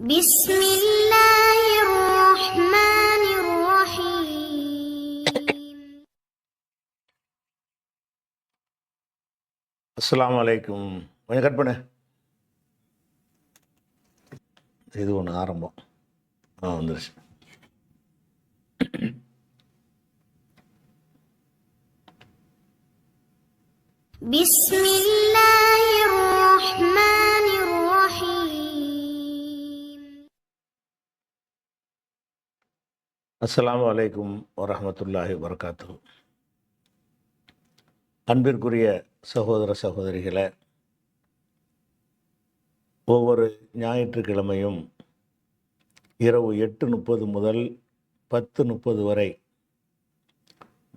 بسم الله الرحمن الرحيم. அஸ்ஸலாமு அலைக்கும். கொஞ்சம் கட் பண்ணு. இது ஒன்று ஆரம்பம் வந்துருச்சு. بسم الله الرحمن الرحيم. அஸ்ஸலாமு அலைக்கும் வரஹ்மத்துல்லாஹி வபரகாத்துஹு. அன்பிற்குரிய சகோதர சகோதரிகளே, ஒவ்வொரு ஞாயிற்றுக்கிழமையும் இரவு 8:30 முதல் 10:30 வரை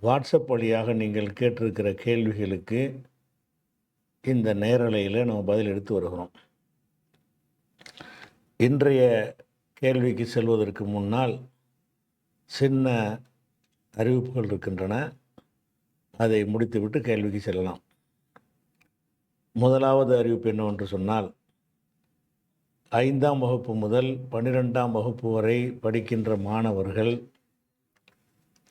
வாட்ஸ்அப் வழியாக நீங்கள் கேட்டிருக்கிற கேள்விகளுக்கு இந்த நேரலையில் நம்ம பதில் எடுத்து வருகிறோம். இன்றைய கேள்விக்கு செல்வதற்கு முன்னால் சின்ன அறிவிப்புகள் இருக்கின்றன. அதை முடித்துவிட்டு கேள்விக்கு செல்லலாம். முதலாவது அறிவிப்பு என்னவென்று சொன்னால், 5ஆம் வகுப்பு முதல் 12ஆம் வகுப்பு வரை படிக்கின்ற மாணவர்கள்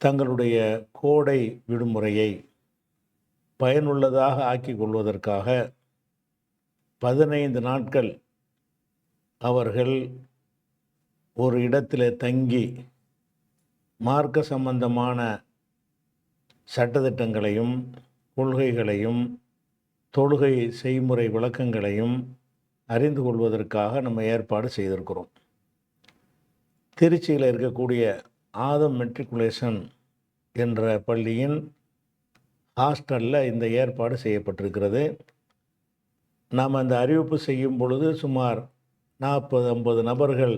தங்களுடைய கோடை விடுமுறையை பயனுள்ளதாக ஆக்கிக் கொள்வதற்காக 15 நாட்கள் அவர்கள் ஒரு இடத்திலே தங்கி மார்க்க சம்பந்தமான சட்டதிட்டங்களையும் கொள்கைகளையும் தொழுகை செய்முறை விளக்கங்களையும் அறிந்து கொள்வதற்காக நம்ம ஏற்பாடு செய்திருக்கிறோம். திருச்சியில் இருக்கக்கூடிய ஆதம் மெட்ரிகுலேஷன் என்ற பள்ளியின் ஹாஸ்டலில் இந்த ஏற்பாடு செய்யப்பட்டிருக்கிறது. நாம் அந்த அறிவிப்பு செய்யும் பொழுது சுமார் 40-50 நபர்கள்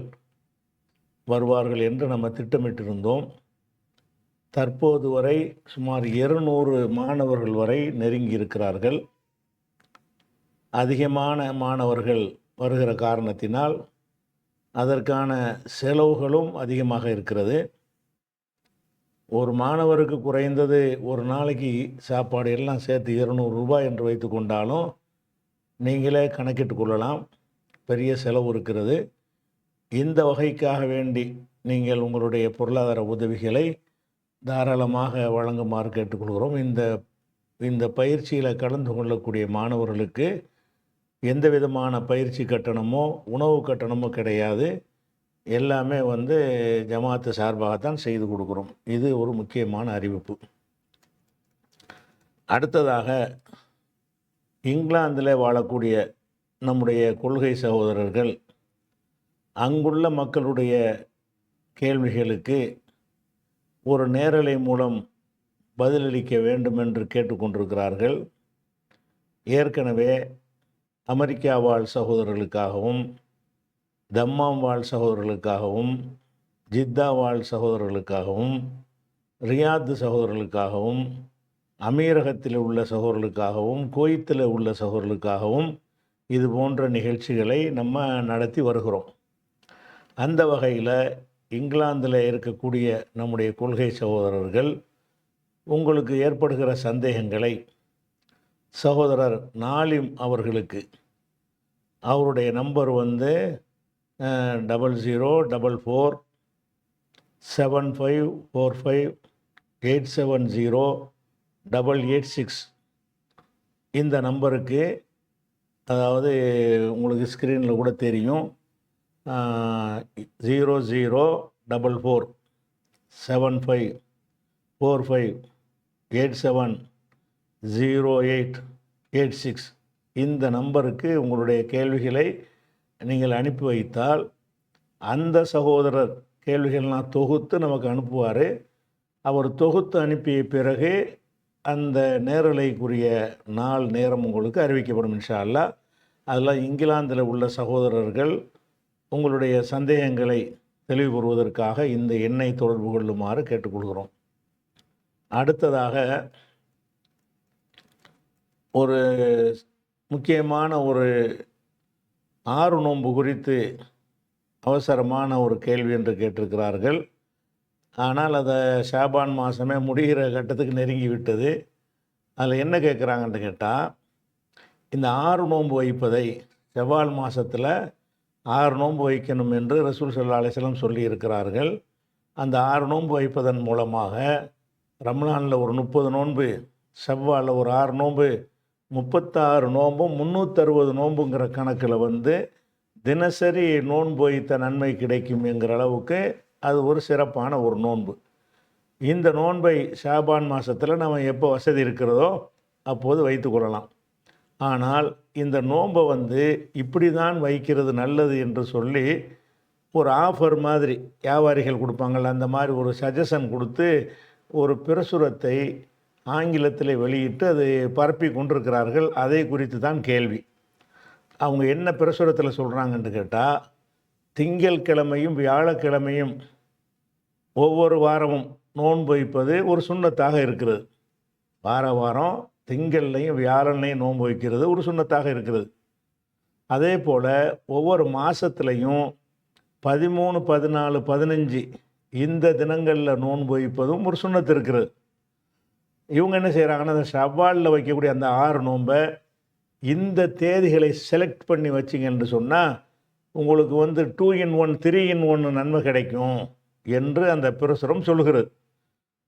வருவார்கள் என்று நம்ம திட்டமிட்டிருந்தோம். தற்போது வரை சுமார் 200 மாணவர்கள் வரை நெருங்கி இருக்கிறார்கள். அதிகமான மாணவர்கள் வருகிற காரணத்தினால் அதற்கான செலவுகளும் அதிகமாக இருக்கிறது. ஒரு மாணவருக்கு குறைந்தது ஒரு நாளைக்கு சாப்பாடு எல்லாம் சேர்த்து 200 ரூபாய் என்று வைத்து கொண்டாலும் நீங்களே கணக்கிட்டு கொள்ளலாம். பெரிய செலவு இருக்கிறது. இந்த வகைக்காக வேண்டி நீங்கள் உங்களுடைய பொருளாதார உதவிகளை தாராளமாக வழங்குமாறு கேட்டுக்கொள்கிறோம். இந்த பயிற்சியில் கலந்து கொள்ளக்கூடிய மாணவர்களுக்கு எந்த விதமான பயிற்சி கட்டணமோ உணவு கட்டணமோ கிடையாது. எல்லாமே ஜமாத்து சார்பாகத்தான் செய்து கொடுக்குறோம். இது ஒரு முக்கியமான அறிவிப்பு. அடுத்ததாக, இங்கிலாந்தில் வாழக்கூடிய நம்முடைய கொள்கை சகோதரர்கள் அங்குள்ள மக்களுடைய கேள்விகளுக்கு ஒரு நேரலை மூலம் பதிலளிக்க வேண்டும் என்று கேட்டுக்கொண்டிருக்கிறார்கள். ஏற்கனவே அமெரிக்கா வாழ் சகோதரர்களுக்காகவும், தம்மாம் வாழ் சகோதரர்களுக்காகவும், ஜித்தா வாழ் சகோதரர்களுக்காகவும், ரியாத் சகோதரர்களுக்காகவும், அமீரகத்தில் உள்ள சகோதரர்களுக்காகவும், குவைத்தில் உள்ள சகோதரர்களுக்காகவும் இது போன்ற நிகழ்ச்சிகளை நம்ம நடத்தி வருகிறோம். அந்த வகையில் இங்கிலாந்தில் இருக்கக்கூடிய நம்முடைய கொள்கை சகோதரர்கள் உங்களுக்கு ஏற்படுகிற சந்தேகங்களை சகோதரர் நாலிம் அவர்களுக்கு அவருடைய நம்பர் 00447548708886 இந்த நம்பருக்கு, அதாவது உங்களுக்கு ஸ்க்ரீனில் கூட தெரியும், 00444548708886 இந்த நம்பருக்கு உங்களுடைய கேள்விகளை நீங்கள் அனுப்பி வைத்தால் அந்த சகோதரர் கேள்விகள்லாம் தொகுத்து நமக்கு அனுப்புவார். அவர் தொகுத்து அனுப்பிய பிறகு அந்த நேரலைக்குரிய நாள் நேரம் உங்களுக்கு அறிவிக்கப்படும் இன்ஷா அல்லாஹ். அதில் இங்கிலாந்தில் உள்ள சகோதரர்கள் உங்களுடைய சந்தேகங்களை தெளிவுபெறுவதற்காக இந்த எண்ணை தொடர்பு கொள்ளுமாறு கேட்டுக்கொள்கிறோம். அடுத்ததாக, ஒரு முக்கியமான ஒரு 6 நோன்பு குறித்து அவசரமான ஒரு கேள்வி என்று கேட்டிருக்கிறார்கள். ஆனால் அதை ஷாபான் மாதமே முடிகிற கட்டத்துக்கு நெருங்கி விட்டது. அதில் என்ன கேட்குறாங்கன்னு கேட்டால், இந்த 6 நோன்பு வைப்பதை ஷவால் மாதத்தில் 6 நோன்பு வைக்கணும் என்று ரசூல் ஸல்லல்லாஹு அலைஹி வஸல்லம் சொல்லியிருக்கிறார்கள். அந்த 6 நோன்பு வைப்பதன் மூலமாக ரமலானில் ஒரு 30 நோன்பு, ஷவ்வாலில் ஒரு 6 நோன்பு, 36 நோன்பும் 360 நோன்புங்கிற கணக்கில் தினசரி நோன்பு வைத்த நன்மை கிடைக்கும் என்கிற அளவுக்கு அது ஒரு சிறப்பான ஒரு நோன்பு. இந்த நோன்பை ஷாபான் மாதத்தில் நம்ம எப்போ வசதி இருக்கிறதோ அப்போது வைத்து கொள்ளலாம். ஆனால் இந்த நோன்பை இப்படி தான் வைக்கிறது நல்லது என்று சொல்லி ஒரு ஆஃபர் மாதிரி வியாபாரிகள் கொடுப்பாங்கள்ல, அந்த மாதிரி ஒரு சஜஷன் கொடுத்து ஒரு பிரசுரத்தை ஆங்கிலத்தில் வெளியிட்டு அதை பரப்பி கொண்டிருக்கிறார்கள். அதை குறித்து தான் கேள்வி. அவங்க என்ன பிரசுரத்தில் சொல்கிறாங்கன்னு கேட்டால், திங்கட்கிழமையும் வியாழக்கிழமையும் ஒவ்வொரு வாரமும் நோன்பு வைப்பது ஒரு சுன்னத்தாக இருக்கிறது. வாரம் திங்கள்லையும் வியாழன்லையும் நோன்பு வைக்கிறது ஒரு சுன்னத்தாக இருக்கிறது. அதே போல் ஒவ்வொரு மாதத்துலையும் 13, 14, 15 இந்த தினங்களில் நோன்பு வைப்பதும் ஒரு சுன்னத்து இருக்கிறது. இவங்க என்ன செய்கிறாங்கன்னா, அந்த ஷவ்வாலில் வைக்கக்கூடிய அந்த 6 நோன்பை இந்த தேதிகளை செலக்ட் பண்ணி வச்சிங்கன்னு சொன்னால் உங்களுக்கு 2 in 1 3 in 1 நன்மை கிடைக்கும் என்று அந்த பிரசுரம் சொல்கிறது.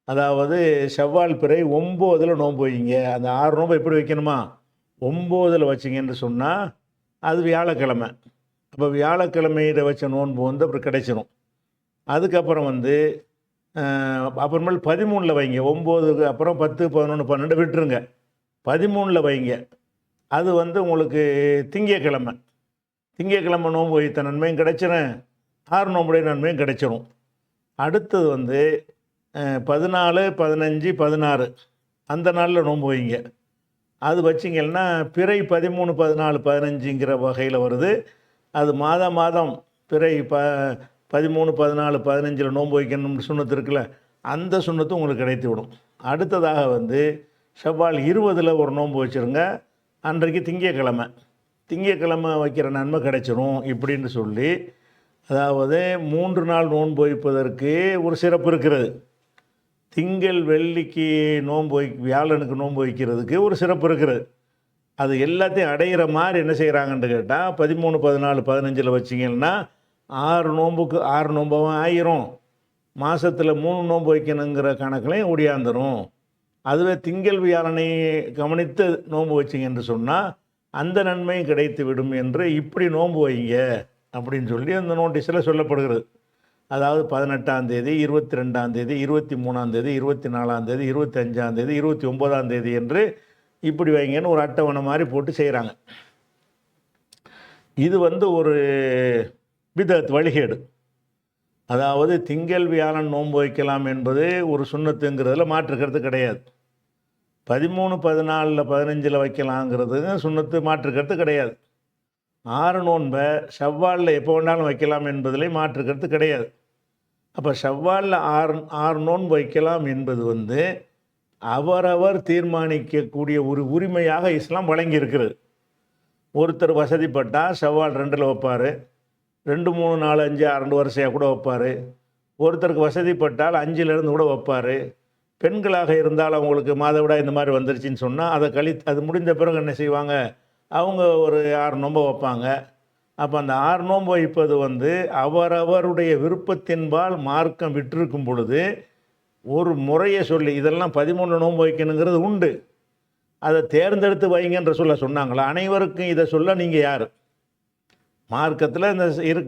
அதாவது ஷவ்வால் பிறை 9 நோன்பு வைங்க. அந்த 6 நோன்பு எப்படி வைக்கணுமா, 9 வச்சிங்கன்னு சொன்னால் அது வியாழக்கிழமை. அப்போ வியாழக்கிழமையில் வச்ச நோன்பு அப்புறம் கிடைச்சிரும். அதுக்கப்புறம் அப்புறமேல் 13 வைங்க. 9க்கு அப்புறம் 10, 11, 12 விட்டுருங்க. 13 வைங்க. அது உங்களுக்கு திங்கக்கிழமை நோன்பு வைத்த நன்மையும் கிடைச்சிடும், 6 நோன்புடைய நன்மையும் கிடைச்சிடும். அடுத்தது 14, 15, 16 அந்த நாளில் நோன்பு வைங்க. அது வச்சிங்கன்னா பிறை 13, 14, 15ங்கிற வகையில் வருது. அது மாதம் பிறை 13, 14, 15 நோன்பு வைக்கணும்னு சுன்னத்து இருக்குல்ல, அந்த சுன்னத்து உங்களுக்கு கிடைத்து விடும். அடுத்ததாக ஷவ்வால் 20 ஒரு நோன்பு வச்சுருங்க. அன்றைக்கு திங்கக்கிழமை வைக்கிற நன்மை கிடைச்சிரும் இப்படின்னு சொல்லி, அதாவது 3 நாள் நோன்பு வைப்பதற்கு ஒரு சிறப்பு இருக்கிறது. திங்கள் வெள்ளிக்கு நோன்பு வியாழனுக்கு நோன்பு வைக்கிறதுக்கு ஒரு சிறப்பு இருக்கிறது. அது எல்லாத்தையும் அடையிற மாதிரி என்ன செய்கிறாங்கன்னு கேட்டால், 13, 14, 15 வச்சிங்கன்னா 6 நோன்புக்கு 6 நோம்பாகவும் ஆயிரும். மாதத்தில் 3 நோன்பு வைக்கணுங்கிற கணக்குலையும் ஒடியாந்துடும். அதுவே திங்கள் வியாழனை கவனித்து நோன்பு வச்சிங்கன்னு சொன்னால் அந்த நன்மையும் கிடைத்து விடும் என்று இப்படி நோன்பு வைங்க அப்படின்னு சொல்லி அந்த நோட்டீஸில் சொல்லப்படுகிறது. அதாவது 18ஆம் தேதி, 22ஆம் தேதி, 23ஆம் தேதி, 24ஆம் தேதி, 25ஆம் தேதி, 29ஆம் தேதி என்று இப்படி வைங்கன்னு ஒரு அட்டவணை மாதிரி போட்டு செய்கிறாங்க. இது ஒரு பிதத் வழிகேடு. அதாவது திங்கள் வியாழன் நோன்பு வைக்கலாம் என்பது ஒரு சுன்னத்துங்கிறதுல மாற்றுக்கிறது கிடையாது. 13, 14, 15 வைக்கலாங்கிறது சுன்னத்து, மாற்றுக்கிறது கிடையாது. 6 நோன்பை ஷவ்வாலில் எப்போ வேணாலும் வைக்கலாம் என்பதிலே மாற்றுக்கிறது கிடையாது. அப்போ ஷவ்வாலில் 6 நோன்பு வைக்கலாம் என்பது அவரவர் தீர்மானிக்கக்கூடிய ஒரு உரிமையாக இஸ்லாம் வழங்கியிருக்கிறது. ஒருத்தர் வசதிப்பட்டால் ஷவ்வால் 2 வைப்பார், 2, 3, 4, 5, 6 வரிசையாக கூட வைப்பார். ஒருத்தருக்கு வசதிப்பட்டால் 5லேருந்து கூட வைப்பார். பெண்களாக இருந்தால் அவங்களுக்கு மாதவிடாய் இந்த மாதிரி வந்துருச்சுன்னு சொன்னால் அது முடிந்த பிறகு என்ன செய்வாங்க, அவங்க ஒரு 6 நோன்பு வைப்பாங்க. அப்போ அந்த 6 நோன்பு வைப்பது அவரவருடைய விருப்பத்தின்பால் மார்க்கம் விட்டிருக்கும் பொழுது ஒரு முறையை சொல்லி இதெல்லாம் 13 நோன்பு வைக்கணுங்கிறது உண்டு, அதை தேர்ந்தெடுத்து வைங்கன்ற சொன்னாங்களா? அனைவருக்கும் இதை சொல்ல நீங்கள் யார்? மார்க்கத்தில் இந்த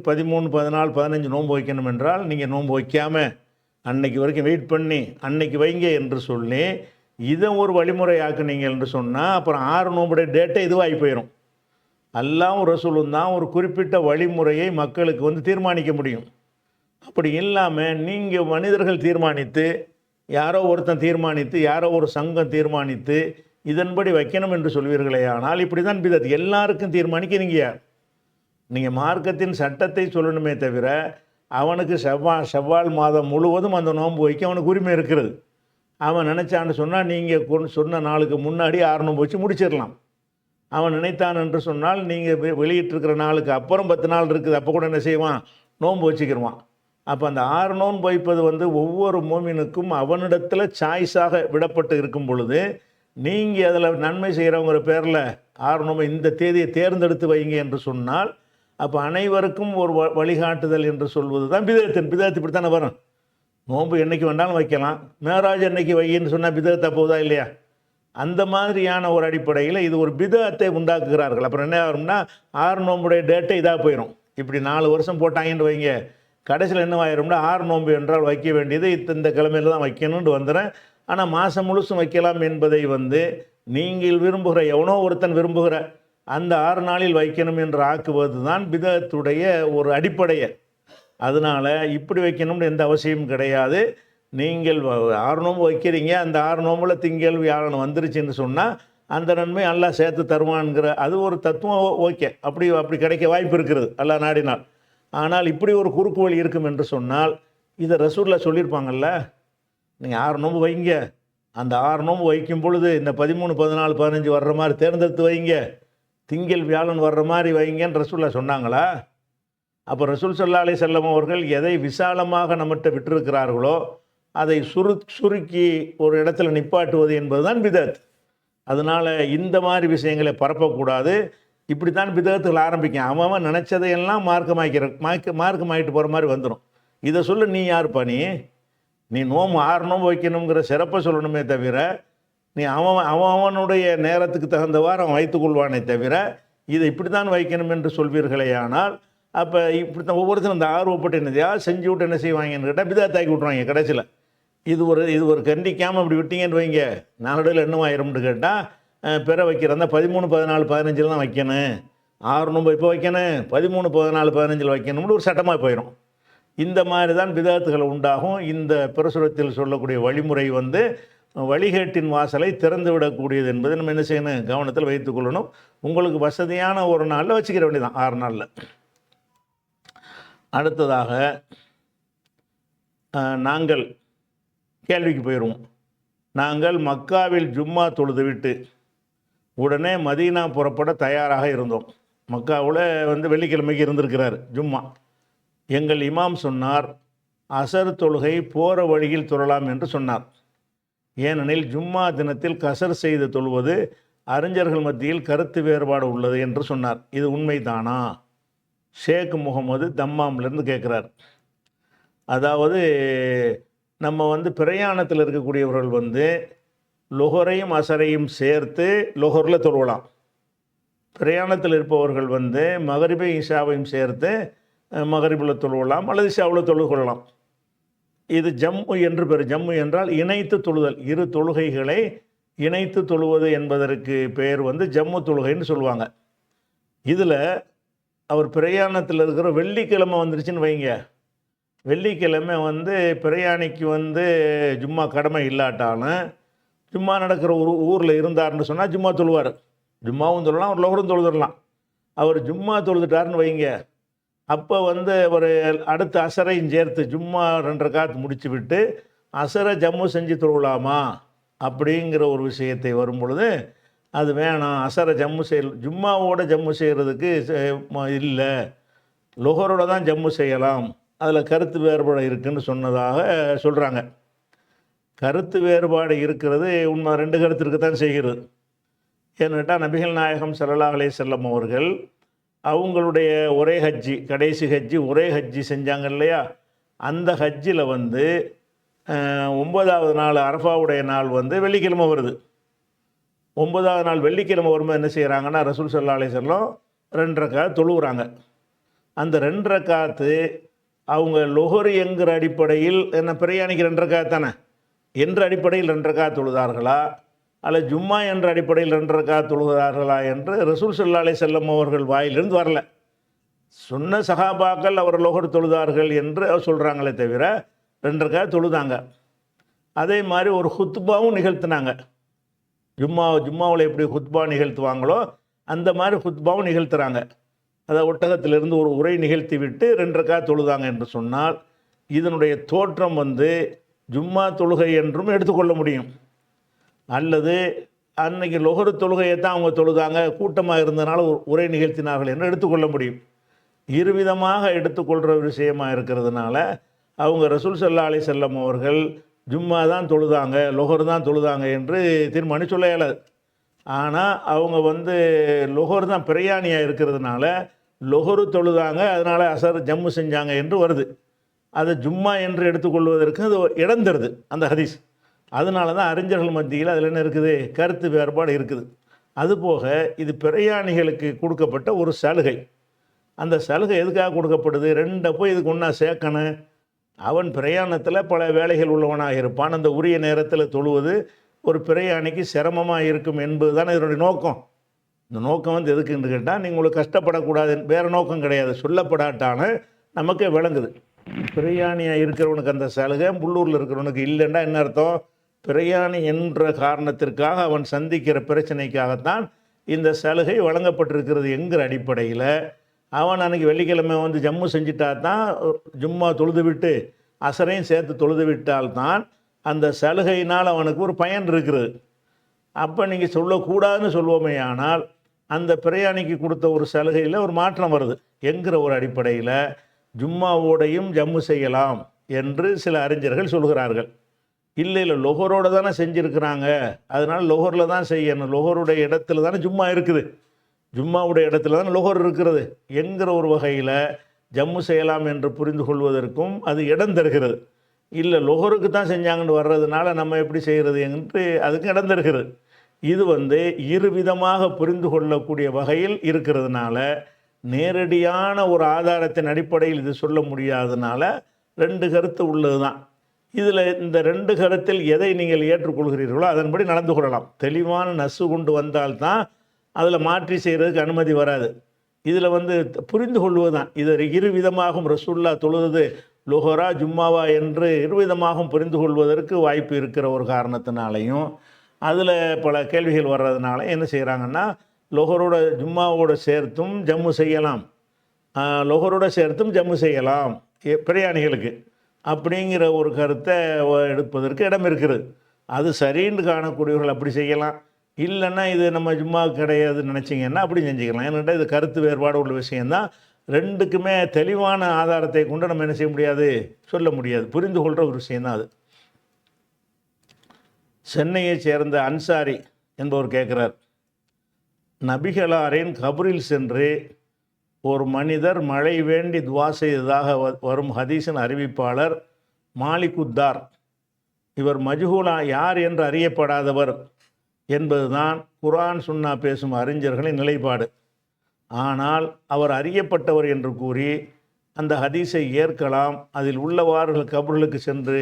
13, 14, 15 நோன்பு வைக்கணும் என்றால் நீங்கள் நோன்பு வைக்காமல் அன்னைக்கு வரைக்கும் வெயிட் பண்ணி அன்னைக்கு வைங்க என்று சொல்லி இதை ஒரு வழிமுறை ஆக்குனீங்க என்று சொன்னால் அப்புறம் 6 நோன்புடைய டேட்டை இதுவாகி போயிடும். அல்லாஹ்வும் ரசூலும் தான் ஒரு குறிப்பிட்ட வழிமுறையை மக்களுக்கு தீர்மானிக்க முடியும். அப்படி இல்லாமல் நீங்கள் மனிதர்கள் தீர்மானித்து, யாரோ ஒருத்தன் தீர்மானித்து, யாரோ ஒரு சங்கம் தீர்மானித்து இதன்படி வைக்கணும் என்று சொல்வீர்களே, ஆனால் இப்படி தான் பிதத். எல்லாருக்கும் தீர்மானிக்க நீங்கள் யார்? நீங்கள் மார்க்கத்தின் சட்டத்தை சொல்லணுமே தவிர அவனுக்கு ஷவ்வால் மாதம் முழுவதும் அந்த நோன்பு வைக்க அவனுக்கு உரிமை இருக்கிறது. அவன் நினச்சான்னு சொன்னால் நீங்கள் சொன்ன நாளுக்கு முன்னாடி 6 நோன்பு வச்சு முடிச்சிடலாம். அவன் நினைத்தான் என்று சொன்னால் நீங்கள் வெளியிட்டிருக்கிற நாளுக்கு அப்புறம் 10 நாள் இருக்குது, அப்போ கூட என்ன செய்வான், நோன்பு வச்சுக்கிடுவான். அப்போ அந்த 6 நோன்பு வைப்பது ஒவ்வொரு மோமினுக்கும் அவனிடத்தில் சாய்ஸாக விடப்பட்டு இருக்கும் பொழுது நீங்கள் அதில் நன்மை செய்கிறவங்கிற பேரில் 6 நோன்பு இந்த தேதியை தேர்ந்தெடுத்து வைங்க என்று சொன்னால் அப்போ அனைவருக்கும் ஒரு வழிகாட்டுதல் என்று சொல்வது தான் பிதத்து இப்படி தானே வரும். நோன்பு என்றைக்கு வேண்டாலும் வைக்கலாம், மேராஜ் அன்னைக்கு வையின்னு சொன்னால் பிதத்தை போகுதா இல்லையா? அந்த மாதிரியான ஒரு அடிப்படையில் இது ஒரு பிதத்தை உண்டாக்குகிறார்கள். அப்புறம் என்ன ஆகும்னா 6 நோம்புடைய டேட்டை இதாக போயிடும். இப்படி 4 வருஷம் போட்டாங்கன்னு வைங்க, கடைசியில் என்ன ஆயிரும்னா 6 நோன்பு என்றால் வைக்க வேண்டியது இந்த கிழமையில் தான் வைக்கணும்னு வந்துடுறேன். ஆனால் மாதம் முழுசும் வைக்கலாம் என்பதை நீங்கள் விரும்புகிற எவனோ ஒருத்தன் விரும்புகிற அந்த 6 நாளில் வைக்கணும் என்று ஆக்குவது தான் பிதத்துடைய ஒரு அடிப்படையை. அதனால் இப்படி வைக்கணும்னு எந்த அவசியமும் கிடையாது. நீங்கள் 6 நோம்பு வைக்கிறீங்க, அந்த 6 நோம்பில் திங்கள் வியாழன் வந்துருச்சுன்னு சொன்னால் அந்த நன்மை அல்லாஹ் சேர்த்து தருவான்ங்கிற அது ஒரு தத்துவம். ஓகே, அப்படி கிடைக்க வாய்ப்பு இருக்கிறது அல்லாஹ் நாடினால். ஆனால் இப்படி ஒரு குறுக்கு வழி இருக்கும் என்று சொன்னால் இதை ரசூலில் சொல்லியிருப்பாங்கல்ல, நீங்கள் 6 நோம்பு வைங்க, அந்த 6 நோம்பு வைக்கும் பொழுது இந்த 13, 14, 15 வர்ற மாதிரி தேர்ந்தெடுத்து வைங்க, திங்கள் வியாழன் வர்ற மாதிரி வைங்கன்னு ரசூலில் சொன்னாங்களா? அப்போ ரசூல் ஸல்லல்லாஹு அலைஹி வஸல்லம் அவர்கள் எதை விசாலமாக நம்மகிட்ட விட்டிருக்கிறார்களோ அதை சுருக்கி ஒரு இடத்துல நிப்பாட்டுவது என்பது தான் பிதத். அதனால் இந்த மாதிரி விஷயங்களை பரப்பக்கூடாது. இப்படி தான் பிதத்துகள் ஆரம்பிக்கும். அவன் நினச்சதையெல்லாம் மார்க்கமாக்கிட்டு போகிற மாதிரி வந்துடும். இதை சொல்ல நீ யாருப்பா? நீ 6 நோம்பு வைக்கணுங்கிற சிறப்பை சொல்லணுமே தவிர, நீ அவனுடைய நேரத்துக்கு தகுந்தவாறு அவன் வைத்துக்கொள்வானே தவிர இதை இப்படி தான் வைக்கணும் என்று சொல்வீர்களே. ஆனால் அப்போ இப்படி தான் ஒவ்வொருத்தரும் இந்த ஆர்வப்பட்டு என்னதையா செஞ்சு விட்டு என்ன செய்வாங்கன்னு கேட்டால் பிதத்தாக்கி விட்ருவாங்க கடைசியில். இது ஒரு கண்டிக்காமல் இப்படி விட்டீங்கன்னு வைங்க, நாளடைவில் என்னவாயிரும்னு கேட்டால் பிற வைக்கிறதா 13, 14, 15 தான் வைக்கணும், 6 நோம்பு இப்போ வைக்கணும், 13, 14, 15 வைக்கணும்னு ஒரு சட்டமாக போயிடும். இந்த மாதிரி தான் பிதத்துகள் உண்டாகும். இந்த பிரசுரத்தில் சொல்லக்கூடிய வழிமுறை வழிகேட்டின் வாசலை திறந்து விடக்கூடியது என்பதை நம்ம என்ன செய்யணும், கவனத்தில் வைத்துக்கொள்ளணும். உங்களுக்கு வசதியான ஒரு நாளில் வச்சுக்கிற வேண்டியதான், 6 நாளில். அடுத்ததாக நாங்கள் கேள்விக்கு போயிடுவோம். நாங்கள் மக்காவில் ஜும்மா தொழுது விட்டு உடனே மதீனா புறப்பட தயாராக இருந்தோம். மக்காவில் வெள்ளிக்கிழமைக்கு இருந்திருக்கிறார் ஜும்மா. எங்கள் இமாம் சொன்னார், அசர் தொழுகை போகிற வழியில் தொழலாம் என்று சொன்னார். ஏனெனில் ஜும்மா தினத்தில் கசர் செய்து தொழுவது அறிஞர்கள் மத்தியில் கருத்து வேறுபாடு உள்ளது என்று சொன்னார். இது உண்மைதானா? ஷேக் முகமது தம்மாம்லேருந்து கேட்குறார். அதாவது நம்ம பிரயாணத்தில் இருக்கக்கூடியவர்கள் லொஹரையும் அசரையும் சேர்த்து லொஹரில் தொழுவலாம். பிரயாணத்தில் இருப்பவர்கள் மகரிபை இஷாவையும் சேர்த்து மகரிபில் தொழுவலாம் அல்லது இஷாவில் தொழுது கொள்ளலாம். இது ஜம்மு என்று பேர். ஜம்மு என்றால் இணைத்து தொழுதல். இரு தொழுகைகளை இணைத்து தொழுவது என்பதற்கு பெயர் ஜம்மு தொழுகைன்னு சொல்லுவாங்க. இதில் அவர் பிரயாணத்தில் இருக்கிற வெள்ளிக்கிழமை வந்துருச்சுன்னு வைங்க, வெள்ளிக்கிழமை பிரயாணிக்கு ஜும்மா கடமை இல்லாட்டாலும் ஜும்மா நடக்கிற ஒரு ஊரில் இருந்தார்னு சொன்னால் ஜும்மா தொழுவார். ஜும்மாவும் தொழலாம், ஒரு லோகரும் தொழுதுடலாம். அவர் ஜும்மா தொழுதுட்டாருன்னு வைங்க, அப்போ அவர் அடுத்த அசரையும் சேர்த்து ஜும்மா 2 ரக்காத் முடிச்சு விட்டு அசரை ஜம்மு செஞ்சு தொழலாமா அப்படிங்கிற ஒரு விஷயத்தை வரும் பொழுது அது வேணாம். அசரை ஜும்மாவோட ஜம்மு செய்கிறதுக்கு இல்லை, லொஹரோட தான் ஜம்மு செய்யலாம், அதில் கருத்து வேறுபாடு இருக்குதுன்னு சொன்னதாக சொல்கிறாங்க. கருத்து வேறுபாடு இருக்கிறது உண்மை. 2 கருத்து இருக்கத்தான் செய்கிறது. ஏன்னுட்டா நபிகள் நாயகம் ஸல்லல்லாஹு அலைஹி வஸல்லம் அவர்கள் அவங்களுடைய ஒரே ஹஜ்ஜி, கடைசி ஹஜ்ஜி, ஒரே ஹஜ்ஜி செஞ்சாங்க இல்லையா? அந்த ஹஜ்ஜில் 9வது நாள் அரஃபாவுடைய நாள் வெள்ளிக்கிழமை வருது. 9வது நாள் வெள்ளிக்கிழமை வரும்போது என்ன செய்கிறாங்கன்னா ரசூல் ஸல்லல்லாஹு அலைஹி வஸல்லம் 2 ரக்காத் தொழுகிறாங்க. அந்த 2 ரக்காத்து அவங்க லொஹர் என்கிற அடிப்படையில் என்ன பிரயாணிக்கு 2 ரக்காத் தானே என்ற அடிப்படையில் 2 ரக்காத் தொழுதார்களா அல்ல ஜும்மா என்ற அடிப்படையில் 2 ரக்காத் தொழுகிறார்களா என்று ரசூல் ஸல்லல்லாஹு அலைஹி வஸல்லம் அவர்கள் வாயிலிருந்து வரல. சொன்ன சஹாபாக்கள் அவர் லொஹர் தொழுதார்கள் என்று சொல்கிறாங்களே தவிர 2 ரக்காத் தொழுதாங்க. அதே மாதிரி ஒரு ஹுத்பாவும் நிகழ்த்தினாங்க. ஜும்மாவில் எப்படி ஹுத்பா நிகழ்த்துவாங்களோ அந்த மாதிரி ஹுத்பாவும் நிகழ்த்துறாங்க. அதை ஒட்டகத்திலிருந்து ஒரு உரை நிகழ்த்தி விட்டு 2 ரக்காத் தொழுதாங்க என்று சொன்னால் இதனுடைய தோற்றம் ஜும்மா தொழுகை என்றும் எடுத்துக்கொள்ள முடியும். அல்லது அன்னைக்கு லொஹர் தொழுகையை தான் அவங்க தொழுதாங்க, கூட்டமாக இருந்தனால ஒரு உரை நிகழ்த்தினார்கள் என்று எடுத்துக்கொள்ள முடியும். இருவிதமாக எடுத்துக்கொள்கிற விஷயமாக இருக்கிறதுனால அவங்க ரசூல் ஸல்லல்லாஹு அலைஹி வஸல்லம் அவர்கள் ஜும்மா தான் தொழுதாங்க, லொஹர் தான் தொழுதாங்க என்று தீர்மானி சொல்ல இயலாது. ஆனால் அவங்க லொஹர் தான் பிரயாணியாக இருக்கிறதுனால லொஹரு தொழுதாங்க, அதனால் அசர் ஜம்மு செஞ்சாங்க என்று வருது. அதை ஜும்மா என்று எடுத்துக்கொள்வதற்கு அது இடம் தருது அந்த ஹதீஸ். அதனால தான் அறிஞர்கள் மத்தியில் அதில் என்ன இருக்குது, கருத்து வேறுபாடு இருக்குது. அதுபோக இது பிரயாணிகளுக்கு கொடுக்கப்பட்ட ஒரு சலுகை. அந்த சலுகை எதுக்காக கொடுக்கப்படுது? ரெண்டை போய் இதுக்கு ஒன்றா சேர்க்கணும். அவன் பிரயாணத்தில் பல வேலைகள் உள்ளவனாக இருப்பான். அந்த உரிய நேரத்தில் தொழுவது ஒரு பிரயாணிக்கு சிரமமாக இருக்கும் என்பது தான் இதனுடைய நோக்கம். இந்த நோக்கம் வந்து எதுக்குன்னு கேட்டால், நீங்கள் உங்களுக்கு கஷ்டப்படக்கூடாது, வேறு நோக்கம் கிடையாது. சொல்லப்படாட்டான நமக்கே விளங்குது. பிரயாணியாக இருக்கிறவனுக்கு அந்த சலுகை, உள்ளூரில் இருக்கிறவனுக்கு இல்லைன்னா என்ன அர்த்தம்? பிரயாணி என்ற காரணத்திற்காக அவன் சந்திக்கிற பிரச்சனைக்காகத்தான் இந்த சலுகை வழங்கப்பட்டிருக்கிறது என்கிற அடிப்படையில் அவன் அன்றைக்கி வெள்ளிக்கிழமை வந்து ஜம்மு செஞ்சிட்டா தான், ஜும்மா தொழுது விட்டு அசரையும் சேர்த்து தொழுது விட்டால்தான் அந்த சலுகையினால் அவனுக்கு ஒரு பயன் இருக்கிறது. அப்போ நீங்கள் சொல்லக்கூடாதுன்னு சொல்லுவோமே, ஆனால் அந்த பிரயாணிக்கு கொடுத்த ஒரு சலுகையில் ஒரு மாற்றம் வருது என்கிற ஒரு அடிப்படையில் ஜும்மாவோடையும் ஜம்மு செய்யலாம் என்று சில அறிஞர்கள் சொல்கிறார்கள். இல்லை லொஹரோடு தானே செஞ்சுருக்கிறாங்க, அதனால் லொஹரில் தான் செய்யணும், லொஹருடைய இடத்துல தானே ஜும்மா இருக்குது, ஜும்மாவுடைய இடத்துல தானே லொஹர் இருக்கிறது என்கிற ஒரு வகையில் ஜம்மு செய்யலாம் என்று புரிந்து கொள்வதற்கும் அது இடம் தருகிறது. இல்லை லொஹருக்கு தான் செஞ்சாங்கன்னு வர்றதுனால நம்ம எப்படி செய்கிறது என்று அதுக்கு இடம் தருகிறது. இது வந்து இருவிதமாக புரிந்து கொள்ளக்கூடிய வகையில் இருக்கிறதுனால நேரடியான ஒரு ஆதாரத்தின் அடிப்படையில் இது சொல்ல முடியாததுனால ரெண்டு கருத்து உள்ளது தான். இதில் இந்த ரெண்டு கருத்தில் எதை நீங்கள் ஏற்றுக்கொள்கிறீர்களோ அதன்படி நடந்து கொள்ளலாம். தெளிவான நசு கொண்டு வந்தால்தான் அதில் மாற்றி செய்கிறதுக்கு அனுமதி வராது. இதில் வந்து புரிந்து கொள்வது தான். இதை இருவிதமாகவும் ரசூல்லா தொழுது லொஹரா ஜும்மாவா என்று இருவிதமாகவும் புரிந்து கொள்வதற்கு வாய்ப்பு இருக்கிற ஒரு காரணத்தினாலையும் அதில் பல கேள்விகள் வர்றதுனால என்ன செய்கிறாங்கன்னா, லொஹரோட ஜும்மாவோட சேர்த்தும் ஜம்மு செய்யலாம், லொஹரோட சேர்த்தும் ஜம்மு செய்யலாம் பிரயாணிகளுக்கு அப்படிங்கிற ஒரு கருத்தை எடுப்பதற்கு இடம் இருக்கிறது. அது சரின்னு காணக்கூடியவர்கள் அப்படி செய்யலாம். இல்லைன்னா இது நம்ம ஜும்மா கிடையாதுன்னு நினச்சிங்கன்னா அப்படி செஞ்சுக்கலாம். ஏன்னா இது கருத்து வேறுபாடு உள்ள விஷயந்தான். ரெண்டுக்குமே தெளிவான ஆதாரத்தை கொண்டு நம்ம என்ன செய்ய முடியாது, சொல்ல முடியாது. புரிந்து கொள்கிற ஒரு விஷயந்தான் அது. சென்னையை சேர்ந்த அன்சாரி என்பவர் கேட்குறார், நபிகளாரின் கபரில் சென்று ஒரு மனிதர் மழை வேண்டி துவா செய்ததாக வரும் ஹதீஸின் அறிவிப்பாளர் மாலிகுத்தார். இவர் மஜ்ஹூலா, யார் என்று அறியப்படாதவர் என்பதுதான் குர்ஆன் சுன்னா பேசும் அறிஞர்களின் நிலைப்பாடு. ஆனால் அவர் அறியப்பட்டவர் என்று கூறி அந்த ஹதீஸை ஏற்கலாம், அதில் உள்ளவார்கள் கபர்களுக்கு சென்று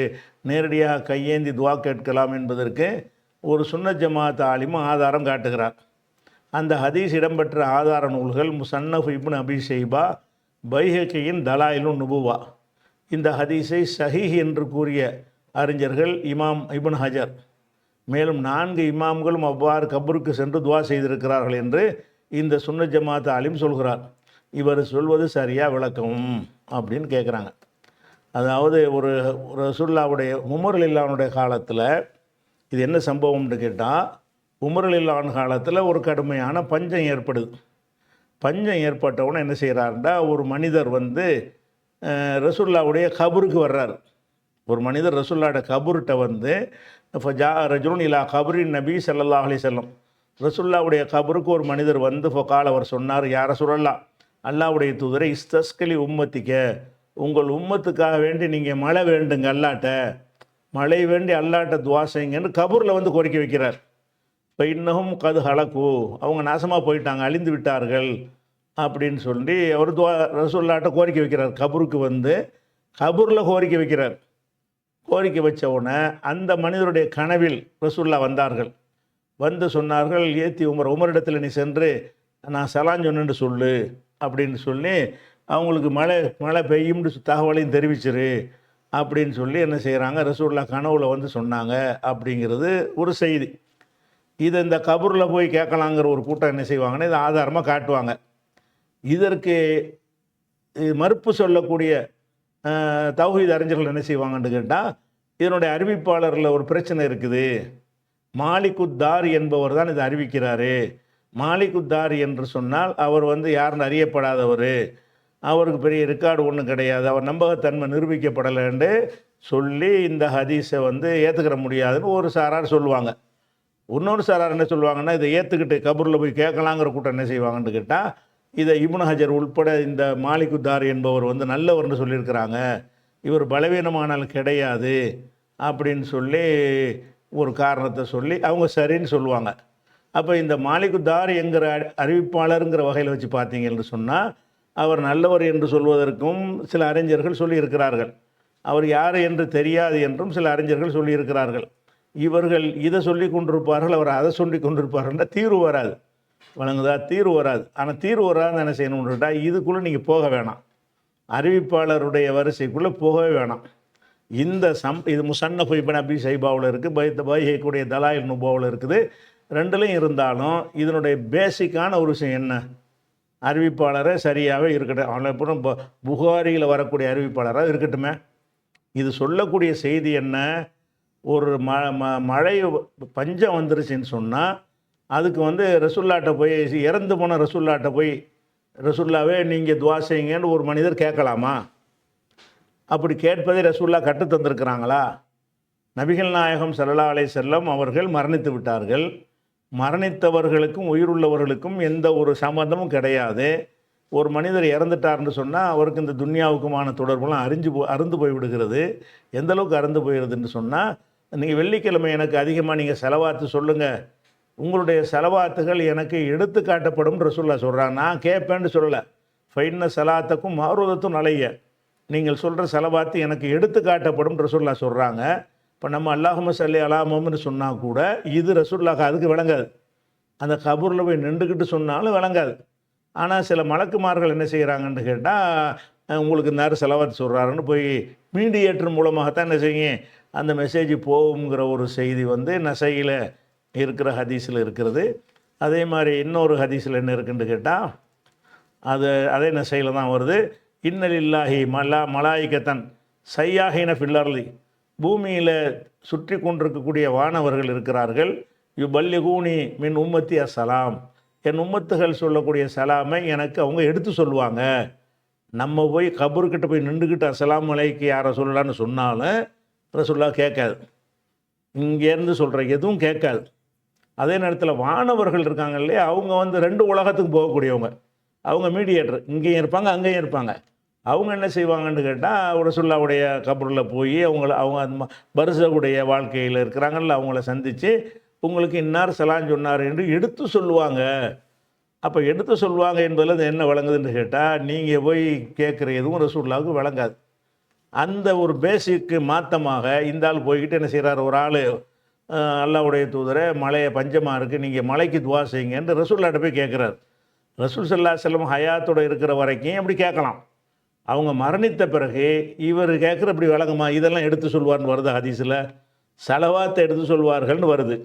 நேரடியாக கையேந்தி துவா கேட்கலாம் என்பதற்கு ஒரு சுன்னத் ஜமாத் ஆலிம் ஆதாரம் காட்டுகிறார். அந்த ஹதீஸ் இடம்பெற்ற ஆதார நூல்கள் முசன்னஃப் இப்னு அபி ஷைபா, பைஹகியின் தலாயிலுன் நுபுவா. இந்த ஹதீஸை சஹீஹ் என்று கூறிய அறிஞர்கள் இமாம் இப்னு ஹஜர். மேலும் 4 இமாம்களும் அவ்வாறு கபருக்கு சென்று துவா செய்திருக்கிறார்கள் என்று இந்த சுன்னத் ஜமாத் ஆலிம் சொல்கிறார். இவர் சொல்வது சரியாக விளக்கம் அப்படின்னு கேட்குறாங்க. அதாவது ஒரு ரசூலுல்லாஹ்வுடைய உமர் ரலியல்லாஹு காலத்தில் இது என்ன சம்பவம்னு கேட்டால், உமர் ரலியல்லாஹு காலத்தில் ஒரு கடுமையான பஞ்சம் ஏற்படுது. பஞ்சம் ஏற்பட்டவுடனே என்ன செய்கிறாருன்னா, ஒரு மனிதர் வந்து ரசூலுல்லாஹ்வுடைய கபருக்கு வர்றார். ஒரு மனிதர் ரசூலுல்லாஹ்வுடைய கபர்கிட்ட வந்து ஃபஜா ரஜுலுன் இலா கபரின் நபி ஸல்லல்லாஹு அலைஹி வஸல்லம், ரசூலுல்லாஹ்வுடைய கபருக்கு ஒரு மனிதர் வந்து ஃபகால், அவர் சொன்னார், யா ரசூலல்லாஹ், அல்லாஹ்வுடைய தூதரை, இஸ்தஸ்கலி உம்மத்திக்க, உங்கள் உம்மத்துக்காக வேண்டி நீங்கள் மழை வேண்டுங்க, அல்லாட்ட மழை வேண்டி அல்லாட்ட துவா செய்யுங்கன்னு கபூரில் வந்து கோரிக்கை வைக்கிறார். இப்போ இன்னமும் கது ஹலக்கு, அவங்க நாசமாக போயிட்டாங்க, அழிந்து விட்டார்கள் அப்படின்னு சொல்லி அவர் துவா ரசூலுல்லாஹ்ட்ட கோரிக்கை வைக்கிறார். கபூருக்கு வந்து கபூரில் கோரிக்கை வைக்கிறார். கோரிக்கை வச்ச உடனே அந்த மனிதருடைய கனவில் ரசூலுல்லாஹ் வந்தார்கள். வந்து சொன்னார்கள், ஏத்தி உமரிடத்தில் நீ சென்று நான் சலான் சொன்னு சொல்லு அப்படின்னு சொல்லி அவங்களுக்கு மழை பெய்யும்னு தகவலையும் தெரிவிச்சிரு அப்படின்னு சொல்லி என்ன செய்கிறாங்க, ரசூலுல்லாஹ் கனவுல வந்து சொன்னாங்க அப்படிங்கிறது ஒரு செய்தி. இதை இந்த கபூரில் போய் கேட்கலாங்கிற ஒரு கூட்டம் என்ன செய்வாங்கன்னா இதை ஆதாரமாக காட்டுவாங்க. இதற்கு மறுப்பு சொல்லக்கூடிய தௌஹீத் அறிஞர்கள் என்ன செய்வாங்கன்னு கேட்டால், இதனுடைய அறிவிப்பாளரில் ஒரு பிரச்சனை இருக்குது, மாலிகுத்தார் என்பவர் தான் இதை அறிவிக்கிறாரு. மாலிகுத்தார் என்று சொன்னால் அவர் வந்து யாருன்னு அறியப்படாதவர், அவருக்கு பெரிய ரெக்கார்டு ஒன்றும் கிடையாது, அவர் நம்பகத்தன்மை நிரூபிக்கப்படலைன்னு சொல்லி இந்த ஹதீஸை வந்து ஏற்றுக்கிற முடியாதுன்னு ஒரு சாரார் சொல்லுவாங்க. இன்னொரு சாரார் என்ன சொல்லுவாங்கன்னா, இதை ஏற்றுக்கிட்டு கபூரில் போய் கேட்கலாங்கிற கூட்டம் என்ன செய்வாங்கன்னு கேட்டால், இதை இப்னு ஹஜர் உள்பட இந்த மாலிகுத்தார் என்பவர் வந்து நல்லவர்னு சொல்லியிருக்கிறாங்க, இவர் பலவீனமானால் கிடையாது அப்படின்னு சொல்லி ஒரு காரணத்தை சொல்லி அவங்க சரின்னு சொல்லுவாங்க. அப்போ இந்த மாலிகுத்தார் என்கிற அறிவிப்பாளருங்கிற வகையில் வச்சு பார்த்தீங்கன்னு சொன்னால் அவர் நல்லவர் என்று சொல்வதற்கும் சில அறிஞர்கள் சொல்லியிருக்கிறார்கள். அவர் யார் என்று தெரியாது என்றும் சில அறிஞர்கள் சொல்லியிருக்கிறார்கள். இவர்கள் இதை சொல்லி கொண்டிருப்பார்கள், அவர் அதை சொல்லி கொண்டிருப்பார்கள்னா தீர்வு வராது. வழங்குதா? தீர்வு வராது. ஆனால் தீர்வு வராதுன்னு என்ன செய்யணும்னு கேட்டால் இதுக்குள்ளே நீங்கள் போக வேணாம், அறிவிப்பாளருடைய வரிசைக்குள்ளே போகவே வேணாம். இந்த இது முசன்னஃப் இப்னு அபி ஷைபாவில் இருக்குது, பைஹைக்குடைய தலாயில் நுபுவாவில் இருக்குது. ரெண்டுலையும் இருந்தாலும் இதனுடைய பேசிக்கான ஒரு விஷயம் என்ன? அறிவிப்பாளரே சரியாகவே இருக்கட்டும், அப்புறம் புகாரியில் வரக்கூடிய அறிவிப்பாளராக இருக்கட்டுமே. இது சொல்லக்கூடிய செய்தி என்ன? ஒரு மழை பஞ்சம் வந்துருச்சுன்னு சொன்னால் அதுக்கு வந்து ரசூல்லாட்ட போய், இறந்து போன ரசூல்லாட்ட போய், ரசூல்லாவே நீங்கள் துவா செய்யுங்கன்னு ஒரு மனிதர் கேட்கலாமா? அப்படி கேட்பதை ரசூல்லா கற்று தந்திருக்கிறாங்களா? நபிகள் நாயகம் ஸல்லல்லாஹு அலைஹி வஸல்லம் அவர்கள் மரணித்து விட்டார்கள். மரணித்தவர்களுக்கும் உயிருள்ளவர்களுக்கும் எந்த ஒரு சம்பந்தமும் கிடையாது. ஒரு மனிதர் இறந்துட்டார்னு சொன்னால் அவருக்கு இந்த துன்யாவுக்குமான தொடர்புலாம் அருந்து போய் விடுகிறது. எந்த அளவுக்கு அருந்து போயிடுதுன்னு சொன்னால், நீங்கள் வெள்ளிக்கிழமை எனக்கு அதிகமாக நீங்கள் செலவாத்து சொல்லுங்கள், உங்களுடைய செலவாத்துகள் எனக்கு எடுத்து காட்டப்படும் ரசூல்லா சொல்கிறாங்க. நான் கேட்பேன்னு சொல்லலை. ஃபைன்ன செலாத்துக்கும் மாறுவதத்தும் நலைய, நீங்கள் சொல்கிற செலவாத்து எனக்கு எடுத்து காட்டப்படும் ரசூல்லா சொல்கிறாங்க. இப்போ நம்ம அல்லாஹும்ம ஸல்லி அலா முஹம்மதுன்னு சொன்னால் கூட இது ரசூலுல்லாஹ் அதுக்கு விளங்காது. அந்த கபூரில் போய் நின்றுக்கிட்டு சொன்னாலும் விளங்காது. ஆனால் சில மலக்குமார்கள் என்ன செய்கிறாங்கன்னு கேட்டால், உங்களுக்கு நேரம் செலவாத்து சொல்கிறாருன்னு போய் மீடியேட்டர் மூலமாகத்தான் என்ன செய்யுங்க அந்த மெசேஜ் போகுங்கிற ஒரு செய்தி வந்து நசையில் இருக்கிற ஹதீஸில் இருக்கிறது. அதே மாதிரி இன்னொரு ஹதீஸில் என்ன இருக்குன்னு கேட்டால், அதே நசையில் தான் வருது. இன்னலில்லாஹி மலாயிக்கத்தன் சையாஹின ஃபில்லர்லி, பூமியில் சுற்றி கொண்டிருக்கக்கூடிய வானவர்கள் இருக்கிறார்கள். யுபல்லிகூனி மின் உம்மத்தி அஸ்ஸலாம், என் உம்மத்துகள் சொல்லக்கூடிய சலாமை எனக்கு அவங்க எடுத்து சொல்லுவாங்க. நம்ம போய் கபூர்கிட்ட போய் நின்றுக்கிட்டு அஸ்ஸலாமு அலைக்கு யாரை சொல்லலான்னு சொன்னாலும் ரசூலுல்லாஹ் கேட்காது, இங்கேருந்து சொல்கிற எதுவும் கேட்காது. அதே நேரத்தில் வானவர்கள் இருக்காங்க இல்லையா, அவங்க வந்து ரெண்டு உலகத்துக்கு போகக்கூடியவங்க, அவங்க மீடியேட்டர், இங்கேயும் இருப்பாங்க அங்கேயும் இருப்பாங்க. அவங்க என்ன செய்வாங்கன்னு கேட்டால், ரசூலுல்லாஹ்வுடைய கபூரில் போய் அவங்க அந்த பர்ஸகுடைய வாழ்க்கையில் இருக்கிறாங்கல்ல, அவங்கள சந்தித்து உங்களுக்கு இன்னார் சலான் சொன்னார் என்று எடுத்து சொல்லுவாங்க. அப்போ எடுத்து சொல்லுவாங்க என்பதில் என்ன விளங்குதுன்னு கேட்டால், நீங்கள் போய் கேட்குற எதுவும் ரசூலுல்லாஹ்வுக்கு விளங்காது. அந்த ஒரு பேசிக்கு மாற்றமாக இந்த ஆள் போய்கிட்டு என்ன செய்கிறார், ஒரு ஆள் அல்லாஹ்வுடைய தூதரை மழையை பஞ்சமாக இருக்குது, நீங்கள் மழைக்கு துவா செய்யுங்கன்னு ரசூலுல்லாஹ்ட்ட போய் கேட்குறார். ரசூல் ஸல்லல்லாஹு அலைஹி வஸல்லம் ஹயாத்தோடு இருக்கிற வரைக்கும் அப்படி கேட்கலாம். அவங்க மரணித்த பிறகு இவர் கேட்குற இப்படி விளங்குமா? இதெல்லாம் எடுத்து சொல்வார்னு வருது ஹதீஸில். சலவாத்தை எடுத்து சொல்வார்கள்னு வருது,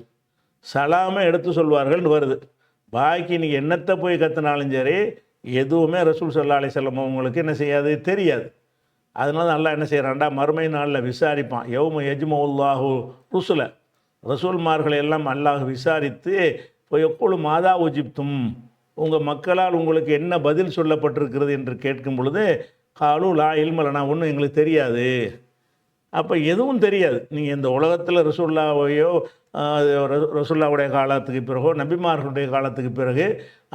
சலாமை எடுத்து சொல்வார்கள்னு வருது. பாக்கி நீங்கள் என்னத்தை போய் கற்றுனாலும் சரி எதுவுமே ரசூல் ஸல்லல்லாஹு அலைஹி வஸல்லம் அவங்களுக்கு என்ன செய்யாது, தெரியாது. அதனால அல்லாஹ் என்ன செய்கிறான்டா, மறுமை நாளில் விசாரிப்பான். யௌம யஜ்மஉல்லாஹு ருசுல, ரசூல்மார்களை எல்லாம் அல்லாஹ் விசாரித்து எப்பொழு மாதா உஜிப்தும், உங்கள் மக்களால் உங்களுக்கு என்ன பதில் சொல்லப்பட்டிருக்கிறது என்று கேட்கும் பொழுது, காலு லா இல்மலனா, ஒன்றும் எங்களுக்கு தெரியாது. அப்போ எதுவும் தெரியாது. நீங்கள் இந்த உலகத்தில் ரசூலுல்லாஹ்வையோ ரசூலுல்லாஹ்வுடைய காலத்துக்கு பிறகோ நபிமார்களுடைய காலத்துக்கு பிறகு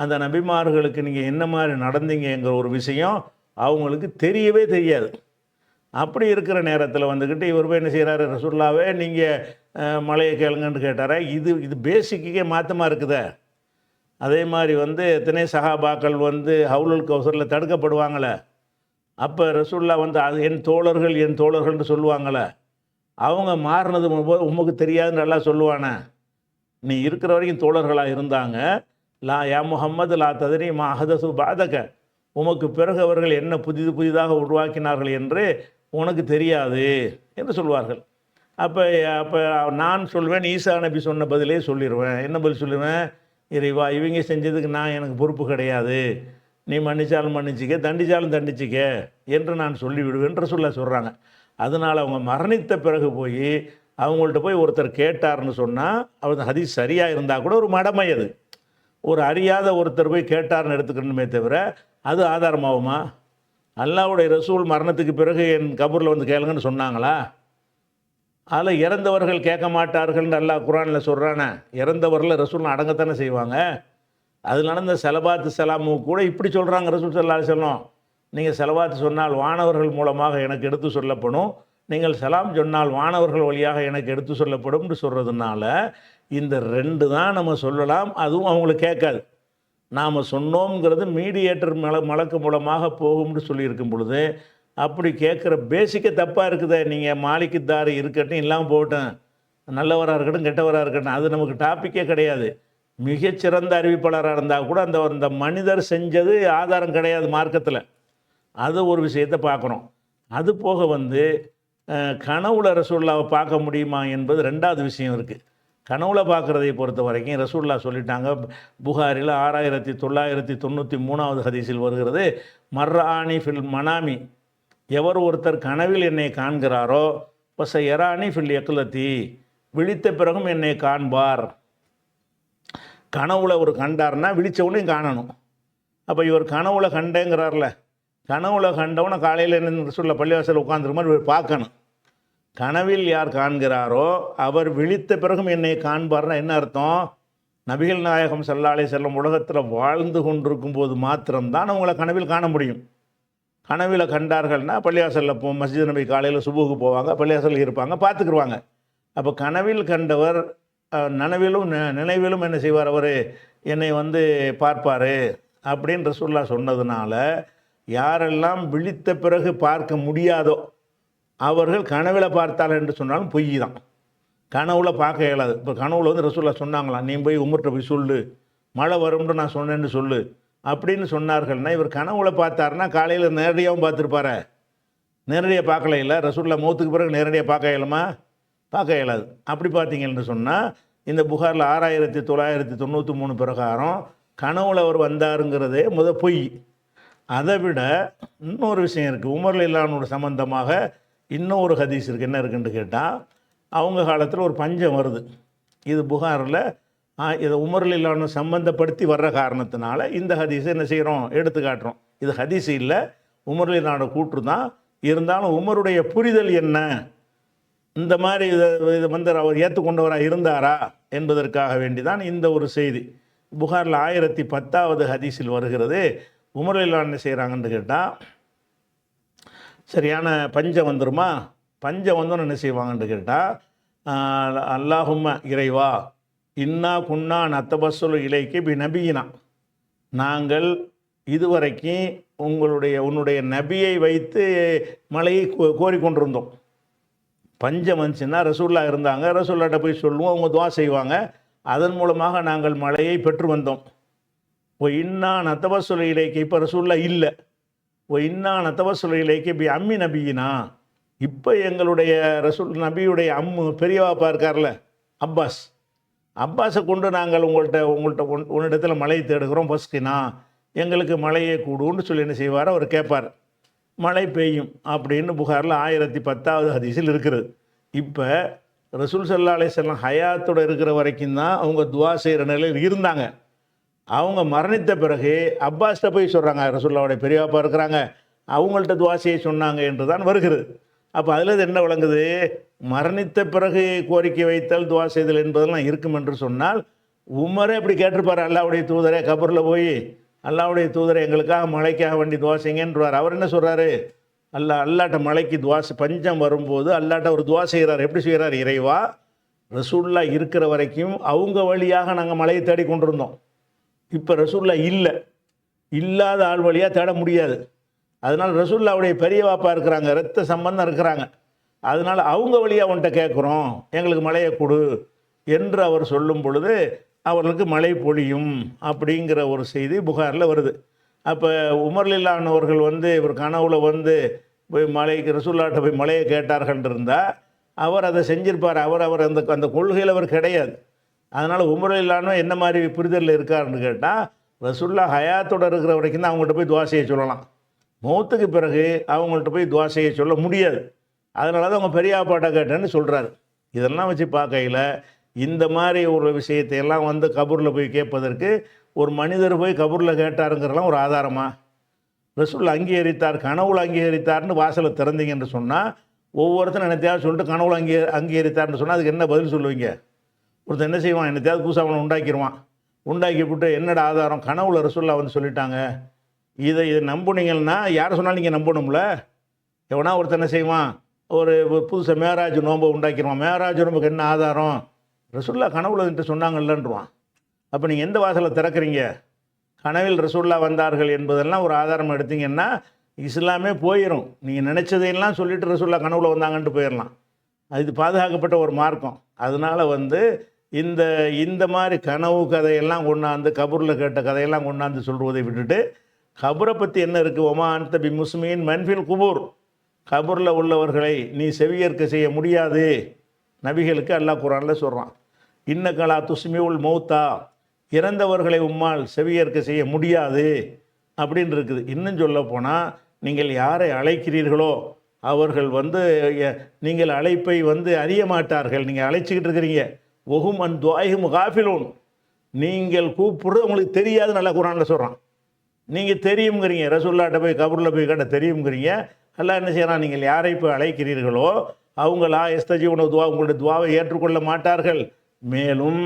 அந்த நபிமார்களுக்கு நீங்கள் என்ன மாதிரி நடந்தீங்கங்கிற ஒரு விஷயம் அவங்களுக்கு தெரியவே தெரியாது. அப்படி இருக்கிற நேரத்தில் வந்துக்கிட்டு இவர் போய் என்ன செய்கிறாரு, ரசூலுல்லாஹ்வே நீங்கள் மழையை கேளுங்கன்னு கேட்டாரா? இது பேசிக்கே மாற்றமாக இருக்குதே. அதே மாதிரி வந்து எத்தனை சஹாபாக்கள் வந்து ஹவுலுல் கௌசரில் தடுக்கப்படுவாங்களே, அப்போ ரசூலுல்லாஹ் வந்து அது என் தோழர்கள்னு சொல்லுவாங்களே, அவங்க மாறினது உமக்கு தெரியாதுன்னு நல்லா சொல்லுவானே. நீ இருக்கிற வரைக்கும் தோழர்களாக இருந்தாங்க. லா யா முஹம்மது லா ததரி மா அஹதசு பாதக, உமக்கு பிறகு அவர்கள் என்ன புதிதாக உருவாக்கினார்கள் என்று உனக்கு தெரியாது என்று சொல்வார்கள். அப்போ நான் சொல்வேன், ஈசா நபி சொன்ன பதிலே சொல்லிடுவேன். என்ன பதில் சொல்லுவேன்? இறைவா, இவங்க செஞ்சதுக்கு எனக்கு பொறுப்பு கிடையாது, நீ மன்னிச்சாலும் மன்னிச்சிக்க, தண்டிச்சாலும் தண்டிச்சிக்க என்று நான் சொல்லிவிடுவேன் ரசூலுல்லாஹ் சொல்கிறாங்க. அதனால் அவங்க மரணித்த பிறகு போய் அவங்கள்ட்ட போய் ஒருத்தர் கேட்டார்னு சொன்னால் அவர் ஹதீஸ் சரியாக இருந்தால் கூட ஒரு மடமை, அது ஒரு அறியாத ஒருத்தர் போய் கேட்டார்னு எடுத்துக்கணுமே தவிர அது ஆதாரமாகுமா? அல்லாஹ்வுடைய ரசூல் மரணத்துக்கு பிறகு என் கபூரில் வந்து கேளுங்கன்னு சொன்னாங்களா? அதில் இறந்தவர்கள் கேட்க மாட்டார்கள்னு அல்லாஹ் குர்ஆனில் சொல்கிறானே. இறந்தவர்கள் ரசூல் அடங்கத்தானே செய்வாங்க. அதில் நடந்த செலவாத்து சலாமு கூட இப்படி சொல்கிறாங்க ரசூல் ஸல்லல்லாஹு அலைஹி வஸல்லம், நீங்கள் செலவாத்து சொன்னால் வானவர்கள் மூலமாக எனக்கு எடுத்து சொல்லப்படும், நீங்கள் சலாம் சொன்னால் வானவர்கள் வழியாக எனக்கு எடுத்து சொல்லப்படும்னு சொல்கிறதுனால இந்த ரெண்டு தான் நம்ம சொல்லலாம். அதுவும் அவங்களுக்கு கேட்காது. நாம் சொன்னோங்கிறது மீடியேட்டர் மலக்கு மூலமாக போகும்னு சொல்லியிருக்கும் பொழுது அப்படி கேட்குற பேசிக்க தப்பாக இருக்குதே. நீங்கள் மாலிக்குத்தார் இருக்கட்டும், இல்லாமல் போகட்டும், நல்லவராக இருக்கட்டும் கெட்டவராக இருக்கட்டும், அது நமக்கு டாப்பிக்கே கிடையாது. மிகச்சிறந்த அறிவிப்பாளராக இருந்தால் கூட அந்த மனிதர் செஞ்சது ஆதாரம் கிடையாது மார்க்கத்தில். அது ஒரு விஷயத்தை பார்க்குறோம். அது போக கனவுல ரசூலுல்லாவை பார்க்க முடியுமா என்பது ரெண்டாவது விஷயம் இருக்குது. கனவுல பார்க்குறதை பொறுத்த வரைக்கும் ரசூலுல்லாஹ் சொல்லிட்டாங்க. புகாரில் 6993 ஹதீஸில் வருகிறது, மர்ரானி ஃபில் மனாமி, எவர் ஒருத்தர் கனவில் என்னை காண்கிறாரோ பச எரானி ஃபில் யக்லத்தி, விழித்த பிறகும் என்னை காண்பார். கனவுல ஒரு கண்டார்னா விழித்தவனையும் காணணும். அப்போ இவர் கனவுல கண்டேங்கிறார்ல, கனவுல கண்டவனை காலையில் என்ன சொல்ல பள்ளிவாசல் உட்காந்துருக்க இவர் பார்க்கணும். கனவில் யார் காண்கிறாரோ அவர் விழித்த பிறகும் என்னை காண்பார்னா என்ன அர்த்தம்? நபிகள் நாயகம் ஸல்லல்லாஹு அலைஹி வஸல்லம் உலகத்தில் வாழ்ந்து கொண்டிருக்கும் போது மாத்திரம்தான் அவங்கள கனவில் காண முடியும். கனவில் கண்டார்கள்னா பள்ளிவாசலில் மஸ்ஜித் நபி காலையில் சுபுக்கு போவாங்க, பள்ளிவாசலில் இருப்பாங்க, பார்த்துக்குருவாங்க. அப்போ கனவில் கண்டவர் நினைவிலும் என்ன செய்வார்? அவர் என்னை பார்ப்பார் அப்படின்னு ரசூலுல்லாஹ் சொன்னதுனால யாரெல்லாம் விழித்த பிறகு பார்க்க முடியாதோ அவர்கள் கனவில் பார்த்தார்கள் என்று சொன்னாலும் பொய் தான். கனவுல பார்க்க இயலாது. இப்போ கனவுல ரசூலுல்லாஹ் சொன்னாங்களாம், நீ போய் உமர்கிட்ட போய் சொல்லு, மழை வரும்னு நான் சொன்னேன்னு சொல்லு அப்படின்னு சொன்னார்கள்னா, இவர் கனவுல பார்த்தாருன்னா காலையில் நேரடியாகவும் பார்த்துருப்பார. நேரடியாக பார்க்கல இல்லை, ரசூலுல்லாஹ் மௌத்துக்கு பிறகு நேரடியாக பார்க்க இயலுமா? பார்க்க இயலாது. அப்படி பார்த்தீங்கன்னு சொன்னால் இந்த புகாரில் 6993 பிரகாரம் கனவுல அவர் வந்தாருங்கிறதே பொய். அதை விட இன்னொரு விஷயம் இருக்குது. உமர் ரலியல்லாஹு சம்பந்தமாக இன்னொரு ஹதீஸ் இருக்குது. என்ன இருக்குன்னு கேட்டால், அவங்க காலத்தில் ஒரு பஞ்சம் வருது. இது புகாரில் இதை உமர் ரலியல்லாஹு சம்பந்தப்படுத்தி வர்ற காரணத்தினால இந்த ஹதீஸை என்ன செய்கிறோம்? எடுத்து காட்டுறோம். இது ஹதீஸ் இல்லை, உமர் ரலியல்லாஹு கூற்று தான். இருந்தாலும் உமருடைய புரிதல் என்ன, இந்த மாதிரி இதை அவர் ஏற்றுக்கொண்டவராக இருந்தாரா என்பதற்காக வேண்டி தான் இந்த ஒரு செய்தி. புகாரில் 1010வது ஹதீஸில் வருகிறது. உமர் ரலியல்லாஹு என்ன செய்கிறாங்கன்னு கேட்டால், சரியான பஞ்சம் வந்துருமா, பஞ்சம் வந்தோன்னு என்ன செய்வாங்கன்னு கேட்டால், அல்லாஹும்ம இறைவா இன்னா குன்னா நத்தபஸ்ஸுல் இலைக்கு பி நபியினா, நாங்கள் இதுவரைக்கும் உன்னுடைய நபியை வைத்து மழையை கோரிக்கொண்டிருந்தோம். பஞ்சம் வந்துச்சுன்னா ரசூலுல்லாஹ் இருந்தாங்க, ரசூலுல்லாஹ்ட்ட போய் சொல்லுவோம், அவங்க துவா செய்வாங்க, அதன் மூலமாக நாங்கள் மழையை பெற்று வந்தோம். இன்னா நத்தபஸ்ஸுல் இலைக்கு, இப்போ ரசூலுல்லாஹ் இல்லை, இன்னா நத்தபஸ்ஸுல் இலைக்கு பி அம்மி நபியினா, இப்போ எங்களுடைய ரசூல் நபியுடைய பெரியவாப்பா இருக்கார்ல அப்பாஸை கொண்டு நாங்கள் உன்னிடத்தில் மழையை தேடுகிறோம். பஸ்கினா, எங்களுக்கு மழையை கூடுன்னு சொல்லி என்ன செய்வார்? அவர் கேட்பார், மழை பெய்யும் அப்படின்னு புகாரில் 1010வது ஹதீஸில் இருக்கிறது. இப்போ ரசூல் ஸல்லல்லாஹு அலைஹி வஸல்லம் ஹயாத்தோடு இருக்கிற வரைக்கும் தான் அவங்க துவா செய்கிற நிலையில் இருந்தாங்க. அவங்க மரணித்த பிறகு அப்பாஸ்கிட்ட போய் சொல்கிறாங்க, ரசூலுல்லாஹ்வுடைய பெரியவாப்பா இருக்கிறாங்க, அவங்கள்ட்ட துவா செய்ய சொன்னாங்க என்று தான் வருகிறது. அப்போ அதில் என்ன விளங்குது? மரணித்த பிறகு கோரிக்கை வைத்தல் துவா செய்தல் என்பதெல்லாம் இருக்கும் என்று சொன்னால் உமரே அப்படி கேட்டிருப்பார், அல்லாஹ்வுடைய தூதரே கபரில் போய் அல்லாஹ்வுடைய தூதரை எங்களுக்காக மழைக்காக வேண்டி துவா செய்யுங்கன்றார். அவர் என்ன சொல்கிறாரு? அல்லாட்ட மழைக்கு பஞ்சம் வரும்போது அல்லாட்ட ஒரு துவா செய்கிறார். எப்படி செய்கிறார்? இறைவா, ரசூலுல்லாஹ் இருக்கிற வரைக்கும் அவங்க வழியாக நாங்கள் மழையை தேடி கொண்டிருந்தோம். இப்போ ரசூலுல்லாஹ் இல்லாத ஆள் வழியாக தேட முடியாது. அதனால் ரசூலுல்லாஹ்வுடைய பெரியவாப்பா இருக்கிறாங்க, இரத்த சம்பந்தம் இருக்கிறாங்க, அதனால் அவங்க வழியாக அவன்கிட்ட கேட்குறோம், எங்களுக்கு மழையை கொடு என்று அவர் சொல்லும் பொழுது அவர்களுக்கு மழை பொழியும் அப்படிங்கிற ஒரு செய்தி புகாரில் வருது. அப்போ உமர் ரலியல்லாஹு அவர்கள் இவர் கனவுல போய் மலைக்கு ரசூலுல்லாஹ்ட்ட போய் மழையை கேட்டார்கள் இருந்தால் அவர் அதை செஞ்சிருப்பார். அவர் அந்த கொள்கையில் அவர் கிடையாது. அதனால் உமர் ரலியல்லாஹு என்ன மாதிரி புரிதலில் இருக்காருன்னு கேட்டால், ரசூலுல்லாஹ் ஹயாத்தோடு இருக்கிற வரைக்கும் தான் அவங்கள்ட்ட போய் துவா செய்ய சொல்லலாம், மௌத்துக்கு பிறகு அவங்கள்ட்ட போய் துவா செய்ய சொல்ல முடியாது. அதனால தான் அவங்க பெரியாப்பாட்ட கேட்டேன்னு சொல்கிறாரு. இதெல்லாம் வச்சு பார்க்கையில் இந்த மாதிரி ஒரு விஷயத்தையெல்லாம் கபூரில் போய் கேட்பதற்கு ஒரு மனிதர் போய் கபூரில் கேட்டாருங்கிறலாம் ஒரு ஆதாரமா? ரசூலுல்லாஹ் அங்கீகரித்தார், கனவுல அங்கீகரித்தார்னு வாசலை திறந்தீங்கன்னு சொன்னால் ஒவ்வொருத்தரும் என்னத்தையாவது சொல்லிட்டு கனவுல அங்கீகரித்தார்னு சொன்னால் அதுக்கு என்ன பதில் சொல்லுவீங்க? ஒருத்தர் என்ன செய்வான்? என்னத்தையாவது பூசாவனை உண்டாக்கிடுவான், உண்டாக்கி விட்டு என்னடா ஆதாரம், கனவுல ரசூலுல்லாஹ் வந்து சொல்லிட்டாங்க, இதை நம்புனீங்கன்னா யாரை சொன்னாலும் நீங்கள் நம்பணும்ல. எவனா ஒருத்தர் என்ன செய்வான், ஒரு புதுசாக மேராஜ் நோன்பை உண்டாக்கிடுவான், மேராஜ் நோம்புக்கு என்ன ஆதாரம், ரசூலுல்லாஹ் கனவுல வந்துட்டு சொன்னாங்கல்லன்றுவான். அப்போ நீங்கள் எந்த வாசலை திறக்கிறீங்க? கனவில் ரசூலுல்லாஹ் வந்தார்கள் என்பதெல்லாம் ஒரு ஆதாரம் எடுத்தீங்கன்னா இஸ்லாமே போயிடும். நீங்கள் நினச்சதையெல்லாம் சொல்லிட்டு ரசூலுல்லாஹ் கனவுல வந்தாங்கன்ட்டு போயிடலாம். இது பாதுகாக்கப்பட்ட ஒரு மார்க்கம். அதனால் வந்து இந்த இந்த மாதிரி கனவு கதையெல்லாம் கொண்டாந்து, கபூரில் கேட்ட கதையெல்லாம் கொண்டாந்து சொல்வதை விட்டுட்டு, கபரை பற்றி என்ன இருக்குது, ஒமா அன்த பி முஸ்லிமின் மன்ஃபில் குபூர், கபூரில் உள்ளவர்களை நீ செவியேற்க செய்ய முடியாது. நபிகளுக்கு அல்லாஹ் குர்ஆனில் சொல்கிறான், இன்னகலா துஸ்மியுல் மௌத்தா, இறந்தவர்களை உம்மால் செவியேற்க செய்ய முடியாது அப்படின்னு இருக்குது. இன்னும் சொல்ல போனால், நீங்கள் யாரை அழைக்கிறீர்களோ அவர்கள் வந்து நீங்கள் அழைப்பை வந்து அறிய மாட்டார்கள். நீங்கள் அழைச்சிக்கிட்டு இருக்கிறீங்க, ஒஹும் அன் துஆஹிம் காஃபிலூன், நீங்கள் கூப்பிடுறது உங்களுக்கு தெரியாது. நல்லா குர்ஆனில் சொல்கிறான். நீங்கள் தெரியுங்கிறீங்க, ரசூலுல்லாஹ்ட்ட போய் கபூரில் போய் கேட்ட தெரியுங்கிறீங்க. அல்லாஹ் என்ன செய்கிறான், நீங்கள் யாரை இப்போ அழைக்கிறீர்களோ அவங்களா எஸ்தஜீபுன துவா, உங்களுடைய துவாவை ஏற்றுக்கொள்ள மாட்டார்கள். மேலும்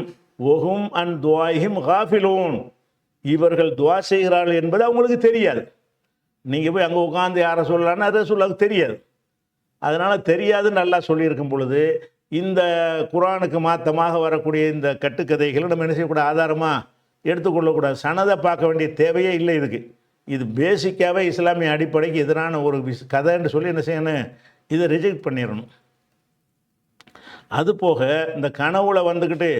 ஒஹும் அன் துஆஹிம் காஃபிலூன், இவர்கள் துவா செய்கிறார்கள் என்பது அவங்களுக்கு தெரியாது. நீங்கள் போய் அங்கே உட்காந்து யாரை சொல்லலான்னு அதை ரசூலுல்லாஹ்வுக்கு தெரியாது. அதனால் தெரியாதுன்னு நல்லா சொல்லியிருக்கும் பொழுது, இந்த குர்ஆனுக்கு மாற்றமாக வரக்கூடிய இந்த கட்டுக்கதைகளை நம்ம என்ன செய்யக்கூடாது, ஆதாரமாக எடுத்துக்கொள்ளக்கூடாது. சனதை பார்க்க வேண்டிய தேவையே இல்லை இதுக்கு. இது பேசிக்காகவே இஸ்லாமிய அடிப்படைக்கு எதிரான ஒரு கதைன்னு சொல்லி என்ன செய்யணும், இதை ரிஜெக்ட் பண்ணிடணும். அதுபோக இந்த கனவுல வந்துக்கிட்டு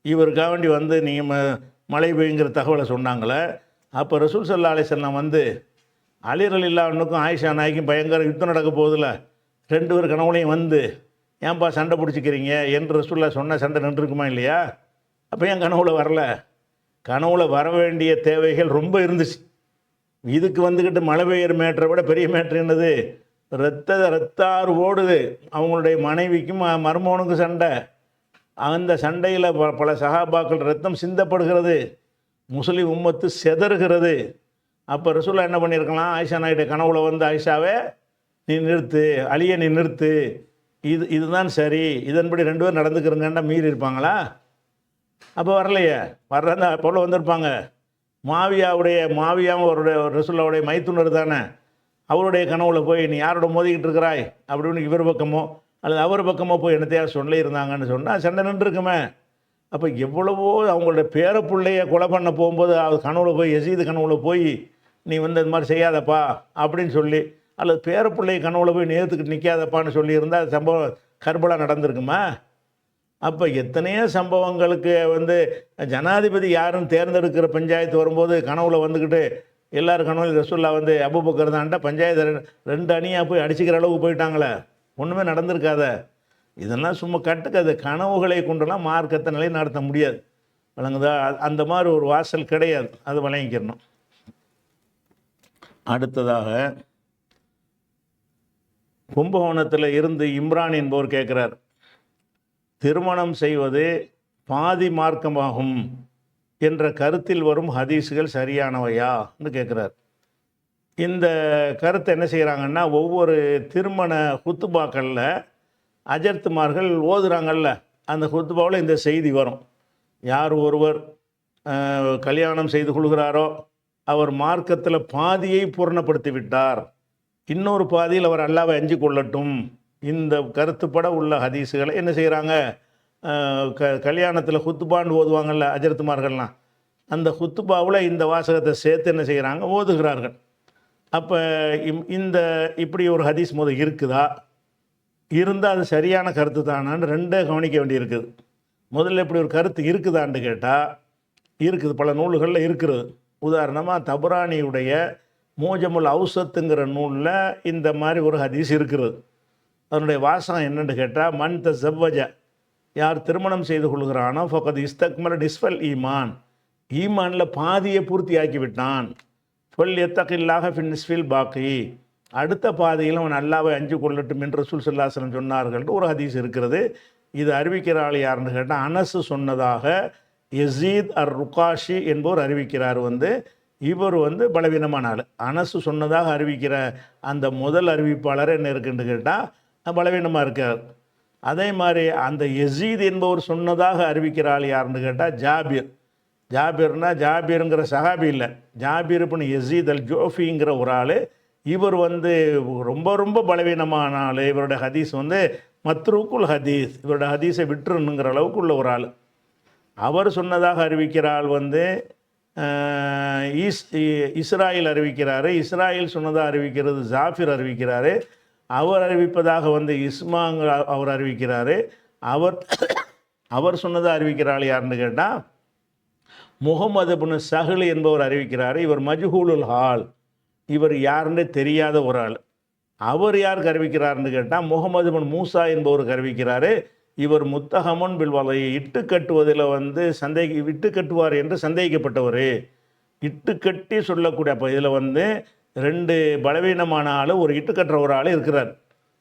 இவருக்காக வேண்டி வந்து நீங்கள் மழை பெய்யுங்கிற தகவலை சொன்னாங்களே, அப்போ ரசூல் ஸல்லல்லாஹு அலைஹி வஸல்லம் வந்து அலி ரலியல்லாஹு அன்ஹுக்கும் ஆயிஷா நாய்க்கும் பயங்கர யுத்தம் நடக்க போகுதுல, 2 பேர் கனவுலையும் வந்து ஏன்பா சண்டை பிடிச்சிக்கிறீங்க என்று ரசூலுல்லாஹ் சொன்ன சண்டை நின்றுருக்குமா இல்லையா? அப்போ ஏன் கனவுல வரல? கனவுல வர வேண்டிய தேவைகள் ரொம்ப இருந்துச்சு. இதுக்கு வந்துக்கிட்டு மழை பெய்கிற மேட்டரை விட பெரிய மேட்ரு என்னது, ரத்தாறு ஓடுது. அவங்களுடைய மனைவிக்கும் மருமகனுக்கும் சண்டை. அந்த சண்டையில் பல சஹாபாக்கள் ரத்தம் சிந்தப்படுகிறது, முஸ்லிம் உம்மத்து செதறுகிறது. அப்போ ரசூலுல்லாஹ் என்ன பண்ணியிருக்கலாம், ஆயிஷா நாயுடைய கனவுல வந்து ஆயிஷாவே நீ நிறுத்து, அலியை நீ நிறுத்து, இதுதான் சரி, இதன்படி 2 பேர் நடந்துக்கிறங்கன்னா மீறி இருப்பாங்களா? அப்போ வரலையே. வர்றதா போல வந்திருப்பாங்க. மாவியாவும் அவருடைய ரசூலுல்லாஹ்வுடைய மைத்துனர் தானே, அவருடைய கனவுல போய் நீ யாரோட மோதிக்கிட்டு இருக்கிறாய் அப்படின்னு இவர் பக்கமோ அல்லது அவர் பக்கமோ போய் என்னத்தையா சொல்லி இருந்தாங்கன்னு சொன்னால் சண்டை நின்றுருக்குமே. அப்போ எவ்வளவோ அவங்களுடைய பேரப்பிள்ளையை கொலை பண்ண போகும்போது அது கனவுல போய் யசீது கனவுல போய் நீ வந்து இந்த மாதிரி செய்யாதப்பா அப்படின்னு சொல்லி, அல்லது பேரப்பிள்ளை கனவுல போய் நேர்த்துக்கிட்டு நிற்காதப்பான்னு சொல்லியிருந்தால் சம்பவம் கர்பலா நடந்திருக்குமா? அப்போ எத்தனையோ சம்பவங்களுக்கு வந்து ஜனாதிபதி யாருன்னு தேர்ந்தெடுக்கிற பஞ்சாயத்து வரும்போது கனவுல வந்துக்கிட்டு எல்லாரும் கனவுல ரசூலுல்லாஹ் வந்து அபூபக்கர் தான்டா பஞ்சாயத்து 2 அணியாக போய் அடிச்சுக்கிற அளவுக்கு போயிட்டாங்களே, ஒன்றுமே நடந்திருக்காத. இதெல்லாம் சும்மா கட்டுக்கதை. கனவுகளை கொண்டுலாம் மார்க்கத்தை நிலைநாட்ட முடியாது. வழங்குதா? அந்த மாதிரி ஒரு வாசல் கிடையாது. அது வழங்கிக்கிறணும். அடுத்ததாக கும்பகோணத்தில் இருந்து இம்ரான் என்பவர் கேட்குறார், திருமணம் செய்வது பாதி மார்க்கமாகும் என்ற கருத்தில் வரும் ஹதீஸுகள் சரியானவையான்னு கேட்குறார். இந்த கருத்தை என்ன செய்கிறாங்கன்னா, ஒவ்வொரு திருமண குத்துபாக்களில் அஜர்த்துமார்கள் ஓதுறாங்கல்ல, அந்த குத்துபாவில் இந்த செய்தி வரும். யார் ஒருவர் கல்யாணம் செய்து கொள்கிறாரோ அவர் மார்க்கத்தில் பாதியை பூரணப்படுத்தி விட்டார், இன்னொரு பாதியில் அவர் அல்லாஹ்வை அஞ்சி கொள்ளட்டும். இந்த கருத்துப்பட உள்ள ஹதீஸுகளை என்ன செய்கிறாங்க, கல்யாணத்தில் குத்துபான்னு ஓதுவாங்கள்ல அஜர்த்துமார்கள்லாம், அந்த குத்துபாவில் இந்த வாசகத்தை சேர்த்து என்ன செய்கிறாங்க, ஓதுகிறார்கள். அப்போ இந்த இப்படி ஒரு ஹதீஸ் முதல் இருக்குதா, இருந்தால் அது சரியான கருத்து தானான்னு ரெண்டே கவனிக்க வேண்டியிருக்குது. முதல்ல இப்படி ஒரு கருத்து இருக்குதான்னு கேட்டால் இருக்குது, பல நூல்களில் இருக்கிறது. உதாரணமாக தபரானியுடைய மூஜமுல் அவுசத்துங்கிற நூலில் இந்த மாதிரி ஒரு ஹதீஸ் இருக்கிறது. அதனுடைய வாசகம் என்னென்னு கேட்டால், மன் தஸவ்வஜ, யார் திருமணம் செய்து கொள்கிறானோ ஃபகத் இஸ்தக்மல நிஸ்ஃபல் ஈமான், ஈமானில் பாதியை பூர்த்தியாக்கி விட்டான். ஃபல் யத்தகில்லாஹ ஃபின் நிஸ்ஃபில் பாக்கி, அடுத்த பாதையில் அவன் அல்லாஹ்வை அஞ்சு கொள்ளட்டும் என்று ரசூல் ஸல்லல்லாஹு அலைஹி வஸல்லம் சொன்னார்கள் ஒரு ஹதீஸ் இருக்கிறது. இது அறிவிக்கிற ஆள் யாருன்னு கேட்டால் அனஸ் சொன்னதாக யஸீத் அர் ருகாஷி என்பவர் அறிவிக்கிறார். இவர் பலவீனமான ஆள். அனஸ் சொன்னதாக அறிவிக்கிற அந்த முதல் அறிவிப்பாளர் என்ன இருக்குன்னு கேட்டால் பலவீனமாக இருக்கார். அதே மாதிரி அந்த யஸீத் என்பவர் சொன்னதாக அறிவிக்கிற ஆள் யாருன்னு கேட்டால் ஜாபிர். ஜாபிர்னா ஜாபிருங்கிற சஹாபி இல்லை, ஜாபிர் இப்னு யஸீத் அல் ஜோஃபிங்கிற ஒரு ஆள். இவர் வந்து ரொம்ப ரொம்ப பலவீனமான ஆள். இவருடைய ஹதீஸ் வந்து மத்ரூக்குல் ஹதீஸ், இவருடைய ஹதீஸை விட்டுருணுங்கிற அளவுக்கு உள்ள ஒரு ஆள். அவர் சொன்னதாக அறிவிக்கிற ஆள் வந்து இஸ்ராயில் அறிவிக்கிறாரு. இஸ்ராயில் சொன்னதாக அறிவிக்கிறது ஜாஃபிர் அறிவிக்கிறாரு. அவர் அறிவிப்பதாக வந்து இஸ்மாங்க அவர் அறிவிக்கிறாரு. அவர் சொன்னதாக அறிவிக்கிற ஆள் யாருன்னு கேட்டால் முகமது இப்னு சஹ்ல் என்பவர் அறிவிக்கிறார். இவர் மஜ்ஹூலுல் ஹால், இவர் யாருன்னு தெரியாத ஒரு ஆள். அவர் யாருக்கு அறிவிக்கிறார்னு கேட்டால் முகமது இப்னு மூசா என்பவருக்கு அறிவிக்கிறாரு. இவர் முத்தஹமுன் பில் வலையை இட்டு கட்டுவதில் வந்து இட்டு கட்டுவார் என்று சந்தேகிக்கப்பட்டவர். இட்டு கட்டி சொல்லக்கூடிய, அப்போ இதில் வந்து 2 பலவீனமான ஆள், ஒரு இட்டு கட்டுற ஒரு ஆள் இருக்கிறார்.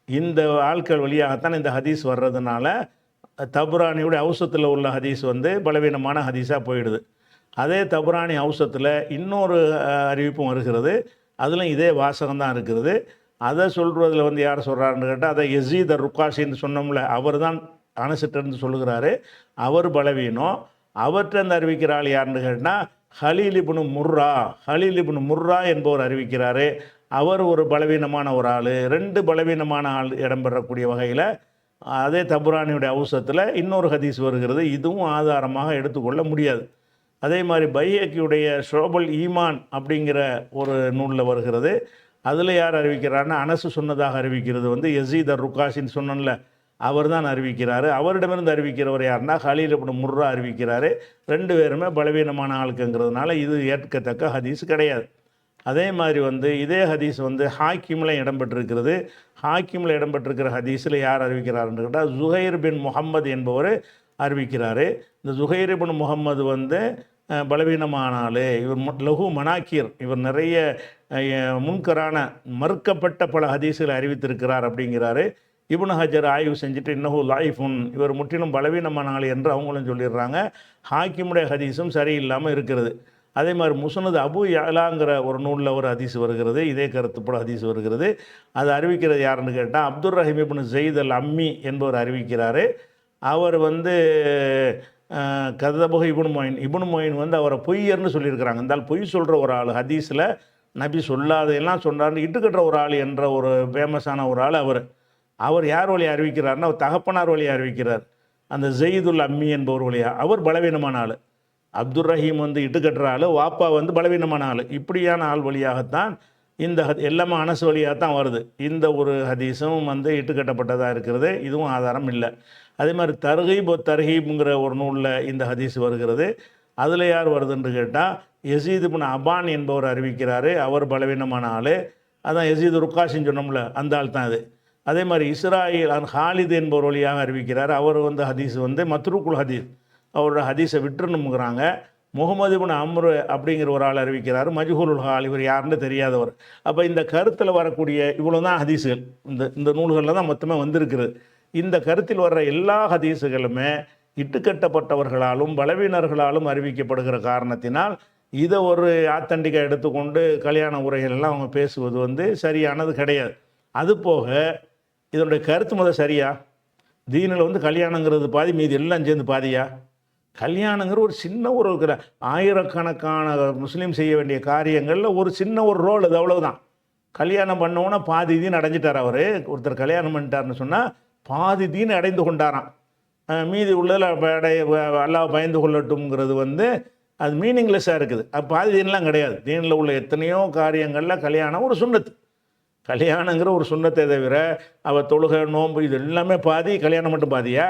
இந்த ஆட்கள் வழியாகத்தான் இந்த ஹதீஸ் வர்றதுனால தபுரானியுடைய அவுசத்தில் உள்ள ஹதீஸ் வந்து பலவீனமான ஹதீஸாக போயிடுது. அதே தபுரானி அவுசத்தில் இன்னொரு அறிவிப்பும் வருகிறது. அதில் இதே வாசகம் தான் இருக்கிறது. அதை சொல்கிறதுல வந்து யார் சொல்கிறாருன்னு கேட்டால் அதை யஸீத் ருக்காஷின்னு சொன்னோம்ல, அவர் தான் அனசிட்டிருந்து சொல்லுகிறாரு. அவர் பலவீனம். அவர்கிட்ட அறிவிக்கிற ஆள் யாருன்னு கேட்டால் ஹலீல் இப்னு முர்ரா என்பவர் அறிவிக்கிறாரு. அவர் ஒரு பலவீனமான ஒரு ஆள். 2 பலவீனமான ஆள் இடம்பெறக்கூடிய வகையில் அதே தபுரானியுடைய அவுசத்தில் இன்னொரு ஹதீஸ் வருகிறது. இதுவும் ஆதாரமாக எடுத்துக்கொள்ள முடியாது. அதே மாதிரி பைஹக்கியுடைய ஷோபல் ஈமான் அப்படிங்கிற ஒரு நூலில் வருகிறது. அதில் யார் அறிவிக்கிறாருன்னா அனசு சொன்னதாக அறிவிக்கிறது வந்து யஸீத் ருக்காஷின்னு சொன்னோம்ல, அவர் தான் அறிவிக்கிறாரு. அவரிடமிருந்து அறிவிக்கிறவர் யாருன்னா ஹலீல் இப்னு முர்ரா அறிவிக்கிறாரு. 2 பேருமே பலவீனமான ஆளுக்குங்கிறதுனால இது ஏற்கத்தக்க ஹதீஸ் கிடையாது. அதே மாதிரி வந்து இதே ஹதீஸ் வந்து ஹாக்கிமில் இடம்பெற்றிருக்கிறது. ஹாக்கிமில் இடம்பெற்றிருக்கிற ஹதீஸில் யார் அறிவிக்கிறாருன்னு கேட்டால் ஜுஹைர் பின் முஹம்மது என்பவர் அறிவிக்கிறாரு. இந்த ஜுஹைர் பின் முஹம்மது வந்து பலவீனமான ஆள். இவர் லஹு மனாக்கீர், இவர் நிறைய முன்கரான மறுக்கப்பட்ட பல ஹதீஸுகளை அறிவித்திருக்கிறார் அப்படிங்கிறாரு. இப்னு ஹஜர் ஆய்வு செஞ்சுட்டு இன்னஹு லாயிஃபுன், இவர் முற்றிலும் பலவீனமான ஆள் என்று அவங்களும் சொல்லிடுறாங்க. ஹாக்கிமுடைய ஹதீஸும் சரியில்லாமல் இருக்கிறது. அதே மாதிரி முஸ்னத் அபு யலாங்கிற ஒரு நூலில் ஒரு ஹதீஸ் வருகிறது. இதே கருத்துப்பட ஹதீஸ் வருகிறது. அது அறிவிக்கிறது யாருன்னு கேட்டால் அப்துர் ரஹீம் இப்னு ஸைத் அல் அம்மி என்பவர் அறிவிக்கிறார். அவர் வந்து கதபுக இப்னு மொயின் வந்து அவரை பொய்யர்னு சொல்லியிருக்கிறாங்க. இருந்தால் பொய் சொல்கிற ஒரு ஆள், ஹதீஸில் நபி சொல்லாதையெல்லாம் சொன்னார்னு இட்டுக்கட்டுற ஒரு ஆள் என்ற ஒரு ஃபேமஸான ஒரு ஆள். அவர் யார் வழியாக அறிவிக்கிறார்னா அவர் தகப்பனார் வழியாக அறிவிக்கிறார். அந்த ஸைதுல் அம்மி என்பவர் வழியாக. அவர் பலவீனமான ஆள். அப்துர் ரஹீம் வந்து இட்டுக்கட்டுற ஆள், வாப்பா வந்து பலவீனமான ஆள். இப்படியான ஆள் வழியாகத்தான் இந்த எல்லாமே அனசு வழியாகத்தான் வருது. இந்த ஒரு ஹதீஸும் வந்து இட்டுக்கட்டப்பட்டதாக இருக்கிறது. இதுவும் ஆதாரம் இல்லை. அதே மாதிரி தர்ஹீப்ங்கிற ஒரு நூலில் இந்த ஹதீஸ் வருகிறது. அதில் யார் வருதுன்னு கேட்டால் யஸீத் இப்னு அபான் என்பவர் அறிவிக்கிறாரு. அவர் பலவீனமான ஆள். அதான் யஸீத் ருக்காஷின்னு சொன்னோம்ல, அந்த ஆள் தான் அது. அதே மாதிரி இஸ்ராயில் ஹாலித் என்பவர் வழியாக அறிவிக்கிறார். அவர் வந்து ஹதீஸ் வந்து மத்ரூக்குல் ஹதீஸ், அவரோட ஹதீஸை விட்டுருணுங்கிறாங்க. முகமது இப்னு அம்ரு அப்படிங்கிற ஒரு ஆள் அறிவிக்கிறார். மஜ்ஹூலுல் ஹால், இவர் யாருன்னு தெரியாதவர். அப்போ இந்த கருத்தில் வரக்கூடிய இவ்வளோ தான் ஹதீஸுகள் இந்த நூல்களில் தான் மொத்தமாக வந்திருக்கிறது. இந்த கருத்தில் வர்ற எல்லா ஹதீஸுகளுமே இட்டுக்கட்டப்பட்டவர்களாலும் பலவீனர்களாலும் அறிவிக்கப்படுகிற காரணத்தினால் இதை ஒரு ஆத்தண்டிக்காக எடுத்துக்கொண்டு கல்யாண உரைகள் எல்லாம் அவங்க பேசுவது வந்து சரியானது கிடையாது. அதுபோக இதனுடைய கருத்து சரியா? தீனில் வந்து கல்யாணங்கிறது பாதி, மீதி எல்லாம் சேர்ந்து பாதியா? கல்யாணங்கிற ஒரு சின்ன ஒரு ஆயிரக்கணக்கான முஸ்லீம் செய்ய வேண்டிய காரியங்களில் ஒரு சின்ன ஒரு ரோல், அது அவ்வளவுதான். கல்யாணம் பண்ணோன்னா பாதி தீன் அடைஞ்சிட்டார். அவர் ஒருத்தர் கல்யாணம் பண்ணிட்டார்னு சொன்னால் பாதி தீன் அடைந்து கொண்டாராம். மீதி உள்ளதில் அல்லாஹ் பயந்து கொள்ளட்டும்ங்கிறது வந்து அது மீனிங்லெஸ்ஸாக இருக்குது. அது பாதி தீன்லாம் கிடையாது. தீனில் உள்ள எத்தனையோ காரியங்களில் கல்யாணம் ஒரு சுன்னத்து. கல்யாணங்கிற ஒரு சுன்னத்தை தவிர அவள் தொழுகை நோன்பு இது எல்லாமே பாதி, கல்யாணம் மட்டும் பாதியா?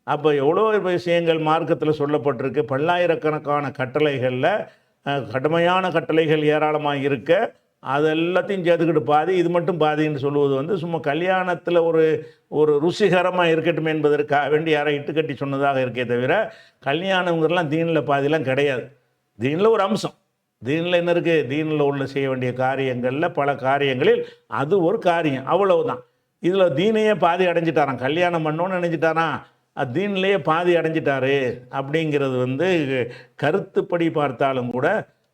அப்போ எவ்வளோ விஷயங்கள் மார்க்கத்தில் சொல்லப்பட்டிருக்கு. பல்லாயிரக்கணக்கான கட்டளைகளில் கடுமையான கட்டளைகள் ஏராளமாக இருக்க அது எல்லாத்தையும் சேர்த்துக்கிட்டு பாதி, இது மட்டும் பாதின்னு சொல்லுவது வந்து சும்மா கல்யாணத்தில் ஒரு ருசிகரமாக இருக்கட்டும் என்பதற்காக வேண்டி யாரை இட்டுக்கட்டி சொன்னதாக இருக்கே தவிர கல்யாணங்கிறலாம் தீனில் பாதிலாம் கிடையாது. தீனில் ஒரு அம்சம். தீனில் என்ன இருக்குது? தீனில் உள்ள செய்ய வேண்டிய காரியங்களில் பல காரியங்களில் அது ஒரு காரியம், அவ்வளவுதான். இதில் தீனையே பாதி அடைஞ்சிட்டாரான். கல்யாணம் பண்ணோன்னு நினைச்சிட்டாரான், தீன்லேயே பாதி அடைஞ்சிட்டாரு அப்படிங்கிறது வந்து கருத்துப்படி பார்த்தாலும் கூட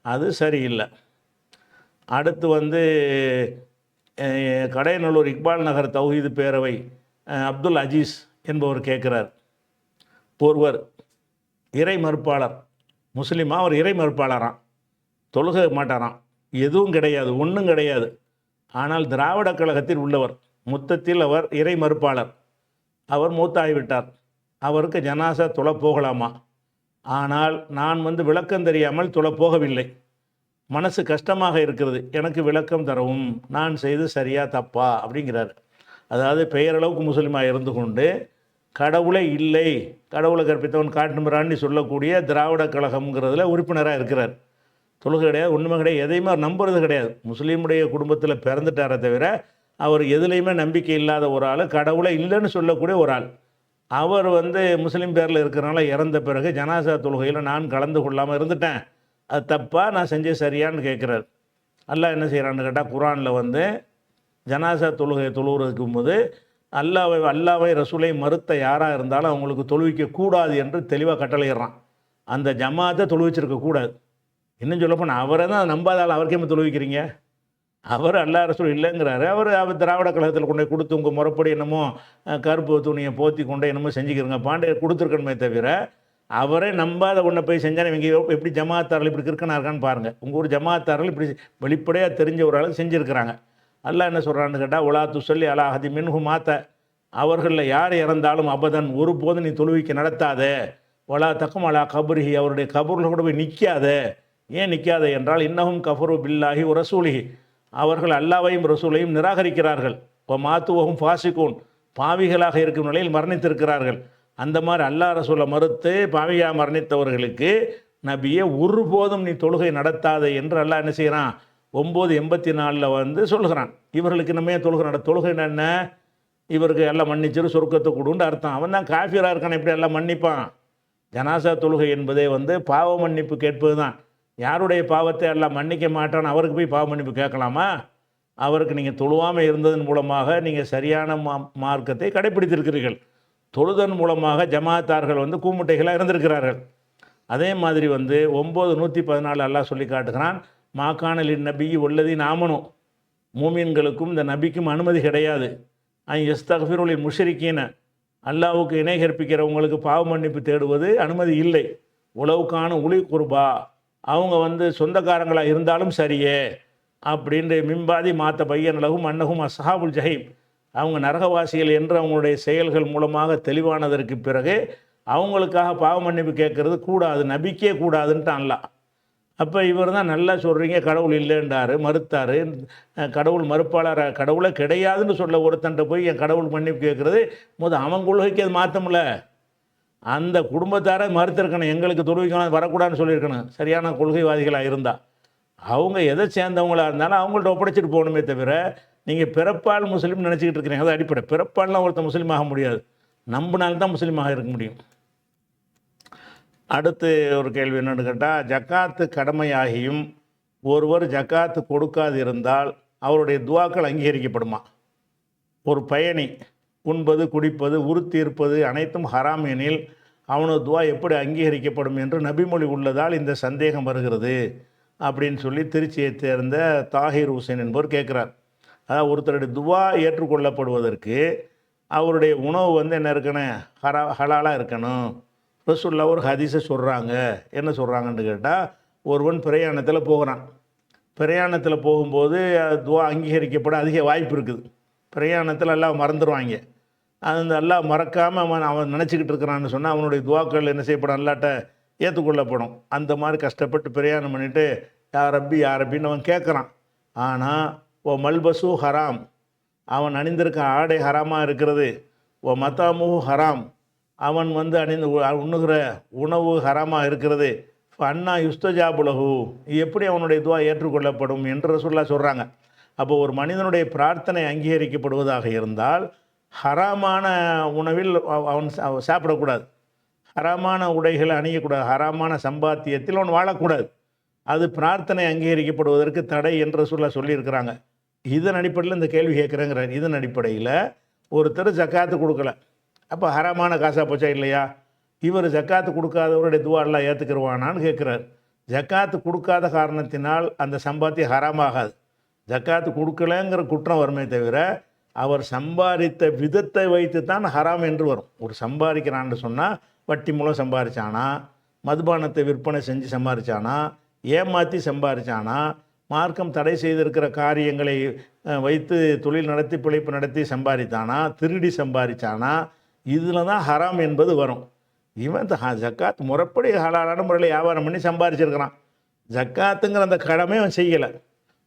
அது சரியில்லை. அடுத்து வந்து கடையநல்லூர் இக்பால் நகர் தௌஹீது பேரவை அப்துல் அஜீஸ் என்பவர் கேட்குறார். ஒருவர் இறை மறுப்பாளர் முஸ்லீமாக அவர் இறை மறுப்பாளராம், தொழுக மாட்டாராம், எதுவும் கிடையாது, ஒன்றும் கிடையாது. ஆனால் திராவிட கழகத்தில் உள்ளவர், மொத்தத்தில் அவர் இறை மறுப்பாளர். அவர் மூத்தாகிவிட்டார். அவருக்கு ஜனாசா தொலை போகலாமா? ஆனால் நான் விளக்கம் தெரியாமல் தொலை போகவில்லை. மனசு கஷ்டமாக இருக்கிறது, எனக்கு விளக்கம் தரவும், நான் செய்து சரியா தப்பா அப்படிங்கிறார். அதாவது பெயரளவுக்கு முஸ்லீமாக இருந்து கொண்டு கடவுளே இல்லை, கடவுளை கற்பித்தவன் காட்டுமிரான்னு சொல்லக்கூடிய திராவிட கழகம்ங்கிறதுல உறுப்பினராக இருக்கிறார். தொழுகை கிடையாது, ஒன்றுமே கிடையாது, எதையுமே அவர் நம்புறது கிடையாது. முஸ்லீமுடைய குடும்பத்தில் பிறந்துட்டாரே தவிர அவர் எதுலேயுமே நம்பிக்கை இல்லாத ஒரு ஆள், கடவுளை இல்லைன்னு சொல்லக்கூடிய ஒரு ஆள். அவர் முஸ்லீம் பேரில் இருக்கிறனால இறந்த பிறகு ஜனாசா தொழுகையில் நான் கலந்து கொள்ளாமல் இருந்துட்டேன், அது தப்பா, நான் செஞ்சே சரியான்னு கேட்குறாரு. அல்லாஹ் என்ன செய்கிறான்னு கேட்டால், குர்ஆனில் ஜனாசா தொழுகையை தொழுகிறதுக்கும் போது அல்லாவை ரசூலை மறுத்த யாராக இருந்தாலும் அவங்களுக்கு தொழுவிக்க கூடாது என்று தெளிவாக கட்டளையிடுறான். அந்த ஜமாத்தை தொழுவிச்சிருக்கக்கூடாது. இன்னும் சொல்லப்போனால் அவரை தான் நம்பாதால் அவருக்கே தொழுவிக்கிறீங்க. அவர் அல்லாஹ் ரசூல் இல்லைங்கிறாரு. அவர் திராவிட கழகத்தில் கொண்டு போய் கொடுத்து உங்கள் முறைப்படி என்னமோ கருப்பு துணியை போற்றி கொண்டு என்னமோ செஞ்சுக்கிறங்க பாண்டியர் கொடுத்துருக்கணுமே தவிர, அவரே நம்பாத ஒன்றை போய் செஞ்சால் இவங்க எப்படி ஜமாத்தார்கள் இப்படி கிறுக்கனா இருக்கான்னு பாருங்கள். உங்கள் ஊர் ஜமாத்தார்கள் இப்படி வெளிப்படையாக தெரிஞ்ச ஒரு ஆளுக்கு செஞ்சுருக்கிறாங்க. அல்லாஹ் என்ன சொல்கிறான்னு கேட்டால், உலா துசல்லி அலா ஹதி மின்ஹு மாத்த, அவர்களில் யார் இறந்தாலும் அபதன் ஒருபோது நீ தொழுவிக்க நடத்தாத, ஒலா தக்கும் அலா கபுரிஹி, அவருடைய கபூரில் கூட போய் நிற்காத. ஏன் நிற்காத என்றால், இன்னஹும் கஃபரு பில்லாஹி ஒ ரசூலிஹி, அவர்கள் அல்லாவையும் ரசூலையும் நிராகரிக்கிறார்கள். இப்போ மாத்துவகும் ஃபாசிகூன், பாவிகளாக இருக்கும் நிலையில் மரணித்திருக்கிறார்கள். அந்த மாதிரி அல்லாஹ் ரசூலை மறுத்து பாவியாக மரணித்தவர்களுக்கு நபியை ஒருபோதும் நீ தொழுகை நடத்தாத என்று அல்லாஹ் என்ன செய்கிறான், 984 சொல்லுகிறான். இவர்களுக்கு நம்ம தொழுகை தொழுகை என்ன, இவருக்கு எல்லாம் மன்னிச்சிரு சொர்க்கத்தை கொடுன்னு அர்த்தம். அவன் தான் காஃபியராக இருக்கான், எப்படி எல்லாம் மன்னிப்பான்? ஜனாசா தொழுகை என்பதே பாவ மன்னிப்பு கேட்பது தான். யாருடைய பாவத்தை எல்லாம் மன்னிக்க மாட்டான், அவருக்கு போய் பாவ மன்னிப்பு கேட்கலாமா? அவருக்கு நீங்கள் தொழுவாமல் இருந்ததன் மூலமாக நீங்கள் சரியான மார்க்கத்தை கடைப்பிடித்திருக்கிறீர்கள். தொழுதன் மூலமாக ஜமாத்தார்கள் கூமுட்டைகளாக இருந்திருக்கிறார்கள். அதே மாதிரி 9:114 அல்லாஹ் சொல்லி காட்டுகிறான், மாக்கானலின் நபி உள்ளதி நாமனும், மூமின்களுக்கும் இந்த நபிக்கும் அனுமதி கிடையாது. எஸ்தக்ஃபிருலில் முஷ்ரிக்கீன, அல்லாஹ்வுக்கு இணை கற்பிக்கிறவங்களுக்கு பாவ மன்னிப்பு தேடுவது அனுமதி இல்லை. உளவுக்கான உளி குர்பா, அவங்க சொந்தக்காரங்களாக இருந்தாலும் சரியே அப்படின்ற மிம்பாதி மாத்த பையனலகும் அன்னகும் அஸ்ஹாபுல் ஜஹீம், அவங்க நரகவாசிகள் என்று அவங்களுடைய செயல்கள் மூலமாக தெளிவானதற்கு பிறகு அவங்களுக்காக பாவ மன்னிப்பு கேட்கறது கூடாது, நபிக்கே கூடாதுன்ட்டு அல்லாஹ். அப்போ இவர் தான் நல்லா சொல்கிறீங்க கடவுள் இல்லைன்றார், மறுத்தார், கடவுள் மறுப்பாளர், கடவுளை கிடையாதுன்னு சொல்ல ஒருத்தன்ட்ட போய் என் கடவுள் மன்னிப்பு கேட்குறது அவன் கொள்கைக்கு அது மாற்றமில்ல. அந்த குடும்பத்தாரை மறுத்திருக்கணும், எங்களுக்கு தொழுவிக்கணும் வரக்கூடாதுன்னு சொல்லியிருக்கணும், சரியான கொள்கைவாதிகளாக இருந்தால். அவங்க எதை சேர்ந்தவங்களாக இருந்தாலும் அவங்கள்ட்ட ஒப்படைச்சிட்டு போகணுமே தவிர, நீங்கள் பிறப்பால் முஸ்லீம் நினச்சிக்கிட்டு இருக்கிறீங்க. அது அடிப்படை. பிறப்பால்லாம் ஒருத்தர் முஸ்லீம் ஆக முடியாது, நம்பினால்தான் முஸ்லீமாக இருக்க முடியும். அடுத்து ஒரு கேள்வி என்னென்னு கேட்டால், ஜக்காத்து கடமையாகியும் ஒருவர் ஜக்காத்து கொடுக்காது இருந்தால் அவருடைய துவாக்கள் அங்கீகரிக்கப்படுமா? ஒரு பயணி உண்பது குடிப்பது உறுத்தி இருப்பது அனைத்தும் ஹராம் எனில் அவனது துவா எப்படி அங்கீகரிக்கப்படும் என்று நபிமொழி உள்ளதால் இந்த சந்தேகம் வருகிறது அப்படின்னு சொல்லி திருச்சியை சேர்ந்த தாஹிர் ஹுசைன் என்பவர் கேட்குறார். அதாவது ஒருத்தருடைய துவா ஏற்றுக்கொள்ளப்படுவதற்கு அவருடைய உணவு என்ன இருக்கணும், ஹலாலாக இருக்கணும். ரசூலுல்லாஹ் ஒரு ஹதீஸை சொல்கிறாங்க. என்ன சொல்கிறாங்கன்னு கேட்டால், ஒருவன் பிரயாணத்தில் போகிறான். பிரயாணத்தில் போகும்போது துவா அங்கீகரிக்கப்பட அதிக வாய்ப்பு இருக்குது. பிரயாணத்தில் எல்லாம் மறந்துடுவாங்க. அந்த எல்லாம் மறக்காமல் அவன் நினச்சிக்கிட்டு இருக்கிறான்னு சொன்னால் அவனுடைய துவாக்கள் என்ன செய்யப்படும், அல்லாட்ட ஏற்றுக்கொள்ளப்படும். அந்த மாதிரி கஷ்டப்பட்டு பிரயாணம் பண்ணிவிட்டு யார் ரப்பின்னு அவன் கேட்குறான். ஆனால் ஓ மல்பசு ஹராம், அவன் அணிந்திருக்க ஆடை ஹராமாக இருக்கிறது. ஓ மத்தாமு ஹராம், அவன் உண்ணுகிற உணவு ஹராமாக இருக்கிறது. அண்ணா யுஸ்தஜாபுலகு, எப்படி அவனுடைய துவா ஏற்றுக்கொள்ளப்படும் என்று ரசூலுல்லாஹ் சொல்கிறாங்க. அப்போ ஒரு மனிதனுடைய பிரார்த்தனை அங்கீகரிக்கப்படுவதாக இருந்தால் ஹராமான உணவில் அவன் சாப்பிடக்கூடாது, ஹராமான உடைகளை அணியக்கூடாது, ஹராமான சம்பாத்தியத்தில் அவன் வாழக்கூடாது. அது பிரார்த்தனை அங்கீகரிக்கப்படுவதற்கு தடை என்று ரசூலுல்லாஹ் சொல்லியிருக்கிறாங்க. இதன் அடிப்படையில் இந்த கேள்வி கேட்குறேங்கிறார். இதன் அடிப்படையில் ஒருத்தர் ஜக்காத்து கொடுக்கல, அப்போ ஹராமான காசா போச்சா இல்லையா? இவர் ஜக்காத்து கொடுக்காதவருடைய துவா எல்லாம் ஏற்றுக்கிடுவானான்னு கேட்குறார். ஜக்காத்து கொடுக்காத காரணத்தினால் அந்த சம்பாத்தியம் ஹராமாகாது. ஜக்காத்து கொடுக்கலங்கிற குற்றம் வருமே தவிர அவர் சம்பாதித்த விதத்தை வைத்து தான் ஹராம் என்று வரும். ஒரு சம்பாதிக்கிறான்னு சொன்னால் வட்டி மூலம் சம்பாதிச்சானா, மதுபானத்தை விற்பனை செஞ்சு சம்பாரிச்சானா, ஏமாற்றி சம்பாரிச்சானா, மார்க்கம் தடை செய்திருக்கிற காரியங்களை வைத்து தொழில் நடத்தி பிழைப்பு நடத்தி சம்பாதித்தானா, திருடி சம்பாதிச்சானா, இதில் தான் ஹராம் என்பது வரும். இவன் ஜக்காத் முறைப்படி ஹலாலான முறையில் வியாபாரம் பண்ணி சம்பாதிச்சிருக்கிறான். ஜக்காத்துங்கிற அந்த கடமை அவன் செய்யலை.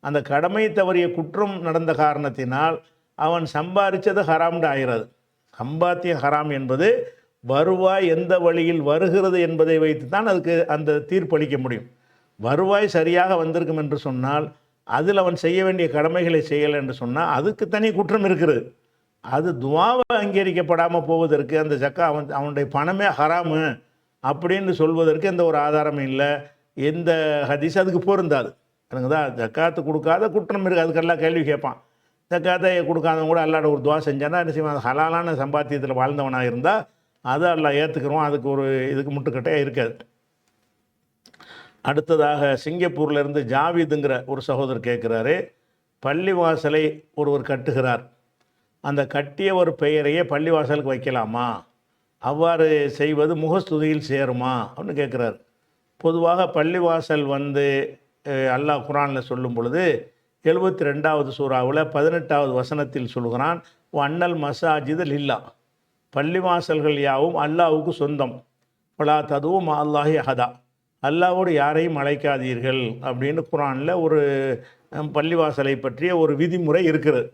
அந்த கடமை தவறிய குற்றம் நடந்த காரணத்தினால் அவன் சம்பாதிச்சது ஹராம்னு ஆகிறது. சம்பாத்திய ஹராம் என்பது வருவாய் எந்த வழியில் வருகிறது என்பதை வைத்து தான் அதுக்கு அந்த தீர்ப்பளிக்க முடியும். வருவாய் சரியாக வந்திருக்கும் என்று சொன்னால், அதில் அவன் செய்ய வேண்டிய கடமைகளை செய்யலை என்று சொன்னால் அதுக்கு தனி குற்றம் இருக்கிறது. அது துவாவை அங்கீகரிக்கப்படாமல் போவதற்கு அந்த அவனுடைய பணமே ஹராமு அப்படின்னு சொல்வதற்கு எந்த ஒரு ஆதாரமும் இல்லை. எந்த ஹதீஸ் அதுக்கு பொருந்தாது. எனக்கு தான் ஜக்காத்து கொடுக்காத குற்றம் இருக்குது, அதுக்கெல்லாம் கேள்வி கேட்பான். ஜக்காத்தை கொடுக்காதவங்க கூட அல்லாட ஒரு துவா செஞ்சானா என்ன செய்வான்? ஹலாலான சம்பாத்தியத்தில் வாழ்ந்தவனாக இருந்தால் அதை எல்லாம் ஏற்றுக்கிறோம். அதுக்கு ஒரு இதுக்கு முட்டுக்கட்டையாக இருக்காது. அடுத்ததாக சிங்கப்பூர்லேருந்து ஜாவிதுங்கிற ஒரு சகோதரர் கேட்குறாரு, பள்ளிவாசலை ஒருவர் கட்டுகிறார், அந்த கட்டிய ஒரு பெயரையே பள்ளிவாசலுக்கு வைக்கலாமா? அவ்வாறு செய்வது முகஸ்துதியில் சேருமா அப்படின்னு கேட்குறாரு. பொதுவாக பள்ளிவாசல் அல்லாஹ் குர்ஆனில் சொல்லும் பொழுது 72வது சூறாவில் 18வது வசனத்தில் சொல்கிறான், அன்னல் மசாஜிது லில்லா, பள்ளிவாசல்கள் யாவும் அல்லாஹ்வுக்கு சொந்தம், பலா ததுவும் அல்லாஹி அஹதா, அல்லாஹ்வோடு யாரையும் அழைக்காதீர்கள் அப்படின்னு குர்ஆனில் ஒரு பள்ளிவாசலை பற்றிய ஒரு விதிமுறை இருக்கிறது.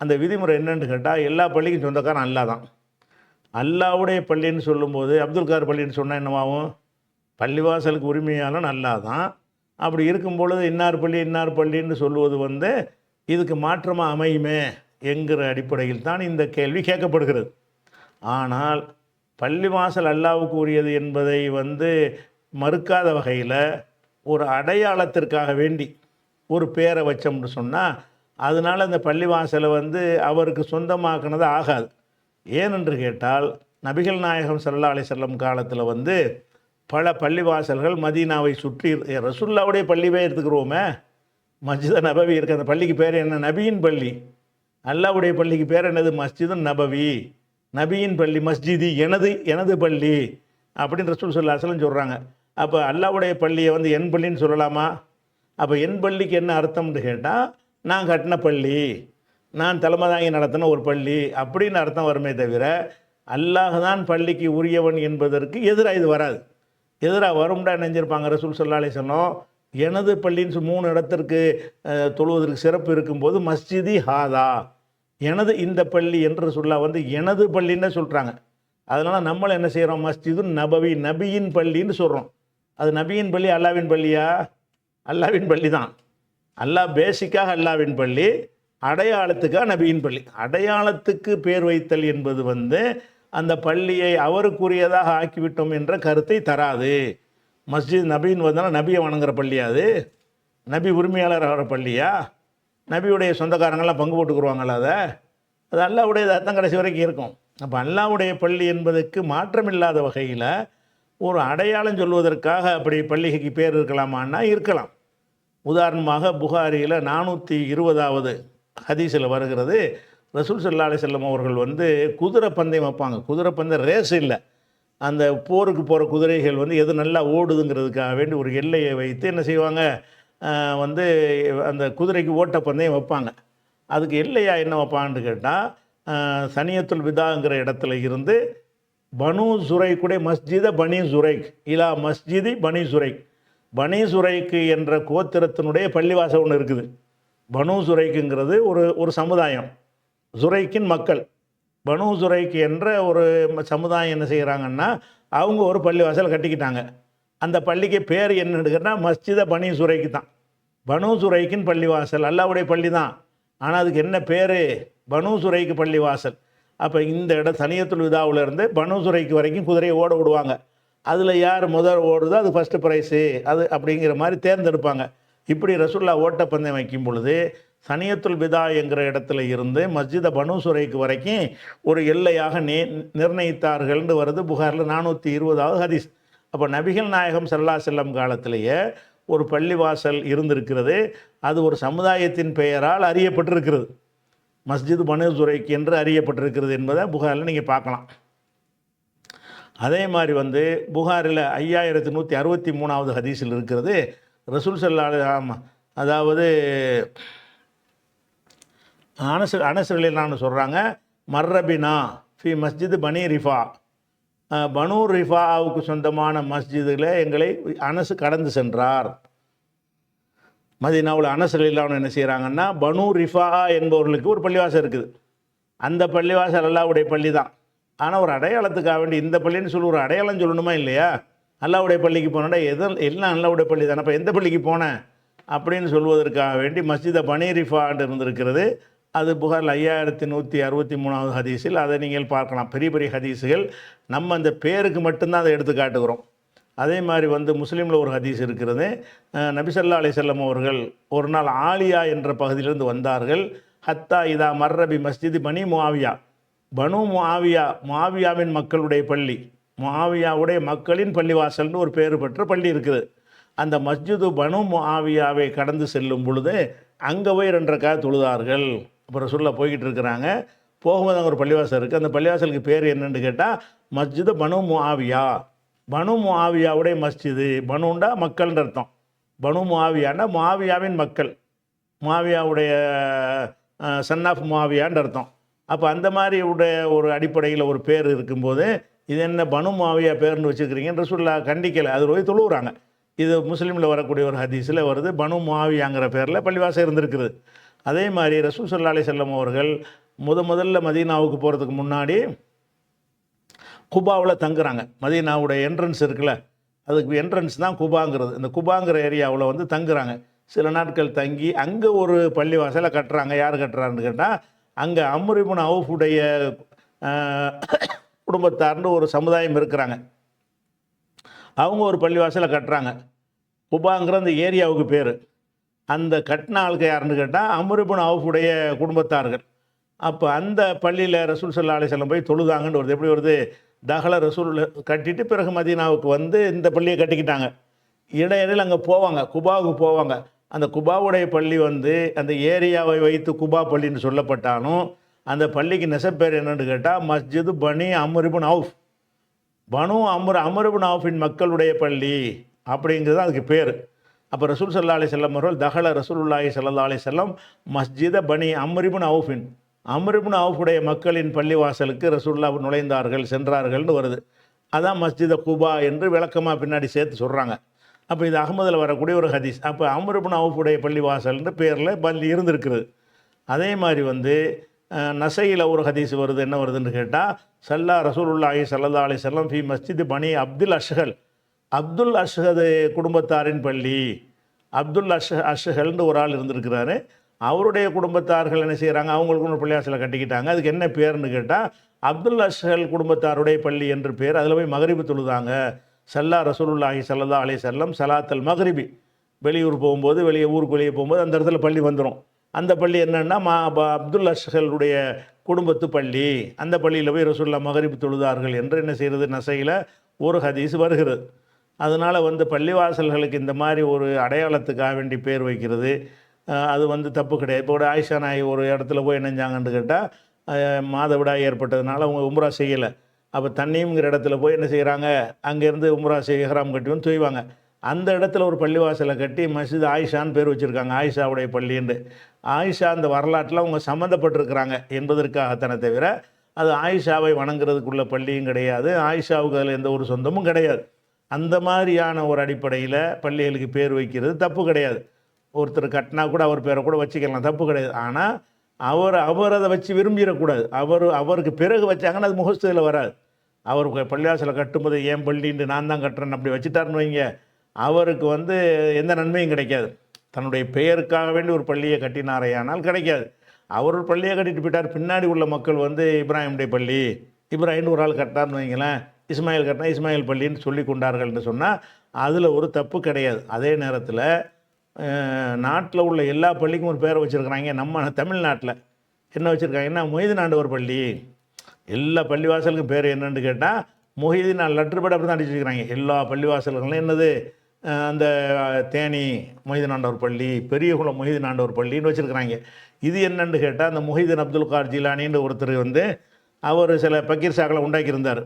அந்த விதிமுறை என்னென்னு கேட்டால், எல்லா பள்ளிக்கும் சொந்தக்காரன் அல்லாஹ் தான். அல்லாஹ்வுடைய பள்ளின்னு சொல்லும்போது அப்துல் கார் பள்ளின்னு சொன்னால் என்னவாகும்? பள்ளிவாசலுக்கு உரிமையாளன் அல்லாஹ் தான். அப்படி இருக்கும் பொழுது இன்னார் பள்ளின்னு சொல்லுவது இதுக்கு மாற்றமாக அமையுமே என்கிற அடிப்படையில் தான் இந்த கேள்வி கேட்கப்படுகிறது. ஆனால் பள்ளிவாசல் அல்லாஹ்வுக்கு உரியது என்பதை மறுக்காத வகையில் ஒரு அடையாளத்திற்காக வேண்டி ஒரு பேரை வச்சோம்னு சொன்னால், அதனால் அந்த பள்ளிவாசலை அவருக்கு சொந்தமாக்கினது ஆகாது. ஏனென்று கேட்டால், நபிகள் நாயகம் ஸல்லல்லாஹு அலைஹி வஸல்லம் காலத்தில் பல பள்ளிவாசல்கள் மதீனாவை சுற்றி, ரசூலுல்லாஹ்வுடைய பள்ளியே எடுத்துக்கிறோமே, மஸ்ஜித் நபவி இருக்குது, அந்த பள்ளிக்கு பேர் என்ன? நபியின் பள்ளி. அல்லாஹ்வுடைய பள்ளிக்கு பேர் என்னது? மஸ்ஜிது நபவி. நபியின் பள்ளி மஸ்ஜிதி, எனது பள்ளி அப்படின்னு ரசூல் ஸல்லல்லாஹு அலைஹி வஸல்லம் சொல்கிறாங்க. அப்போ அல்லாஹ்வுடைய பள்ளியை என் பள்ளின்னு சொல்லலாமா? அப்போ என் பள்ளிக்கு என்ன அர்த்தம்னு கேட்டால், நான் கட்டின பள்ளி, நான் தலைமை தாங்கி நடத்தின ஒரு பள்ளி அப்படின்னு அர்த்தம் வருமே தவிர, அல்லாஹ் தான் பள்ளிக்கு உரியவன் என்பதற்கு எதிராக இது வராது. எதிராக வரும்டா நினைஞ்சிருப்பாங்க ரசூல் ஸல்லல்லாஹு அலைஹி வஸல்லம். எனது பள்ளின்னு 3 இடத்திற்கு தொழுவதற்கு சிறப்பு இருக்கும்போது மஸ்ஜிதி ஹாதா, எனது இந்த பள்ளி என்று சொல்ல எனது பள்ளின்னு சொல்கிறாங்க. அதனால் நம்மளை என்ன செய்கிறோம்? மஸ்ஜிது நபவி, நபியின் பள்ளின்னு சொல்கிறோம். அது நபியின் பள்ளி அல்லாவின் பள்ளியா? அல்லாவின் பள்ளி தான். அல்லாஹ் பேசிக்காக அல்லாவின் பள்ளி, அடையாளத்துக்காக நபியின் பள்ளி. அடையாளத்துக்கு பேர் வைத்தல் என்பது அந்த பள்ளியை அவருக்குரியதாக ஆக்கிவிட்டோம் என்ற கருத்தை தராது. மஸ்ஜித் நபின்னு வந்தாலும் நபியை வணங்குற பள்ளியா? அது நபி உரிமையாளர் ஆகிற பள்ளியா? நபியுடைய சொந்தக்காரங்கள்லாம் பங்கு போட்டுக்குருவாங்களா? அது அல்லாஹ்வுடைய அர்த்தம் கடைசி வரைக்கும் இருக்கும். அப்போ அல்லாஹ்வுடைய பள்ளி என்பதற்கு மாற்றமில்லாத வகையில் ஒரு அடையாளம் சொல்வதற்காக அப்படி பள்ளிக்கு பேர் இருக்கலாமான்னா இருக்கலாம். உதாரணமாக புகாரியில் 420வது ஹதீஸில் வருகிறது, ரசூல் ஸல்லல்லாஹு அலைஹி வஸல்லம் அவர்கள் குதிரை பந்தயம் வைப்பாங்க. குதிரை பந்தயம் ரேஸ் இல்லை, அந்த போருக்கு போகிற குதிரைகள் எது நல்லா ஓடுதுங்கிறதுக்காக வேண்டி ஒரு எல்லையை வைத்து என்ன செய்வாங்க? அந்த குதிரைக்கு ஓட்ட பந்தயம் வைப்பாங்க. அதுக்கு எல்லையா என்ன வைப்பான்னு கேட்டால், சனியத்துல் விதாங்கிற இடத்துல இருந்து பனு சுரைக்குடைய மஸ்ஜித பனி சுரைக் இலா மஸ்ஜிதி பனி சுரைக், பனி சுரைக்கு என்ற கோத்திரத்தினுடைய பள்ளிவாசல் ஒன்று இருக்குது. பனு சுரைக்குங்கிறது ஒரு சமுதாயம், சுரைக்கின் மக்கள். பனு சுரைக்கு என்ற ஒரு சமுதாயம் என்ன செய்கிறாங்கன்னா, அவங்க ஒரு பள்ளிவாசல் கட்டிக்கிட்டாங்க. அந்த பள்ளிக்கு பேர் என்னன்னு கேட்டால் மஸ்ஜித பனி சுரைக்கு தான். பனு சுரைக்கின் பள்ளிவாசல் அல்லாஹ்வுடைய பள்ளி தான், ஆனால் அதுக்கு என்ன பேர்? பனு சுரைக்கு பள்ளிவாசல். அப்போ இந்த இடம் சனியத்துல் விதாவிலேருந்து பனு சுரைக்கு வரைக்கும் குதிரையை ஓட விடுவாங்க. அதில் யார் முதல் ஓடுதோ அது ஃபஸ்ட்டு ப்ரைஸு, அது அப்படிங்கிற மாதிரி தேர்ந்தெடுப்பாங்க. இப்படி ரசூலுல்லாஹ் ஓட்டப்பந்தயம் வைக்கும் பொழுது சனியத்துல் விதா என்கிற இடத்துல இருந்து மஸ்ஜித பனு சுரைக்கு வரைக்கும் ஒரு எல்லையாக நிர்ணயித்தார்கள்னு வருது புகாரில் 420வது ஹதீஸ். அப்போ நபிகள் நாயகம் ஸல்லல்லாஹு அலைஹி வஸல்லம் காலத்திலேயே ஒரு பள்ளிவாசல் இருந்திருக்கிறது. அது ஒரு சமுதாயத்தின் பெயரால் அறியப்பட்டிருக்கிறது, மஸ்ஜித் பனு சுரைக் என்று அறியப்பட்டிருக்கிறது என்பதை புகாரில் நீங்கள் பார்க்கலாம். அதே மாதிரி வந்து புகாரில் 5163வது ஹதீஸில் இருக்கிறது ரசூல் ஸல்லல்லாஹு அதாவது அனஸ்ரலிலான்னு சொல்கிறாங்க, மர்ரபினா ஃபி மஸ்ஜித் பனி ரிஃபா, பனு ரிஃபாவுக்கு சொந்தமான மஸ்ஜிதில் எங்களை அனசு கடந்து சென்றார். மதீனாவில் அனஸ்ரலிலான்னு என்ன செய்கிறாங்கன்னா, பனு ரிஃபா என்பவர்களுக்கு ஒரு பள்ளிவாசல் இருக்குது. அந்த பள்ளிவாசல் அல்லாஹ்வுடைய பள்ளி தான். ஆனால் ஒரு அடையாளத்துக்காக வேண்டி இந்த பள்ளின்னு சொல்லி ஒரு அடையாளம் சொல்லணுமா இல்லையா? அல்லாஹ்வுடைய பள்ளிக்கு போனோன்னா எல்லாம் அல்லாஹ்வுடைய பள்ளி தானே, அப்போ எந்த பள்ளிக்கு போனேன் அப்படின்னு சொல்வதற்காக வேண்டி மஸ்ஜித பனி ரிஃபான்னு இருந்திருக்கிறது. அது புகாரில் 5163வது ஹதீஸில் அதை நீங்கள் பார்க்கலாம். பெரிய பெரிய ஹதீஸுகள் நம்ம அந்த பேருக்கு மட்டும்தான் அதை எடுத்து காட்டுகிறோம். அதே மாதிரி வந்து முஸ்லீமில் ஒரு ஹதீஸ் இருக்கிறது. நபி ஸல்லல்லாஹு அலைஹி வஸல்லம் அவர்கள் ஒரு நாள் ஆலியா என்ற பகுதியிலிருந்து வந்தார்கள். ஹத்தா இதா மர்ரபி மஸ்ஜித் பனி முஆவியா, பனு முஆவியாவின் மக்களுடைய பள்ளி, முஆவியாவுடைய மக்களின் பள்ளிவாசல்னு ஒரு பேர் பெற்ற பள்ளி இருக்குது. அந்த மஸ்ஜிது பனு முஆவியாவை கடந்து செல்லும் பொழுது அங்கே போய் 2 ரக்காத் தொழுதார்கள். அப்புறம் ரசூலுல்லாஹ் போய்கிட்டு இருக்கிறாங்க. போகும்போது அங்கே ஒரு பள்ளிவாசல் இருக்குது. அந்த பள்ளிவாசலுக்கு பேர் என்னன்னு கேட்டால் மஸ்ஜிது பனு முஆவியா, பனு முஆவியாவுடைய மஸ்ஜிது. பனுண்டா மக்கள்ன்ற அர்த்தம், பனு முஆவியான்னா முஆவியாவின் மக்கள், முஆவியாவுடைய சன் ஆஃப் முஆவியான்ற அர்த்தம். அப்போ அந்த மாதிரி உடைய ஒரு அடிப்படையில் ஒரு பேர் இருக்கும்போது இது என்ன பனு முஆவியா பேர்னு வச்சுருக்கிறீங்கன்னு ரசூலுல்லாஹ் கண்டிக்கலை. அது போய் தொழுவுறாங்க. இது முஸ்லீமில் வரக்கூடிய ஒரு ஹதீஸில் வருது, பனு முஆவியாங்கிற பேரில் பள்ளிவாசல் இருந்திருக்குது. அதே மாதிரி ரசூல் ஸல்லல்லாஹு அலைஹி வஸல்லம் அவர்கள் முதல்ல மதீனாவுக்கு போகிறதுக்கு முன்னாடி குபாவில் தங்குறாங்க. மதீனாவுடைய என்ட்ரன்ஸ் இருக்குல்ல, அதுக்கு என்ட்ரன்ஸ் தான் குபாங்கிறது. இந்த குபாங்கிற ஏரியாவில் வந்து தங்குறாங்க. சில நாட்கள் தங்கி அங்கே ஒரு பள்ளிவாசலை கட்டுறாங்க. யார் கட்டுறாருன்னு கேட்டால் அங்கே அம்ர் இப்னு அவுஃபுடைய குடும்பத்தார்னு ஒரு சமுதாயம் இருக்கிறாங்க. அவங்க ஒரு பள்ளிவாசலை கட்டுறாங்க. குபாங்கிற அந்த ஏரியாவுக்கு பேர். அந்த கட்டின ஆளுக்கு யாருன்னு கேட்டால் அம்ர் இப்னு அவுஃபுடைய குடும்பத்தார்கள். அப்போ அந்த பள்ளியில் ரசூல் ஸல்லல்லாஹு அலைஹி வஸல்லம் போய் தொழுதாங்கன்னு வருது. எப்படி வருது? தஹல ரசூல் கட்டிட்டு பிறகு மதீனாவுக்கு வந்து இந்த பள்ளியை கட்டிக்கிட்டாங்க. இடையிடையில் அங்கே போவாங்க, குபாவுக்கு போவாங்க. அந்த குபாவுடைய பள்ளி வந்து அந்த ஏரியாவை வைத்து குபா பள்ளின்னு சொல்லப்பட்டாலும் அந்த பள்ளிக்கு நெசப்பேர் என்னன்னு கேட்டால் மஸ்ஜிது பனி அம்ர் இப்னு அவுஃப், பனு அம்ர் இப்னு அவுஃபின் மக்களுடைய பள்ளி அப்படிங்கிறது அதுக்கு பேர். அப்போ ரசூல் ஸல்லல்லாஹு அலைஹி வஸல்லம் அவர்கள் தஹல ரசூலுல்லாஹி ஸல்லல்லாஹு அலைஹி வஸல்லம் மஸ்ஜித பனி அம்ர் இப்னு அவுஃபின், அம்ர் இப்னு அவுஃபுடைய மக்களின் பள்ளிவாசலுக்கு ரசூலுல்லாஹ் நுழைந்தார்கள், சென்றார்கள்னு வருது. அதான் மஸ்ஜித குபா என்று விளக்கமாக பின்னாடி சேர்த்து சொல்கிறாங்க. அப்போ இது அஹ்மதில் வரக்கூடிய ஒரு ஹதீஸ். அப்போ அம்ர் இப்னு அவுஃபுடைய பள்ளிவாசல்ன்ற பேரில் பள்ளி இருந்திருக்கிறது. அதே மாதிரி வந்து நசையில் ஒரு ஹதீஸ் வருது. என்ன வருதுன்னு கேட்டால் சல்லா ரசூலுல்லாஹி ஸல்லல்லாஹு அலைஹி வஸல்லம் ஃபி மஸ்ஜித் பனி அப்துல் அஷ்ஹல், அப்துல் அஷ்ஹது குடும்பத்தாரின் பள்ளி. அப்துல் அஷ்ஹல்னு ஒரு ஆள் இருந்திருக்கிறாரு. அவருடைய குடும்பத்தார்கள் என்ன செய்கிறாங்க, அவங்களுக்கு ஒரு பள்ளிவாசலை கட்டிக்கிட்டாங்க. அதுக்கு என்ன பேர்னு கேட்டால் அப்துல் அஷ்ஹல் குடும்பத்தாருடைய பள்ளி என்று பேர். அதில் போய் மகரிபு தொழுதாங்க. சல்லா ரசூலுல்லாஹி ஸல்லல்லாஹு அலைஹி வஸல்லம் சலாத்தல் மகரிபி. வெளியூர் போகும்போது, ஊருக்கு வெளியே போகும்போது அந்த இடத்துல பள்ளி வந்துடும். அந்த பள்ளி என்னென்னா அப்துல் அஷ்ஹலுடைய குடும்பத்து பள்ளி. அந்த பள்ளியில் போய் ரசூலுல்லாஹ் மகரிபு தொழுதார்கள் என்று என்ன செய்கிறது, நசையில் ஒரு ஹதீஸ் வருகிறது. அதனால் வந்து பள்ளிவாசல்களுக்கு இந்த மாதிரி ஒரு அடையாளத்துக்காக வேண்டி பேர் வைக்கிறது அது வந்து தப்பு கிடையாது. இப்போ ஆயிஷா நாய் ஒரு இடத்துல போய் என்னஞ்சாங்கன்னு கேட்டால் மாதவிடாய் ஏற்பட்டதுனால அவங்க உம்ரா செய்யலை. அப்போ தண்ணியுங்கிற இடத்துல போய் என்ன செய்கிறாங்க, அங்கேருந்து உம்ரா இஹ்ராம் கட்டி வந்து செய்வாங்க. அந்த இடத்துல ஒரு பள்ளிவாசலை கட்டி மஸ்ஜித் ஆயிஷான்னு பேர் வச்சுருக்காங்க, ஆயிஷாவுடைய பள்ளின்னு. ஆயிஷா அந்த வரலாற்றில் அவங்க சம்மந்தப்பட்டிருக்கிறாங்க என்பதற்காகத்தானே தவிர அது ஆயிஷாவை வணங்குறதுக்குள்ள பள்ளியும் கிடையாது, ஆயிஷாவுக்கு அதில் எந்த ஒரு சொந்தமும் கிடையாது. அந்த மாதிரியான ஒரு அடிப்படையில் பள்ளிகளுக்கு பேர் வைக்கிறது தப்பு கிடையாது. ஒருத்தர் கட்டினா கூட அவர் பேரை கூட வச்சுக்கலாம், தப்பு கிடையாது. ஆனால் அவர் அதை வச்சு விரும்பிடக்கூடாது. அவருக்கு பிறகு வச்சாங்கன்னா அது முகஸ்துதில் வராது. அவர் பள்ளிவாசலை கட்டும்போது ஏன் பள்ளின்னு நான் தான் கட்டுறேன்னு அப்படி வச்சுட்டாருன்னு வைங்க, அவருக்கு வந்து எந்த நன்மையும் கிடைக்காது. தன்னுடைய பெயருக்காக வேண்டி ஒரு பள்ளியை கட்டினாரையானால் கிடைக்காது. அவர் ஒரு பள்ளியை கட்டிட்டு போயிட்டார். பின்னாடி உள்ள மக்கள் வந்து இப்ராஹிமுடைய பள்ளி, இப்ராஹிம்னு ஒரு ஆள் கட்டார்னு வைங்களேன், இஸ்மாயில் கட்டினா இஸ்மாயில் பள்ளின்னு சொல்லி கொண்டார்கள்னு சொன்னால் அதில் ஒரு தப்பு கிடையாது. அதே நேரத்தில் நாட்டில் உள்ள எல்லா பள்ளிக்கும் ஒரு பேரை வச்சுருக்கிறாங்க. நம்ம தமிழ்நாட்டில் என்ன வச்சுருக்காங்கன்னா மொஹிதீன் ஆண்டவர் பள்ளி. எல்லா பள்ளிவாசலுக்கும் பேர் என்னன்னு கேட்டால் மொஹிதீன் லெட்டர் பேட் அப்படி தான் அடிச்சு வச்சுக்கிறாங்க. எல்லா பள்ளிவாசல்களும் என்னது, அந்த தேனி மொஹிதீன் ஆண்டவர் பள்ளி, பெரியகுளம் மொஹிதீன் ஆண்டவர் பள்ளின்னு வச்சுருக்கிறாங்க. இது என்னென்னு கேட்டால் அந்த மொஹிதீன் அப்துல் கார் ஜிலானின்னு ஒருத்தர் வந்து அவர் சில பக்கீர் சாக்களை உண்டாக்கியிருந்தார்.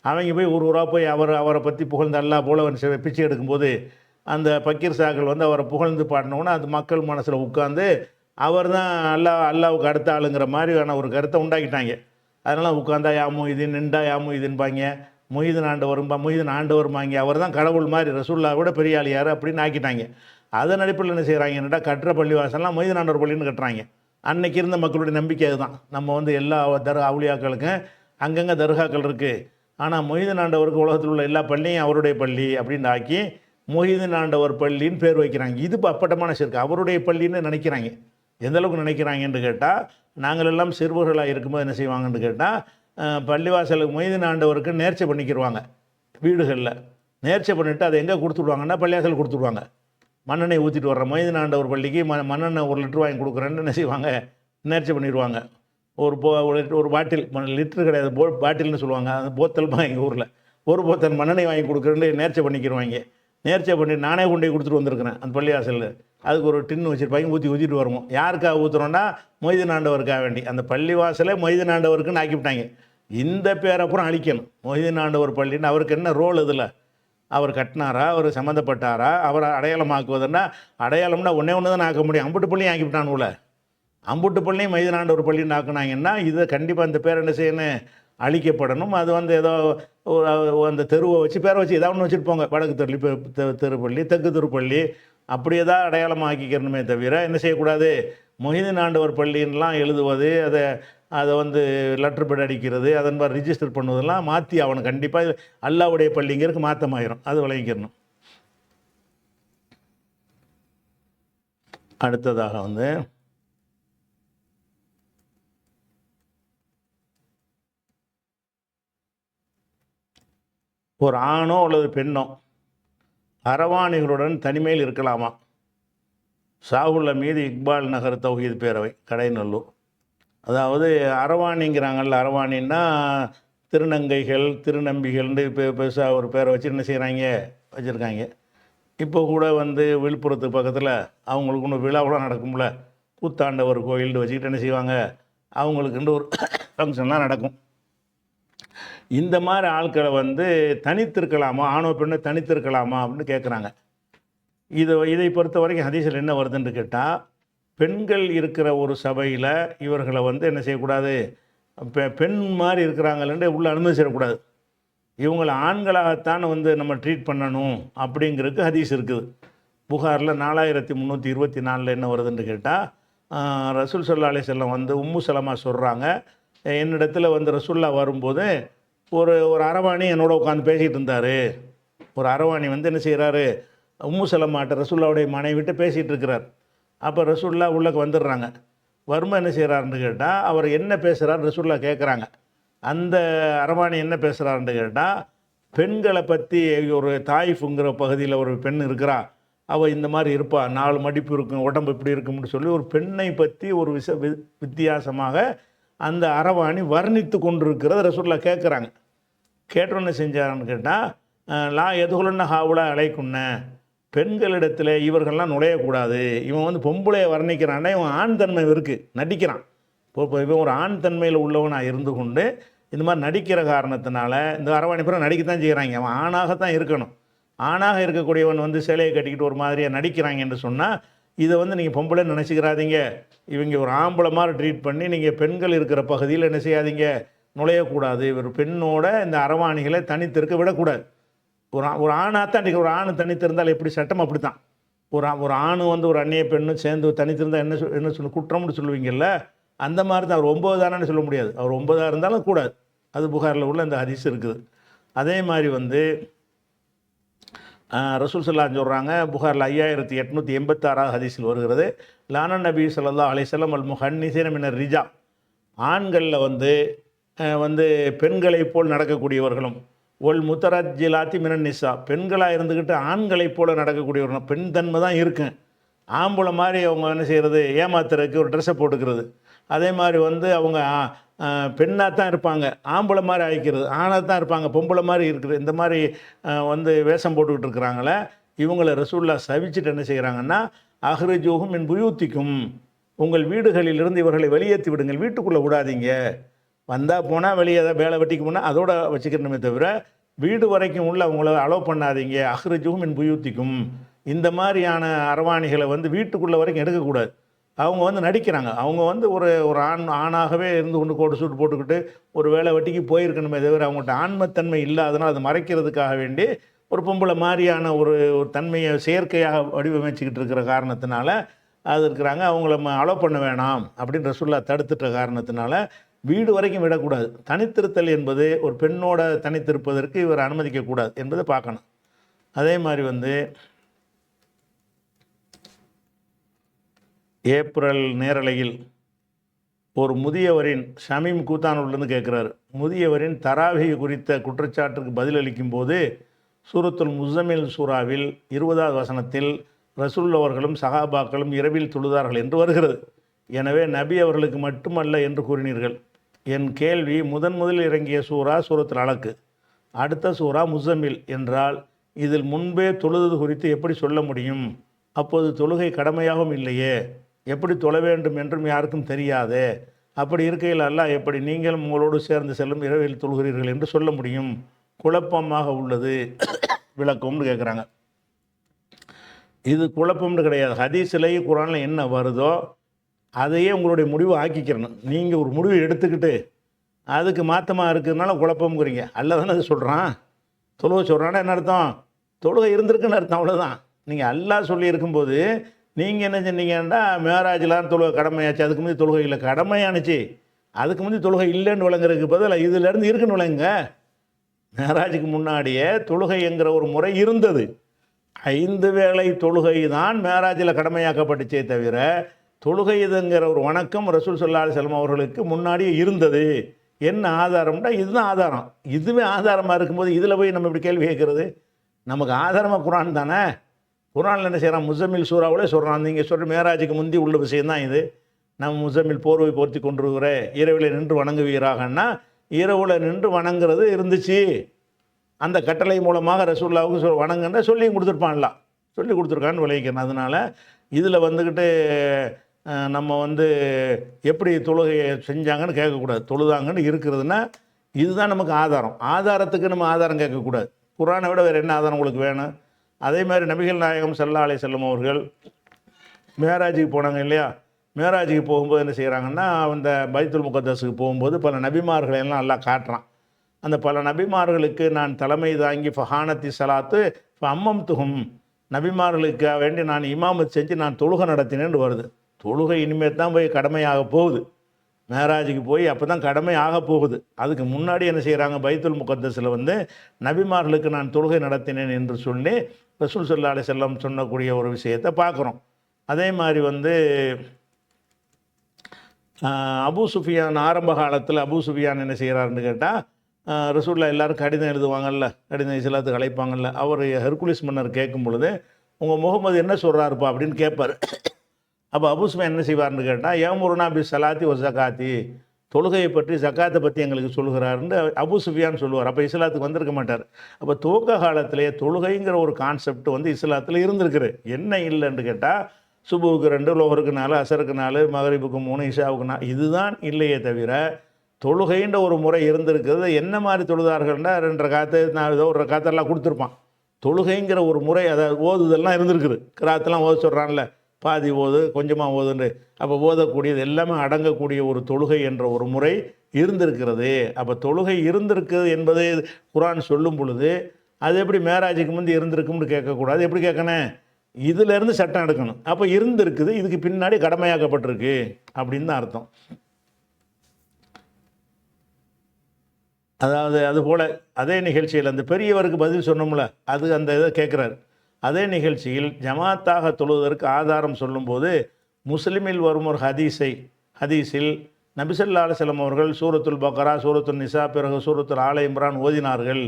அவங்க போய் ஊர் ஊராக போய் அவரை பற்றி புகழ்ந்து அல்லா போல பிச்சை எடுக்கும்போது அந்த பக்கீர் சாக்கள் வந்து அவரை புகழ்ந்து பாடினோன்னா அது மக்கள் மனசில் உட்காந்து அவர் தான் அல்லாவுக்கு அடுத்த ஆளுங்கிற மாதிரியான ஒரு கருத்தை உண்டாக்கிட்டாங்க. அதனால் உட்காந்தா யா மொய்தீன், நின்றா யா மொய்தீன்பாங்க, மொய்தீன் ஆண்டவருமாங்க, அவர் தான் கடவுள் மாதிரி, ரசூல்லா விட பெரிய ஆள் யார் அப்படின்னு ஆக்கிட்டாங்க. அதன் அடிப்படையில் என்ன செய்கிறாங்கன்னா, கட்டுற பள்ளிவாசல்லாம் மொய்தீன் ஆண்டவர் பள்ளின்னு கட்டுறாங்க. அன்னைக்கு இருந்த மக்களுடைய நம்பிக்கை அதுதான். நம்ம வந்து எல்லா அவுளியாக்களுக்கும் அங்கங்கே தர்காக்கள் இருக்குது, ஆனால் மொய்தீன் ஆண்டவருக்கு உலகத்தில் உள்ள எல்லா பள்ளியும் அவருடைய பள்ளி அப்படின்னு ஆக்கி மொய்தீன் ஆண்டவர் பள்ளின்னு பேர் வைக்கிறாங்க. இது அப்பட்டமான சிறுக்கு. அவருடைய பள்ளின்னு நினைக்கிறாங்க. எந்த அளவுக்கு நினைக்கிறாங்கன்னு கேட்டால், நாங்கள் எல்லாம் சிறுவர்களாக இருக்கும்போது என்ன செய்வாங்கன்னு கேட்டால், பள்ளிவாசலுக்கு மொய்தீன் ஆண்டவருக்கு நேர்ச்சை பண்ணிக்கிடுவாங்க. வீடுகளில் நேர்ச்சை பண்ணிவிட்டு அதை எங்கே கொடுத்துடுவாங்கன்னா பள்ளிவாசல் கொடுத்துடுவாங்க. மண்ணெண்ணெய் ஊற்றிட்டு வர்ற மொய்தீன் ஆண்டவர் பள்ளிக்கு மண்ணெண்ணெய் 1 லிட்டர் வாங்கி கொடுக்குறேன்னு என்ன செய்வாங்க, நேர்ச்சை பண்ணிடுவாங்க. ஒரு பாட்டில், லிட்டர் கிடையாது, பாட்டில்னு சொல்லுவாங்க, அந்த போத்தல் எங்கள் ஊரில் ஒரு போத்தல் மண்ணெண்ணெய் வாங்கி கொடுக்குறேன்னு நேர்ச்சை பண்ணிக்கிடுவாங்க. நேர்ச்சை பண்ணி நானே கொண்டு போய் கொடுத்துட்டு வந்திருக்கிறேன் அந்த பள்ளிவாசலில். அதுக்கு ஒரு டின்னு வச்சுருப்பாங்க, ஊற்றிட்டு வருவோம். யாருக்காக ஊற்றுறோன்னா மொய்தீன் ஆண்டவருக்காக வேண்டி. அந்த பள்ளிவாசலை மொய்தீன் ஆண்டவருக்குன்னு ஆக்கிவிட்டாங்க. இந்த பேரை அப்புறம் அழிக்கணும். மொய்தீன் ஆண்டவர் பள்ளின்னு அவருக்கு என்ன ரோல் இதில்? அவர் கட்டினாரா, அவர் சம்மந்தப்பட்டாரா, அவரை அடையாளமாக்குவதுன்னா, அடையாளம்னா ஒன்றே தான் ஆக்க முடியும். அம்புட்டு பள்ளியும் ஆக்கிவிட்டானுல. அம்புட்டு பள்ளியும் மொய்தீன் ஆண்டவர் பள்ளின்னு ஆக்குனாங்கன்னா இதை கண்டிப்பாக அந்த பேர் என்ன செய்யணும், அழிக்கப்படணும். அது வந்து ஏதோ அந்த தெருவை வச்சு பேரை வச்சு ஏதாவது ஒன்று வச்சுட்டு போங்க. வடக்கு தெருப்பள்ளி, தெற்கு திருப்பள்ளி, அப்படியே தான் அடையாளமாக்கிக்கிறணுமே தவிர என்ன செய்யக்கூடாது, மொய்தீன் ஆண்டவர் பள்ளின்லாம் எழுதுவது, அதை வந்து லெட்டர் பேட் அடிக்கிறது, அதன் மாதிரி ரிஜிஸ்டர் பண்ணுவதெல்லாம் மாற்றி அவனுக்கு கண்டிப்பாக அல்லாவுடைய பள்ளிங்கிறதுக்கு மாற்றமாயிரும். அது விளங்கிக்கிறணும். அடுத்ததாக வந்து ஒரு ஆணோ அல்லது பெண்ணோ அரவாணிகளுடன் தனிமையில் இருக்கலாமா? ஷாஹுல் மீது இக்பால் நகர் தௌஹீத் பேரவை, கடைநல்லூர். அதாவது அரவாணிங்கிறாங்கல்ல, அரவாணின்னா திருநங்கைகள், திருநம்பிகள்னு பெருசாக ஒரு பேரை வச்சு என்ன செய்கிறாங்க, வச்சுருக்காங்க. இப்போ கூட வந்து விழுப்புரத்துக்கு பக்கத்தில் அவங்களுக்கு ஒன்று விழாவெலாம் நடக்கும்ல, கூத்தாண்டவர் கோயில்னு வச்சுக்கிட்டு என்ன செய்வாங்க, அவங்களுக்குன்னு ஒரு ஃபங்க்ஷன்லாம் நடக்கும். இந்த மாதிரி ஆட்களை வந்து தனித்திருக்கலாமா, ஆணோ பெண்ணை தனித்திருக்கலாமா அப்படின்னு கேட்குறாங்க. இதை பொறுத்த வரைக்கும் ஹதீஸில் என்ன வருதுன்னு கேட்டால், பெண்கள் இருக்கிற ஒரு சபையில் இவர்களை வந்து என்ன செய்யக்கூடாது, பெண் மாதிரி இருக்கிறாங்களே உள்ள அனுமதிச்சிடக்கூடாது. இவங்களை ஆண்களாகத்தான் வந்து நம்ம ட்ரீட் பண்ணணும் அப்படிங்கிறதுக்கு ஹதீஸ் இருக்குது. புகாரில் 4324 என்ன வருதுன்னு கேட்டால், ரசூல் ஸல்லல்லாஹு அலைஹி வஸல்லம் வந்து உம்மு சலமா சொல்கிறாங்க, என்னிடத்தில் வந்து ரசூல்லா வரும்போது ஒரு அரவாணி என்னோட உட்காந்து பேசிகிட்டு இருந்தார். ஒரு அரவாணி வந்து என்ன செய்கிறாரு, உம்மு சலமாட்ட ரசூல்லாவுடைய மனைவிட்டு பேசிகிட்டு இருக்கிறார். அப்போ ரசூல்லா உள்ளக்கு வந்துடுறாங்க. வருமா என்ன செய்கிறாருன்னு கேட்டால், அவர் என்ன பேசுகிறார் ரசூல்லா கேட்குறாங்க. அந்த அரவாணி என்ன பேசுகிறாருன்னு கேட்டால், பெண்களை பற்றி ஒரு தாயிஃபுங்கிற பகுதியில் ஒரு பெண் இருக்கிறா, அவள் இந்த மாதிரி இருப்பா, 4 மடிப்பு இருக்கும், உடம்பு இப்படி இருக்கும்னு சொல்லி ஒரு பெண்ணை பற்றி ஒரு வித்தியாசமாக அந்த அரவாணி வர்ணித்து கொண்டிருக்கிறத ரசூல்லா கேட்குறாங்க. கேட்டோன்னு செஞ்சாருன்னு கேட்டால், லா எதுகுலன்னு ஹாவுலா அழைக்குன்ன, பெண்களிடத்தில் இவர்கள்லாம் நுழையக்கூடாது. இவன் வந்து பொம்பளையை வர்ணிக்கிறான்னா இவன் ஆண் தன்மை இருக்குது, நடிக்கிறான். இப்போ இவன் ஒரு ஆண் தன்மையில் உள்ளவனாக இருந்து கொண்டு இந்த மாதிரி நடிக்கிற காரணத்தினால இந்த அரவாணி பேரை நடிக்கத்தான் செய்கிறாங்க. அவன் ஆணாகத்தான் இருக்கணும். ஆணாக இருக்கக்கூடியவன் வந்து சேலையை கட்டிக்கிட்டு ஒரு மாதிரியாக நடிக்கிறாங்கன்னு சொன்னால் இதை வந்து நீங்கள் பொம்பளை நினச்சிக்கிறாதீங்க. இவங்க ஒரு ஆம்பளை மாதிரி ட்ரீட் பண்ணி நீங்கள் பெண்கள் இருக்கிற பகுதியில் என்ன செய்யாதீங்க, நுழையக்கூடாது. ஒரு பெண்ணோட இந்த அரவாணிகளை தனித்திருக்க விடக்கூடாது. ஒரு ஆணாகத்தான் ஒரு ஆண் தனித்திருந்தால் எப்படி சட்டம் அப்படி தான். ஒரு ஆணு வந்து ஒரு அந்நிய பெண்ணும் சேர்ந்து தனித்திருந்தால் என்ன சொல்லு குற்றம்னு சொல்லுவீங்கல்ல, அந்த மாதிரி தான். அவர் 9 தானே சொல்ல முடியாது, அவர் 9 இருந்தாலும் கூடாது. அது புகாரில் உள்ள இந்த ஹதீஸ் இருக்குது. அதே மாதிரி வந்து ரசூல் ஸல்லல்லாஹு சொல்கிறாங்க, புகாரில் 5886 ஹதீஸில் வருகிறது, லானன் நபி ஸல்லல்லாஹு அலைஹி வஸல்லம் அல் முஹன்னிஸீன மினர் ரிஜா, ஆண்களில் வந்து பெண்களைப் போல் நடக்கக்கூடியவர்களும், ஒல் முத்தரஜிலாத்தி மினன் நிசா, பெண்களாக இருந்துக்கிட்டு ஆண்களைப் போல் நடக்கக்கூடியவர்களும். பெண் தன்மை தான் இருக்கும். ஆம்பளை மாதிரி அவங்க என்ன செய்கிறது, ஏமாத்துறதுக்கு ஒரு ட்ரெஸ்ஸை போட்டுக்கிறது. அதே மாதிரி வந்து அவங்க பெண்ணாக தான் இருப்பாங்க, ஆம்பளை மாதிரி ஆகிக்கிறது, ஆணாக தான் இருப்பாங்க, பொம்பளை மாதிரி இருக்குது. இந்த மாதிரி வந்து வேஷம் போட்டுக்கிட்டு இருக்கிறாங்களே, இவங்களை ரசூல்லா சவிச்சுட்டு என்ன செய்கிறாங்கன்னா, அஹ்ரிஜூஹும் மின் புயூத்திக்கும், உங்கள் வீடுகளிலிருந்து இவர்களை வெளியேற்றி விடுங்கள், வீட்டுக்குள்ளே விடாதீங்க. வந்தால் போனால் வெளியே ஏதாவது வேலை வெட்டிக்கு போனால் அதோட வச்சுக்கிறணுமே தவிர வீடு வரைக்கும் உள்ள அவங்கள அலோவ் பண்ணாதீங்க. அஹ்ரஜுஹும் மின் புயூத்திக்கும், இந்த மாதிரியான அரவாணிகளை வந்து வீட்டுக்குள்ளே வரைக்கும் எடுக்கக்கூடாது. அவங்க வந்து நடிக்கிறாங்க. அவங்க வந்து ஒரு ஒரு ஆணாகவே இருந்து கொண்டு கோட்டு சூட்டு போட்டுக்கிட்டு ஒரு வேலை வெட்டிக்கு போயிருக்கணுமே தவிர அவங்கள்ட்ட ஆன்மத்தன்மை இல்லாதனால் அதை மறைக்கிறதுக்காக வேண்டி ஒரு பொம்பளை மாதிரியான ஒரு ஒரு தன்மையை செயற்கையாக வடிவமைச்சிக்கிட்டு இருக்கிற காரணத்தினால அது இருக்கிறாங்க. அவங்கள அலோவ் பண்ண வேணாம் அப்படின்னு ரசூலுல்லாஹ் தடுத்துட்ட காரணத்தினால வீடு வரைக்கும் விடக்கூடாது. தனித்திருத்தல் என்பது ஒரு பெண்ணோட தனித்திருப்பதற்கு இவர் அனுமதிக்கக்கூடாது என்பதை பார்க்கணும். அதே மாதிரி வந்து ஏப்ரல் நேரலையில் ஒரு முதியவரின் ஷமீம் கூத்தானூர்லேருந்து கேட்குறாரு, முதியவரின் தராவி குறித்த குற்றச்சாட்டுக்கு பதிலளிக்கும் போது சூரத்துல் முஸம்மில் சூறாவில் 20வது வசனத்தில் ரசூல் அவர்களும் சஹாபாக்களும் இரவில் தொழுதார்கள் என்று வருகிறது. எனவே நபி அவர்களுக்கு மட்டுமல்ல என்று கூறினீர்கள். என் கேள்வி, முதலில் இறங்கிய சூரா சூரத்துல் அலக், அடுத்த சூரா முஸம்மில் என்றால் இதில் முன்பே தொழுது குறித்து எப்படி சொல்ல முடியும்? அப்போது தொழுகை கடமையாகவும் இல்லையே, எப்படி தொழ வேண்டும் என்றும் யாருக்கும் தெரியாதே. அப்படி இருக்கையில் அல்லாஹ் எப்படி நீங்களும் உங்களோடு சேர்ந்து செல்லும் இரவில் தொழுகிறீர்கள் என்று சொல்ல முடியும்? குழப்பமாக உள்ளது, விளக்கம்னு கேட்குறாங்க. இது குழப்பம்னு கிடையாது. ஹதீஸ்லேயும் குர்ஆனில் என்ன வருதோ அதையே உங்களுடைய முடிவு ஆக்கிக்கிறணும். நீங்கள் ஒரு முடிவு எடுத்துக்கிட்டு அதுக்கு மாற்றமாக இருக்கிறதுனால குழப்பம்ங்கிறீங்க. அல்ல தானே அது சொல்கிறான். தொழுகை சொல்கிறான்னா என்ன அர்த்தம்? தொழுகை இருந்திருக்குன்னு அர்த்தம், அவ்வளோதான். நீங்கள் அல்லாஹ் சொல்லி இருக்கும்போது நீங்கள் என்ன சொன்னீங்கன்னா மேராஜிலாம் தொழுகை கடமையாச்சு, அதுக்கு முந்தைய தொழுகை இல்லை கடமையானுச்சு, அதுக்கு முந்தைய தொழுகை இல்லைன்னு விளங்குறதுக்கு பதில் இதிலேருந்து இருக்குன்னு விளங்குங்க. மேராஜுக்கு முன்னாடியே தொழுகைங்கிற ஒரு முறை இருந்தது. 5 வேளை தொழுகை தான் மேராஜில் கடமையாக்கப்பட்டுச்சே தவிர தொழுகை இதுங்கிற ஒரு வணக்கம் ரசூல் ஸல்லல்லாஹு அலைஹி வஸல்லம் அவர்களுக்கு முன்னாடியே இருந்தது. என்ன ஆதாரம்னா இதுதான் ஆதாரம். இதுவே ஆதாரமாக இருக்கும்போது இதில் போய் நம்ம இப்படி கேள்வி கேட்குறது? நமக்கு ஆதாரமாக குர்ஆன் தானே. குர்ஆனில் என்ன செய்கிறான்? முஸம்மில் சூறாவிலே சொல்கிறான். நீங்கள் சொல்கிற மேராஜுக்கு முந்தி உள்ள விஷயந்தான் இது. நம்ம முஸம்மில் போர்வை போர்த்தி கொண்டிருக்கிற இரவில் நின்று வணங்குவீராகன்னா இரவில் நின்று வணங்குறது இருந்துச்சு. அந்த கட்டளை மூலமாக ரசூலுல்லாஹ்வுக்கு வணங்குன்னா சொல்லியும் கொடுத்துருப்பான்ல, சொல்லி கொடுத்துருக்கான்னு விளைவிக்கணும். அதனால் இதில் வந்துக்கிட்டு நம்ம வந்து எப்படி தொழுகையை செஞ்சாங்கன்னு கேட்கக்கூடாது. தொழுதாங்கன்னு இருக்கிறதுனா இதுதான் நமக்கு ஆதாரம். ஆதாரத்துக்கு நம்ம ஆதாரம் கேட்கக்கூடாது. குர்ஆனை விட வேறு என்ன ஆதாரம் உங்களுக்கு வேணும்? அதே மாதிரி நபிகள் நாயகம் ஸல்லல்லாஹு அலைஹி வஸல்லம் அவர்கள் மேராஜுக்கு போனாங்க இல்லையா? மேராஜுக்கு போகும்போது என்ன செய்கிறாங்கன்னா, அந்த பைத்துல் முகத்தஸுக்கு போகும்போது பல நபிமார்களை எல்லாம் நல்லா காட்டுறான். அந்த பல நபிமார்களுக்கு நான் தலைமை தாங்கி ஃபஹானத்தி சலாத்து அம்மம்துஹும், நபிமார்களுக்காக வேண்டி நான் இமாமத் செஞ்சு நான் தொழுகை நடத்தினேன்னு வருது. தொழுகை இனிமேல் தான் போய் கடமையாக போகுது. மேராஜுக்கு போய் அப்போ தான் கடமை ஆக போகுது. அதுக்கு முன்னாடி என்ன செய்கிறாங்க? பைத்துல் முகத்தஸில் வந்து நபிமார்களுக்கு நான் தொழுகை நடத்தினேன் என்று சொல்லி ரசூல் ஸல்லல்லாஹு அலைஹி வஸல்லம் சொன்னக்கூடிய ஒரு விஷயத்தை பார்க்குறோம். அதே மாதிரி வந்து அபூ சுஃபியான் ஆரம்ப காலத்தில் அபூ சுஃபியான் என்ன செய்கிறாருன்னு கேட்டால், ரசூலுல்லாஹ் எல்லாரும் கடிதம் எழுதுவாங்கல்ல, கடிதம் இஸ்லாத்துக்கு அழைப்பாங்கல்ல, அவர் ஹெர்குலிஸ் மன்னர் கேட்கும் பொழுது உங்கள் முகமது என்ன சொல்கிறாருப்பா அப்படின்னு கேட்பார். அப்போ அபூ சுஃபியான் என்ன செய்வார்னு கேட்டால், யமுருனா பி ஸலாத்தி வ ஸகாத்தி, தொழுகையை பற்றி ஜக்காத்தை பற்றி எங்களுக்கு சொல்லுகிறாருன்னு அபூ சுஃபியான் சொல்லுவார். அப்போ இஸ்லாத்துக்கு வந்திருக்க மாட்டார். அப்போ துவக்க காலத்திலே தொழுகைங்கிற ஒரு கான்செப்ட் வந்து இஸ்லாத்தில் இருந்திருக்குது. என்ன இல்லைன்னு கேட்டால், சுபுவுக்கு 2, லோஹருக்கு 4, அசருக்கு 4, மகரிபுக்கு 3, இஷாவுக்கு 4, இதுதான் இல்லையே தவிர தொழுகைன்ற ஒரு முறை இருந்திருக்கிறது. என்ன மாதிரி தொழுதார்கள்னா 2 ரக்காத்து, ஏதோ ஒரு ரக்காத்தெல்லாம் கொடுத்துருப்பான். தொழுகைங்கிற ஒரு முறை, அதாவது ஓதுதெல்லாம் இருந்திருக்குது. கிராத்தெல்லாம் ஓத சொல்கிறான்ல, பாதி ஓது கொஞ்சமாக ஓதுன்னு, அப்போ ஓதக்கூடியது எல்லாமே அடங்கக்கூடிய ஒரு தொழுகை என்ற ஒரு முறை இருந்திருக்கிறது. அப்போ தொழுகை இருந்திருக்குது என்பதை குர்ஆன் சொல்லும் பொழுது அது எப்படி மேராஜுக்கு முந்தி இருந்திருக்கும்னு கேட்கக்கூடாது. எப்படி கேட்கணும்? இதிலேருந்து சட்டம் எடுக்கணும். அப்போ இருந்திருக்குது, இதுக்கு பின்னாடி கடமையாக்கப்பட்டிருக்கு அப்படின்னு தான் அர்த்தம். அதாவது அதுபோல் அதே நிகழ்ச்சியில் அந்த பெரியவருக்கு பதில் சொன்னோம்ல, அது அந்த இதை கேட்குறாரு. அதே நிகழ்ச்சியில் ஜமாத்தாக தொழுவதற்கு ஆதாரம் சொல்லும்போது முஸ்லிமில் வரும் ஒரு ஹதீஸில் நபி ஸல்லல்லாஹு அலைஹி வஸல்லம் அவர்கள் சூரத்துல் பக்ரா, சூரத்துல் நிசா, பிறகு சூரத்துல் ஆல இம்ரான் ஓதினார்கள்,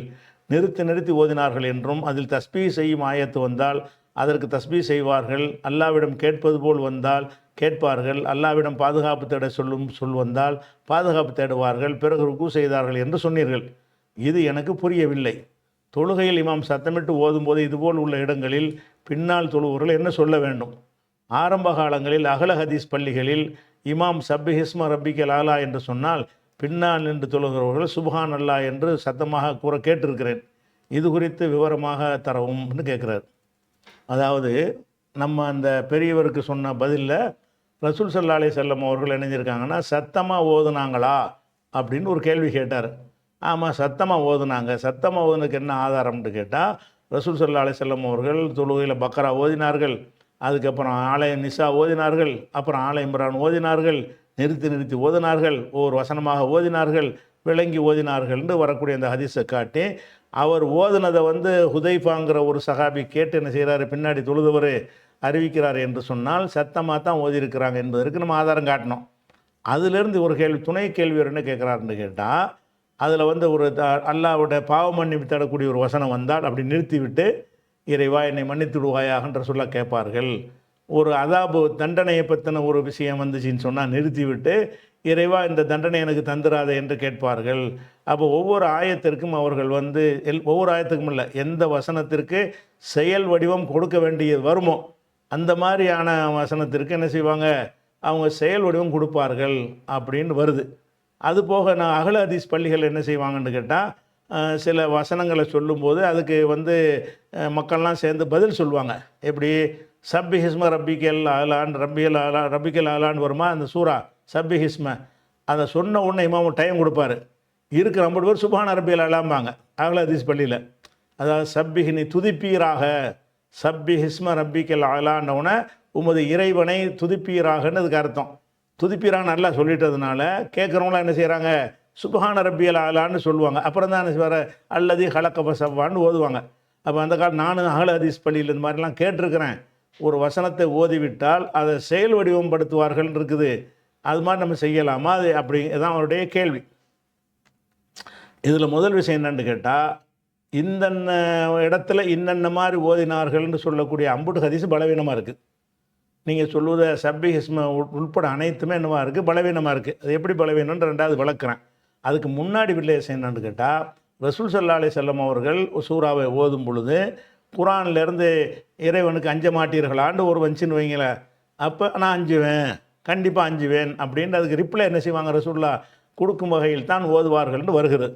நிறுத்தி ஓதினார்கள் என்றும், அதில் தஸ்பீஹ் செய்யும் ஆயத்து வந்தால் அதற்கு தஸ்பீஹ் செய்வார்கள், அல்லாவிடம் கேட்பது போல் வந்தால் கேட்பார்கள், அல்லாவிடம் பாதுகாப்பு தேட சொல் வந்தால் பாதுகாப்பு தேடுவார்கள், பிறகு ருக்கு செய்தார்கள் என்று சொன்னீர்கள். இது எனக்கு புரியவில்லை. தொழுகையில் இமாம் சத்தமிட்டு ஓதும்போது இதுபோல் உள்ள இடங்களில் பின்னால் தொழுவர்கள் என்ன சொல்ல வேண்டும்? ஆரம்ப காலங்களில் அகல ஹதீஸ் பள்ளிகளில் இமாம் சப்பிஹிஸ்ம ரப்பிக்கல் ஆலா என்று சொன்னால் பின்னால் நின்று தொழுகிறவர்கள் சுப்ஹான் அல்லாஹ் என்று சத்தமாக கூற கேட்டிருக்கிறேன். இது குறித்து விவரமாக தரவும்னு கேட்குறார். அதாவது நம்ம அந்த பெரியவருக்கு சொன்ன பதிலில் ரசூல் ஸல்லல்லாஹு அலைஹி வஸல்லம் அவர்கள் இணைஞ்சிருக்காங்கன்னா சத்தமாக ஓதுனாங்களா அப்படின்னு ஒரு கேள்வி கேட்டார். ஆமாம், சத்தமாக ஓதுனாங்க. சத்தமாக ஓதுனதுக்கு என்ன ஆதாரம்னு கேட்டால் ரசூல் ஸல்லல்லாஹு அலைஹி வஸல்லம் அவர்கள் தொழுகையில் பக்கரா ஓதினார்கள், அதுக்கப்புறம் ஆலை நிசா ஓதினார்கள், அப்புறம் ஆலை இம்ரான் ஓதினார்கள், நிறுத்தி நிறுத்தி ஓதினார்கள், ஒவ்வொரு வசனமாக ஓதினார்கள், விளங்கி ஓதினார்கள்னு வரக்கூடிய அந்த ஹதீஸை காட்டி அவர் ஓதுனதை ஹுதைஃபாங்கிற ஒரு சஹாபி கேட்டு என்ன செய்கிறாரு, பின்னாடி தொழுதவர் அறிவிக்கிறார் என்று சொன்னால் சத்தமாக தான் ஓதியிருக்கிறாங்க என்பதற்கு நம்ம ஆதாரம் காட்டினோம். அதிலிருந்து ஒரு கேள்வி, துணை கேள்வி என்ன கேட்குறாருன்னு கேட்டால் அதில் ஒரு அல்லாஹ்வுடைய பாவ மன்னிப்பு தரக்கூடிய ஒரு வசனம் வந்தால் அப்படி நிறுத்திவிட்டு இறைவா என்னை மன்னித்து விடுவாயாகன்ற சொல்ல கேட்பார்கள். ஒரு அதாபு தண்டனையை பற்றின ஒரு விஷயம் வந்துச்சின்னு சொன்னால் நிறுத்திவிட்டு இறைவா இந்த தண்டனை எனக்கு தந்துராதே என்று கேட்பார்கள். அப்போ ஒவ்வொரு ஆயத்திற்கும் அவர்கள் ஒவ்வொரு ஆயத்துக்கும் இல்லை, எந்த வசனத்திற்கு செயல் வடிவம் கொடுக்க வேண்டியது வருமோ அந்த மாதிரியான வசனத்திற்கு என்ன செய்வாங்க, அவங்க செயல் வடிவம் கொடுப்பார்கள் அப்படின்னு வருது. அதுபோக நான் அகல ஹதீஸ் பள்ளிகள் என்ன செய்வாங்கன்னு கேட்டால் சில வசனங்களை சொல்லும்போது அதுக்கு மக்கள்லாம் சேர்ந்து பதில் சொல்லுவாங்க. எப்படி சப்பி ஹிஸ்ம ரப்பிக்கல் ஆலான் ரப்பிக்கல் ஆலான்னு வருமா அந்த சூரா சப்பி ஹிஸ்ம, அதை சொன்ன உடனே இமாம் டைம் கொடுப்பார். இருக்கிற 50 பேர் சுப்ஹான ரப்பியல் ஆலாம்பாங்க அகல ஹதீஸ் பள்ளியில். அதாவது சப்பிஹ் நீ துதிப்பீராக, சப்பி ஹிஸ்ம ரப்பிக்கல் ஆலான்னவுடனே உமது இறைவனை துதிப்பீராகன்னு அதுக்கு அர்த்தம். துதிப்பீரான்னு நல்லா சொல்லிட்டதுனால கேட்குறவங்களாம் என்ன செய்கிறாங்க, சுப்ஹான ரப்பியல் ஆலான்னு சொல்லுவாங்க. அப்புறம் தான் என்ன செய்வார், அல்லது ஹலக்க பசவான்னு ஓதுவாங்க. அப்போ அந்த காலம் நானும் அகல ஹதீஸ் பள்ளியில் இந்த மாதிரிலாம் கேட்டிருக்கிறேன். ஒரு வசனத்தை ஓதிவிட்டால் அதை செயல் வடிவம் படுத்துவார்கள் இருக்குது, அது மாதிரி நம்ம செய்யலாமா, அது அப்படி தான் அவருடைய கேள்வி. இதில் முதல் விஷயம் என்னென்னு கேட்டால் இந்தன்ன இடத்துல இன்னென்ன மாதிரி ஓதினார்கள்னு சொல்லக்கூடிய அம்புட்டு ஹதீஸ் பலவீனமாக இருக்குது. நீங்கள் சொல்லுவத சப்பி ஹிஸ்ம உட்பட அனைத்துமே என்னவா இருக்குது, பலவீனமாக இருக்குது. அது எப்படி பலவீனம்னு ரெண்டாவது விளக்குறேன். அதுக்கு முன்னாடி வில்லேசம் என்னன்னு கேட்டால் ரசூல் ஸல்லல்லாஹு அலைஹி வஸல்லம் அவர்கள் சூறாவை ஓதும் பொழுது குரான்லேருந்து இறைவனுக்கு அஞ்ச மாட்டீர்களான்னு ஒரு வந்துச்சுன்னு வைங்களேன், அப்போ நான் அஞ்சுவேன், கண்டிப்பாக அஞ்சுவேன் அப்படின்னு அதுக்கு ரிப்ளை என்ன செய்வாங்க, ரசூல்லா கொடுக்கும் வகையில் தான் ஓதுவார்கள்னு வருகிறது.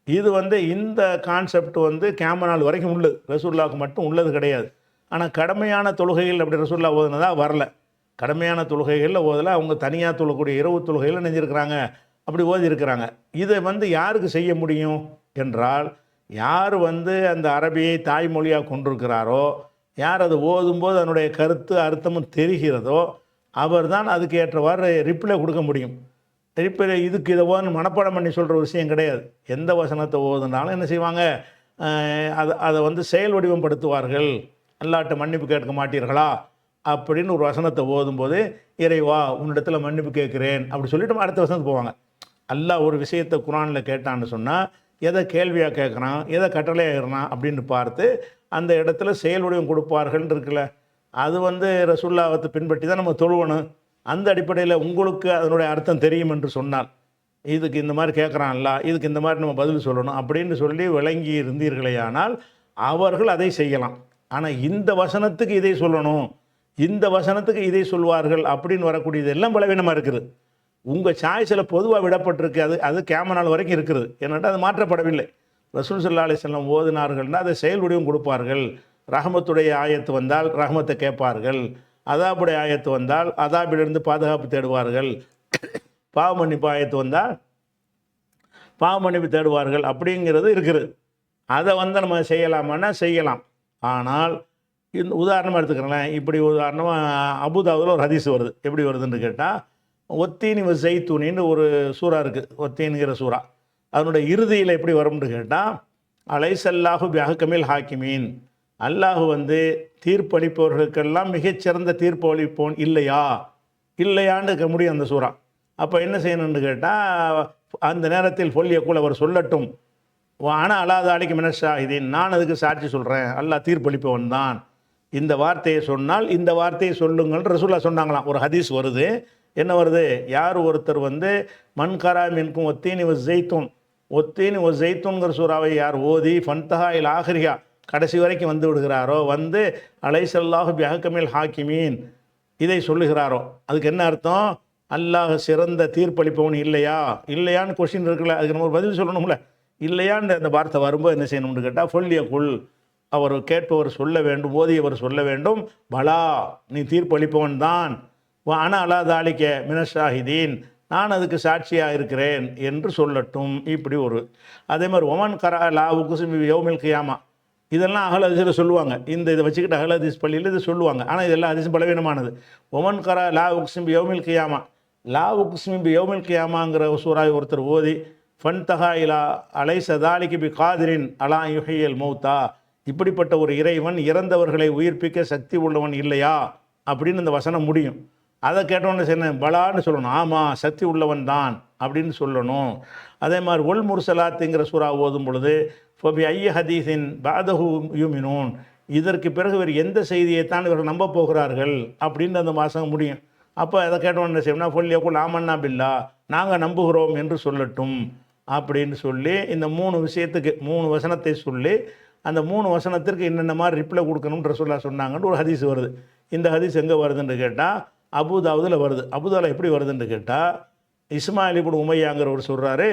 இது இந்த கான்செப்ட் கேமனால் வரைக்கும் உள்ளது, ரசூல்லாவுக்கு மட்டும் உள்ளது கிடையாது. ஆனால் கடமையான தொழுகைகள் அப்படி ரசூல்லா ஓதுனதா வரல. கடமையான தொழுகைகளில் ஓதலை, அவங்க தனியாக தொழக்கூடிய இரவு தொழுகையில் நெஞ்சிருக்கிறாங்க, அப்படி ஓதி இருக்கிறாங்க. இதை யாருக்கு செய்ய முடியும் என்றால் யார் அந்த அரபியை தாய்மொழியாக கொண்டிருக்கிறாரோ, யார் அது ஓதும்போது அதனுடைய கருத்து அர்த்தமும் தெரிகிறதோ அவர் தான் அதுக்கு ஏற்றவாறு ரிப்ளை கொடுக்க முடியும். ரிப்ளை இதுக்கு இதை மனப்பாடம் பண்ணி சொல்கிற விஷயம் கிடையாது. எந்த வசனத்தை ஓதுனாலும் என்ன செய்வாங்க, அதை செயல் வடிவம்படுத்துவார்கள். அல்லாஹ்ட்ட மன்னிப்பு கேட்க மாட்டீர்களா அப்படின்னு ஒரு வசனத்தை ஓதும்போது இறைவா உன்னிடத்தில் மன்னிப்பு கேட்குறேன் அப்படி சொல்லிட்டு அடுத்த வசனத்துக்கு போவாங்க. அல்லாஹ் ஒரு விஷயத்தை குரானில் கேட்டான்னு சொன்னால் எதை கேள்வியாக கேட்குறான், எதை கட்டளையாக இருக்கிறான் அப்படின்னு பார்த்து அந்த இடத்துல செயல் வடிவம் கொடுப்பார்கள்னு இருக்குல்ல, அது ரசூல்லாவத்தை பின்பற்றி தான் நம்ம தொழுவணும். அந்த அடிப்படையில் உங்களுக்கு அதனுடைய அர்த்தம் தெரியும் என்று சொன்னால் இதுக்கு இந்த மாதிரி கேட்குறான்ல, இதுக்கு இந்த மாதிரி நம்ம பதில் சொல்லணும் அப்படின்னு சொல்லி விளங்கி இருந்தீர்களேயானால் அவர்கள் அதை செய்யலாம். ஆனால் இந்த வசனத்துக்கு இதை சொல்லணும், இந்த வசனத்துக்கு இதை சொல்வார்கள் அப்படின்னு வரக்கூடியது எல்லாம் பலவீனமாக இருக்குது. உங்கள் சாய்ஸில் பொதுவாக விடப்பட்டிருக்கு, அது கேமனால் வரைக்கும் இருக்குது. ஏன்னாட்டா அது மாற்றப்படவில்லை. ரசூல் ஸல்லல்லாஹு அலைஹி வஸல்லம் ஓதினார்கள்னால் அதை செயல் வடிவம் கொடுப்பார்கள். ரஹமத்துடைய ஆயத்து வந்தால் ரஹமத்தை கேட்பார்கள், அதாபுடைய ஆயத்து வந்தால் அதாபிலிருந்து பாதுகாப்பு தேடுவார்கள், பாவ மன்னிப்பு ஆயத்து வந்தால் பாவ மன்னிப்பு தேடுவார்கள் அப்படிங்கிறது இருக்குது. அதை நம்ம செய்யலாமான்னா செய்யலாம். ஆனால் இந்த உதாரணமாக எடுத்துக்கிறேன். இப்படி உதாரணமாக அபுதாவுதில் ஒரு ஹதீஸ் வருது. எப்படி வருதுன்னு கேட்டால் ஒத்தீனி ஜெய்தூனின்னு ஒரு சூறா இருக்குது, ஒத்தீனுங்கிற சூறா. அதனுடைய இறுதியில் எப்படி வரும்னு கேட்டால் அலைசல்லாஹு பிஹக்கமில் ஹாக்கிமீன், அல்லாஹு தீர்ப்பளிப்பவர்களுக்கெல்லாம் மிகச்சிறந்த தீர்ப்பு அளிப்போன் இல்லையான்னு இருக்க முடியும் அந்த சூறா. அப்போ என்ன செய்யணும்னு கேட்டால் அந்த நேரத்தில் பொல்லியக்குள் அவர் சொல்லட்டும், ஆனால் அல்லாத அலிக்கு மினஷாஹிதீன், நான் அதுக்கு சாட்சி சொல்கிறேன், அல்லாஹ் தீர்ப்பளிப்பவன் தான். இந்த வார்த்தையை சொன்னால் இந்த வார்த்தையை சொல்லுங்கள் ரசூல்லா சொன்னாங்களாம். ஒரு ஹதீஸ் வருது, என்ன வருது, யார் ஒருத்தர் மன்கரா மின்கும் ஒத்தீனி ஒ ஜெய்தூன்கிற சூறாவை யார் ஓதி ஃபன்தஹா இல் ஆஹிரியா கடைசி வரைக்கும் விடுகிறாரோ, அலைசல்லாஹு பிஹக்கமில் ஹாக்கிமீன் இதை சொல்லுகிறாரோ, அதுக்கு என்ன அர்த்தம், அல்லாஹ் சிறந்த தீர்ப்பளிப்பவன் இல்லையா இல்லையான்னு கொஸ்டின் இருக்குல்ல, அதுக்கு நம்ம ஒரு பதில் சொல்லணும்ல. இல்லையான்னு அந்த வார்த்தை வரும்போது என்ன செய்யணும்னு கேட்டால் ஃபொல்லியக்குள், அவர் கேட்பவர் சொல்ல வேண்டும், ஓதியவர் சொல்ல வேண்டும், பலா நீ தீர்ப்பளிப்பவன் தான், ஆனால் அலா தாலிக்க மினஷாஹிதீன் நான் அதுக்கு சாட்சியாக இருக்கிறேன் என்று சொல்லட்டும். இப்படி ஒரு அதே மாதிரி ஒமன் கரா லாவுக்கு யௌமில் கியாமா, இதெல்லாம் அகல் ஹதீஸில் சொல்லுவாங்க. இதை வச்சுக்கிட்டு அகல் ஹதீஸ் பள்ளியில் இது சொல்லுவாங்க. ஆனால் இதெல்லாம் ஹதீஸும் பலவீனமானது. ஒமன் கரா லா உக்ஸிம் யௌமில் கியாமா, லா உக்ஸிம் யௌமில் கியாமாங்கிற சூறாவை ஒருத்தர் ஓதி ஃபன்தஹா இலா அலை சதாலிக்கு பி காதிரின் அலா யுஹியல் மௌத்தா, இப்படிப்பட்ட ஒரு இறைவன் இறந்தவர்களை உயிர்ப்பிக்க சக்தி உள்ளவன் இல்லையா அப்படின்னு இந்த வசனம் முடியும். அதை கேட்டோன்னு சொன்ன பலான்னு சொல்லணும், ஆமாம் சக்தி உள்ளவன் தான் அப்படின்னு சொல்லணும். அதே மாதிரி ஒல் முர்சலாத்துங்கிற சூறா ஓதும் பொழுது ஃபபி ஐய ஹதீஸின் பாதஹு யூமினூன், இதற்கு பிறகு வேறு எந்த செய்தியைத்தான் இவர்கள் நம்ப போகிறார்கள் அப்படின்னு அந்த வாசகம் முடியும். அப்போ அதை கேட்டோன்னு என்ன செய்யணும்னா ஃபொல்லியக்குள் ஆமன்னா பில்லா, நாங்கள் நம்புகிறோம் என்று சொல்லட்டும் அப்படின்னு சொல்லி இந்த 3 விஷயத்துக்கு 3 வசனத்தை சொல்லி அந்த 3 வசனத்திற்கு என்னென்ன மாதிரி ரிப்ளை கொடுக்கணும்னு ரசூலுல்லாஹ் சொன்னாங்கன்னு ஒரு ஹதீஸ் வருது. இந்த ஹதீஸ் எங்கே வருதுன்னு கேட்டால் அபூதாவுதில் வருது. அபூதாவில் எப்படி வருதுன்னு கேட்டால் இஸ்மாயில் இப்னு உமையாங்கிறவர் சொல்கிறாரு,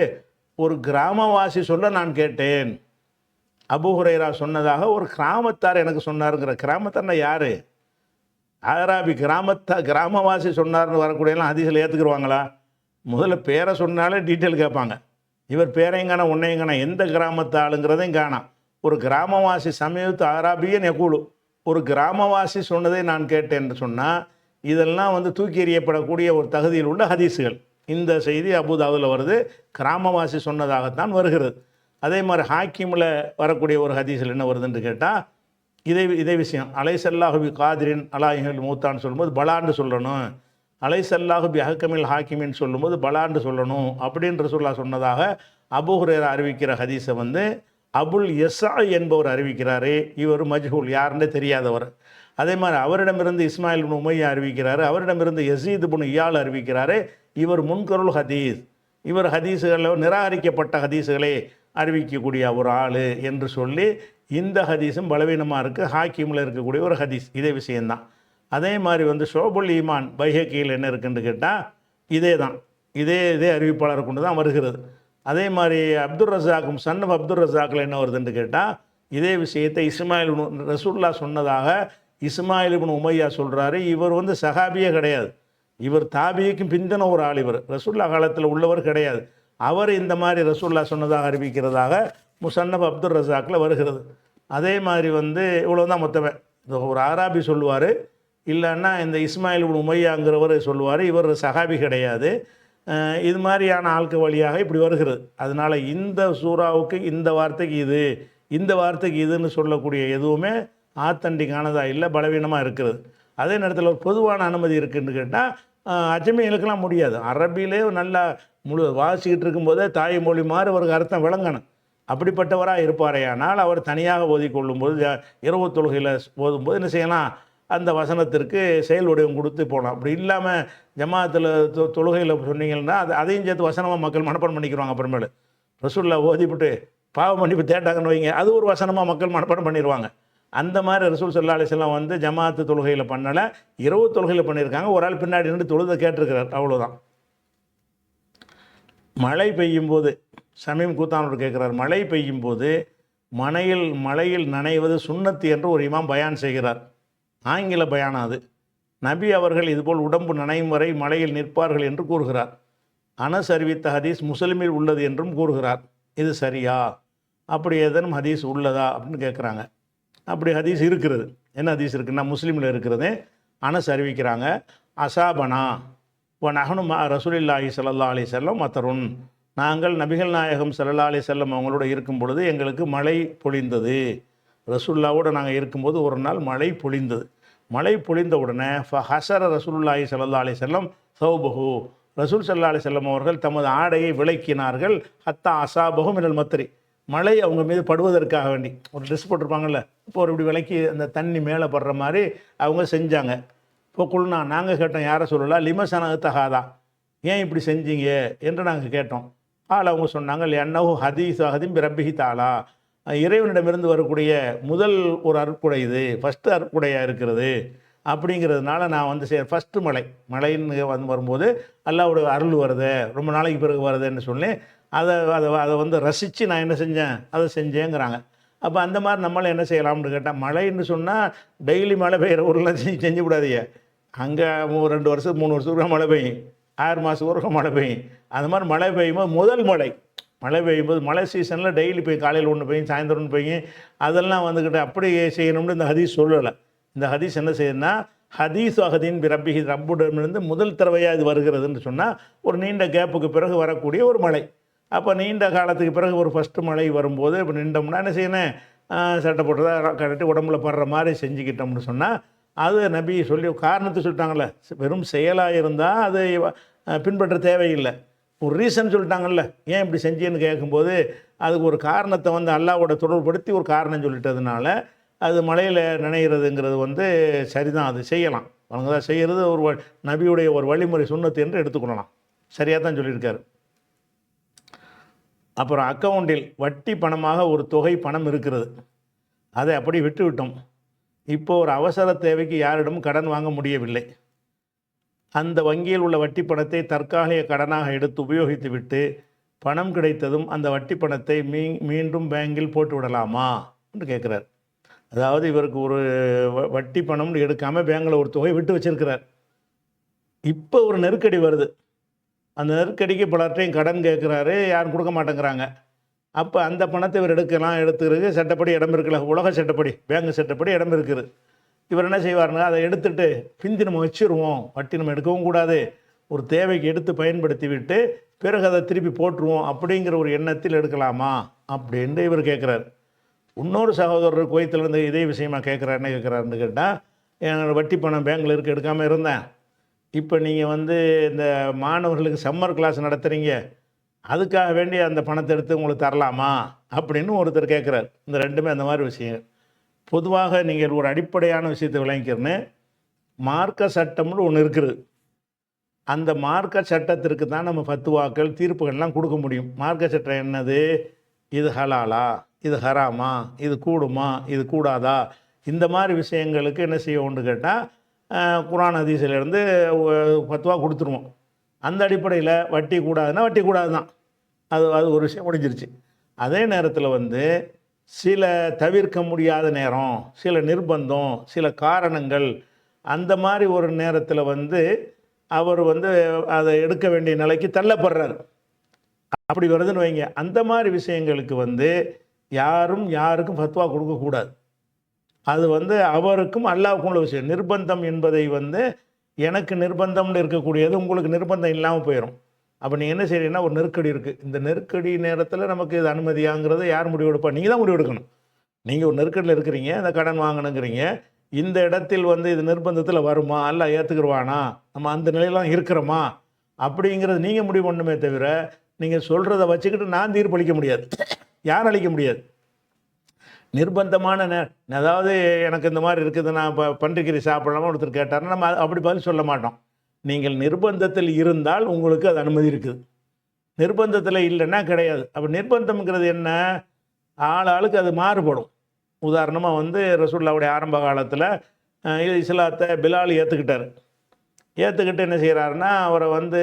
ஒரு கிராமவாசி சொல்ல நான் கேட்டேன், அபூ ஹுரைரா சொன்னதாக ஒரு கிராமத்தார் எனக்கு சொன்னாருங்கிற. கிராமத்தார்னா யார்? ஆராபி கிராமவாசி சொன்னார்னு வரக்கூடியலாம் ஹதீஸில் ஏற்றுக்குருவாங்களா? முதல்ல பேரை சொன்னாலே டீட்டெயில் கேட்பாங்க. இவர் பேரையும் காணா உன்னையும் காணா, எந்த கிராமத்து ஆளுங்கிறதையும் காணாம். ஒரு கிராமவாசி சமயத்து ஆராபியன் எக்கூடு, ஒரு கிராமவாசி சொன்னதை நான் கேட்டேன்னு சொன்னால் இதெல்லாம் தூக்கி எறியப்படக்கூடிய ஒரு தகுதியில் உள்ள ஹதீஸுகள். இந்த செய்தி அபூதாவுதில் வருது, கிராமவாசி சொன்னதாகத்தான் வருகிறது. அதே மாதிரி ஹாக்கிமில் வரக்கூடிய ஒரு ஹதீஸில் என்ன வருதுன்னு கேட்டால் இதே விஷயம், அலைசல்லாஹுபி காதிரின் அலாஹில் மூத்தான்னு சொல்லும்போது பலான்னு சொல்லணும், அலைசல்லாஹுபி அஹ்கமில் ஹாக்கிமின்னு சொல்லும்போது பலான்னு சொல்லணும் அப்படின்ற ரசூலுல்லாஹ் சொன்னதாக அபூ ஹுரைரா அறிவிக்கிற ஹதீஸை அபுல் யஸா என்பவர் அறிவிக்கிறாரு. இவர் மஜ்ஹூல், யாருன்னே தெரியாதவர். அதே மாதிரி அவரிடமிருந்து இஸ்மாயில் இப்னு உமையா அறிவிக்கிறாரு, அவரிடமிருந்து யஸீத் இப்னு இயால் அறிவிக்கிறாரு. இவர் முன்கருள் ஹதீஸ், இவர் ஹதீஸுகளில் நிராகரிக்கப்பட்ட ஹதீஸுகளை அறிவிக்கக்கூடிய ஒரு ஆள் என்று சொல்லி இந்த ஹதீஸும் பலவீனமாக இருக்குது. ஹாக்கிமில் இருக்கக்கூடிய ஒரு ஹதீஸ் இதே விஷயந்தான். அதே மாதிரி ஷோபுல் ஈமான் பைஹக்கியில் என்ன இருக்குன்னு கேட்டால் இதே அறிவிப்பாளர் கொண்டு தான் வருகிறது. அதே மாதிரி அப்துல் ரஸாக்கும் சன்னப் அப்துல் ரஸாக்கில் என்ன வருதுன்னு கேட்டால் இதே விஷயத்தை இஸ்மாயில் ரசூலுல்லாஹ் சொன்னதாக இஸ்மாயில் இப்னு உமையா சொல்கிறாரு. இவர் சஹாபியே கிடையாது, இவர் தாபியைக்கும் பிந்தின ஒரு ஆள், இவர் ரசூலுல்லாஹ் காலத்தில் உள்ளவர் கிடையாது. அவர் இந்த மாதிரி ரசூலுல்லாஹ் சொன்னதாக அறிவிக்கிறதாக முசன்னப் அப்துல் ரஸாக்கில் வருகிறது. அதே மாதிரி இவ்வளோ தான் மொத்தமே. ஒரு ஆராபி சொல்லுவார், இல்லைன்னா இந்த இஸ்மாயில் இப்னு உமையாங்கிறவர் சொல்லுவார், இவர் சஹாபி கிடையாது. இது மாதிரியான ஆட்கள் வழியாக இப்படி வருகிறது. அதனால் இந்த சூறாவுக்கு இந்த வார்த்தைக்கு இது, இந்த வார்த்தைக்கு இதுன்னு சொல்லக்கூடிய எதுவுமே ஆத்தண்டிக்கானதாக இல்லை, பலவீனமாக இருக்கிறது. அதே நேரத்தில் ஒரு பொதுவான அனுமதி இருக்குதுன்னு கேட்டால் அஜமிகளுக்கெல்லாம் முடியாது. அரபியிலே நல்லா வாசிக்கிட்டு இருக்கும்போதே தாய்மொழி மாதிரி அவருக்கு அர்த்தம் விளங்கணும். அப்படிப்பட்டவராக இருப்பாரையானால் அவர் தனியாக ஓதிக்கொள்ளும்போது இரவு தொழுகையில் ஓதும்போது என்ன செய்யலாம், அந்த வசனத்திற்கு செயல் வடிவம் கொடுத்து போகலாம். அப்படி இல்லாமல் ஜமாத்தில் தொழுகையில் சொன்னீங்கன்னா அதையும் சேர்த்து வசனமாக மக்கள் மனப்பாடம் பண்ணிக்கிறாங்க. அப்புறமேலு ரசூலுல்லாஹ் ஓதிவிட்டு பாவ மன்னிப்பு தேட்டாங்கன்னு வைங்க, அது ஒரு வசனமாக மக்கள் மனப்பாடம் பண்ணிடுவாங்க. அந்த மாதிரி ரசூல் ஸல்லல்லாஹு அலைஹி வஸல்லம் ஜமாத்து தொழுகையில் பண்ணலை, இரவு தொழுகையில் பண்ணியிருக்காங்க. ஒரு ஆள் பின்னாடி நின்று தொழுதை கேட்டிருக்கிறார், அவ்வளோதான். மழை பெய்யும் போது சமீம் கூத்தானோடு கேட்குறார், மழை பெய்யும் போது மழையில் நனைவது சுன்னத்து என்று ஒரு இமாம் பயான் செய்கிறார். ஆங்கில பயான் அது. நபி அவர்கள் இதுபோல் உடம்பு நனையும் வரை மழையில் நிற்பார்கள் என்று கூறுகிறார். அனஸ் அறிவித்த ஹதீஸ் முஸ்லிமில் உள்ளது என்றும் கூறுகிறார். இது சரியா? அப்படி ஏதேனும் ஹதீஸ் உள்ளதா அப்படின்னு கேட்குறாங்க. அப்படி ஹதீஸ் இருக்கிறது. என்ன ஹதீஸ் இருக்குன்னா முஸ்லீமில் இருக்கிறது. அனஸ் அறிவிக்கிறாங்க, அசாபனா ஒ நஹனு மா ரசூலில்லாஹி ஸல்லல்லாஹு அலைஹி வஸல்லம் மத்தருன், நாங்கள் நபிகள் நாயகம் ஸல்லல்லாஹு அலைஹி வஸல்லம் அவங்களோட இருக்கும் பொழுது எங்களுக்கு மழை பொழிந்தது. ரசூலுல்லாவோடு நாங்கள் இருக்கும்போது ஒரு நாள் மழை பொழிந்தது. மழை பொழிந்த உடனே ஹசர ரசூலுல்லாஹி ஸல்லல்லாஹு அலைஹி வஸல்லம் சௌபஹு, ரசூல் ஸல்லல்லாஹு அலைஹி வஸல்லம் அவர்கள் தமது ஆடையை விளக்கினார்கள். ஹத்தா அசாபஹு மினல் மத்ரி, மழை அவங்க மீது படுவதற்காக வேண்டி ஒரு ட்ரெஸ் போட்டிருப்பாங்கல்ல, இப்போ ஒரு இப்படி விளக்கி அந்த தண்ணி மேலே படுற மாதிரி அவங்க செஞ்சாங்க. இப்போ குள்னா நாங்கள் கேட்டோம், யாரை சொல்லலாம் லிமசனகத்தகாதா, ஏன் இப்படி செஞ்சீங்க என்று நாங்கள் கேட்டோம். அவங்க சொன்னாங்க, என்னவோ ஹதீஸ் ஹதீம் ரப்பிஹி தாலா, இறைவனிடமிருந்து வரக்கூடிய முதல் ஒரு அருட்குடை, இது ஃபஸ்ட்டு அருட்குடையாக இருக்கிறது. அப்படிங்கிறதுனால நான் வந்து ஃபஸ்ட்டு மழைன்னு வரும்போது அல்லாஹ்வுடைய அருள் வருது, ரொம்ப நாளைக்கு பிறகு வருதுன்னு சொல்லி அதை அதை அதை வந்து ரசித்து நான் என்ன செஞ்சேன், அதை செஞ்சேங்கிறாங்க. அப்போ அந்த மாதிரி நம்மளும் என்ன செய்யலாம்னு கேட்டால், மழைன்னு சொன்னால் டெய்லி மழை பெய்கிற ஊரில் செஞ்சு விடாதீங்க. அங்கே 2 வருஷத்துக்கு 3 வருஷத்துக்கு மழை பெய்யும், 6 மாதத்துக்கு ஒருக்க மழை பெய்யும். அந்த மாதிரி மழை பெய்யும்போது முதல் மழை பெய்யும்போது மழை சீசனில் டெய்லி பெய்யும், காலையில் ஒன்று பெய்யும், சாயந்தரம் ஒன்று பெய்யும். அதெல்லாம் வந்துக்கிட்டு அப்படி செய்யணும்னு இந்த ஹதீஸ் சொல்லலை. இந்த ஹதீஸ் என்ன செய்யுதுன்னா, ஹதீஸ் அகதீன் ரப்பிஹி, ரப்புடமிருந்து முதல் தடவையாக இது வருகிறதுன்னு சொன்னால் ஒரு நீண்ட கேப்புக்கு பிறகு வரக்கூடிய ஒரு மழை. அப்போ நீண்ட காலத்துக்கு பிறகு ஒரு ஃபஸ்ட்டு மழை வரும்போது இப்போ நின்றோம்னா என்ன செய்யணும், சட்டை போட்டதாக கரெக்டு உடம்புல படுற மாதிரி செஞ்சுக்கிட்டோம்னு சொன்னால் அது நபி சொல்லி காரணத்தை சொல்லிட்டாங்கல்ல. வெறும் செயலாக இருந்தால் அது பின்பற்ற தேவையில்லை, ஒரு ரீசன் சொல்லிட்டாங்கல்ல. ஏன் இப்படி செஞ்சேன்னு கேட்கும்போது அதுக்கு ஒரு காரணத்தை வந்து அல்லாஹ்வோட தொடர்புபடுத்தி ஒரு காரணம் சொல்லிட்டதுனால அது மழையில் நினைகிறதுங்கிறது வந்து சரிதான், அது செய்யலாம். அவங்க தான் செய்கிறது ஒரு நபியுடைய ஒரு வழிமுறை சுன்னத்து என்று எடுத்துக்கொள்ளலாம். சரியாக தான் சொல்லியிருக்காரு. அப்புறம் அக்கௌண்டில் வட்டி பணமாக ஒரு தொகை பணம் இருக்கிறது, அதை அப்படி விட்டுவிட்டோம். இப்போ ஒரு அவசர தேவைக்கு யாரிடமும் கடன் வாங்க முடியவில்லை. அந்த வங்கியில் உள்ள வட்டி பணத்தை தற்காலிக கடனாக எடுத்து உபயோகித்து விட்டு பணம் கிடைத்ததும் அந்த வட்டி பணத்தை மீண்டும் பேங்கில் போட்டு விடலாமா என்று கேட்குறார். அதாவது இவருக்கு ஒரு வட்டி பணம்னு எடுக்காமல் பேங்கில் ஒரு தொகை விட்டு வச்சிருக்கிறார். இப்போ ஒரு நெருக்கடி வருது, அந்த நெருக்கடிக்கு பலர்ட்டையும் கடன் கேட்குறாரு, யாரும் கொடுக்க மாட்டேங்கிறாங்க. அப்போ அந்த பணத்தை இவர் எடுத்துக்கிறது சட்டப்படி இடம் இருக்குல்ல, உலக சட்டப்படி பேங்க் சட்டப்படி இடம் இருக்குது. இவர் என்ன செய்வார்னா, அதை எடுத்துகிட்டு பிந்தி நம்ம வச்சுருவோம், வட்டி நம்ம எடுக்கவும் கூடாது, ஒரு தேவைக்கு எடுத்து பயன்படுத்தி விட்டு பிறகு அதை திருப்பி போட்டுருவோம் அப்படிங்கிற ஒரு எண்ணத்தில் எடுக்கலாமா அப்படின்ட்டு இவர் கேட்குறாரு. இன்னொரு சகோதரர் குவைத்திலேருந்து இதே விஷயமா கேட்குறாருன்னு கேட்குறாருன்னு கேட்டால், என்னோட வட்டி பணம் பேங்கில் இருக்க எடுக்காமல் இருந்தேன், இப்போ நீங்கள் வந்து இந்த மாணவர்களுக்கு சம்மர் கிளாஸ் நடத்துகிறீங்க, அதுக்காக வேண்டி அந்த பணத்தை எடுத்து உங்களுக்கு தரலாமா அப்படின்னு ஒருத்தர் கேட்குறாரு. இந்த ரெண்டுமே அந்த மாதிரி விஷயம். பொதுவாக நீங்கள் ஒரு அடிப்படையான விஷயத்தை விளங்கிக்கிறேன்னு, மார்க்க சட்டம்னு ஒன்று இருக்குது. அந்த மார்க்க சட்டத்திற்கு தான் நம்ம ஃபத்வாக்கள் தீர்ப்புகள்லாம் கொடுக்க முடியும். மார்க்க சட்டம் என்னது, இது ஹலாலா, இது ஹராமா, இது கூடுமா, இது கூடாதா, இந்த மாதிரி விஷயங்களுக்கு என்ன செய்வோம்னு கேட்டால் குர்ஆன் ஹதீஸிலேருந்து ஃபத்வா கொடுத்துருவோம். அந்த அடிப்படையில் வட்டி கூடாதுன்னா வட்டி கூடாது தான், அது ஒரு விஷயம் முடிஞ்சிருச்சு. அதே நேரத்தில் வந்து சில தவிர்க்க முடியாத நேரம், சில நிர்பந்தம், சில காரணங்கள், அந்த மாதிரி ஒரு நேரத்தில் வந்து அவர் வந்து அதை எடுக்க வேண்டிய நிலைக்கு தள்ளப்படுறார். அப்படி வருதுன்னு வைங்க, அந்த மாதிரி விஷயங்களுக்கு வந்து யாருக்கும் ஃபத்வா கொடுக்கக்கூடாது. அது வந்து அவருக்கும் அல்லாஹ்வுக்கும் உள்ள விஷயம். நிர்பந்தம் என்பதை வந்து எனக்கு நிர்பந்தம்னு இருக்கக்கூடியது உங்களுக்கு நிர்பந்தம் இல்லாமல் போயிடும். அப்போ நீங்கள் என்ன செய்றீங்கன்னா, ஒரு நெருக்கடி இருக்குது, இந்த நெருக்கடி நேரத்தில் நமக்கு இது அனுமதியாங்கிறத யார் முடிவெடுப்பா, நீங்கள் தான் முடிவெடுக்கணும். நீங்கள் ஒரு நெருக்கடியில் இருக்கிறீங்க, அந்த கடன் வாங்கணுங்கிறீங்க, இந்த இடத்தில் வந்து இது நிர்பந்தத்தில் வருமா, அல்லாஹ் ஏற்றுக்குருவானா, நம்ம அந்த நிலையெல்லாம் இருக்கிறோமா அப்படிங்கிறது நீங்கள் முடிவு பண்ணணுமே தவிர, நீங்கள் சொல்கிறத வச்சுக்கிட்டு நான் தீர்ப்பளிக்க முடியாது, யாரும் அளிக்க முடியாது. நிர்பந்தமான அதாவது எனக்கு இந்த மாதிரி இருக்குது, நான் பன்றிக்கறி சாப்பிடலாமா ஒருத்தர் கேட்டார்னா நம்ம அப்படி பதில் சொல்ல மாட்டோம். நீங்கள் நிர்பந்தத்தில் இருந்தால் உங்களுக்கு அது அனுமதி இருக்குது, நிர்பந்தத்தில் இல்லைன்னா கிடையாது. அப்போ நிர்பந்தம்ங்கிறது என்ன, ஆளுக்கு அது மாறுபடும். உதாரணமாக வந்து ரசூலுல்லாஹ்வுடைய ஆரம்ப காலத்தில் இஸ்லாத்தை பிலால் ஏற்றுக்கிட்டு என்ன செய்கிறாருன்னா, அவரை வந்து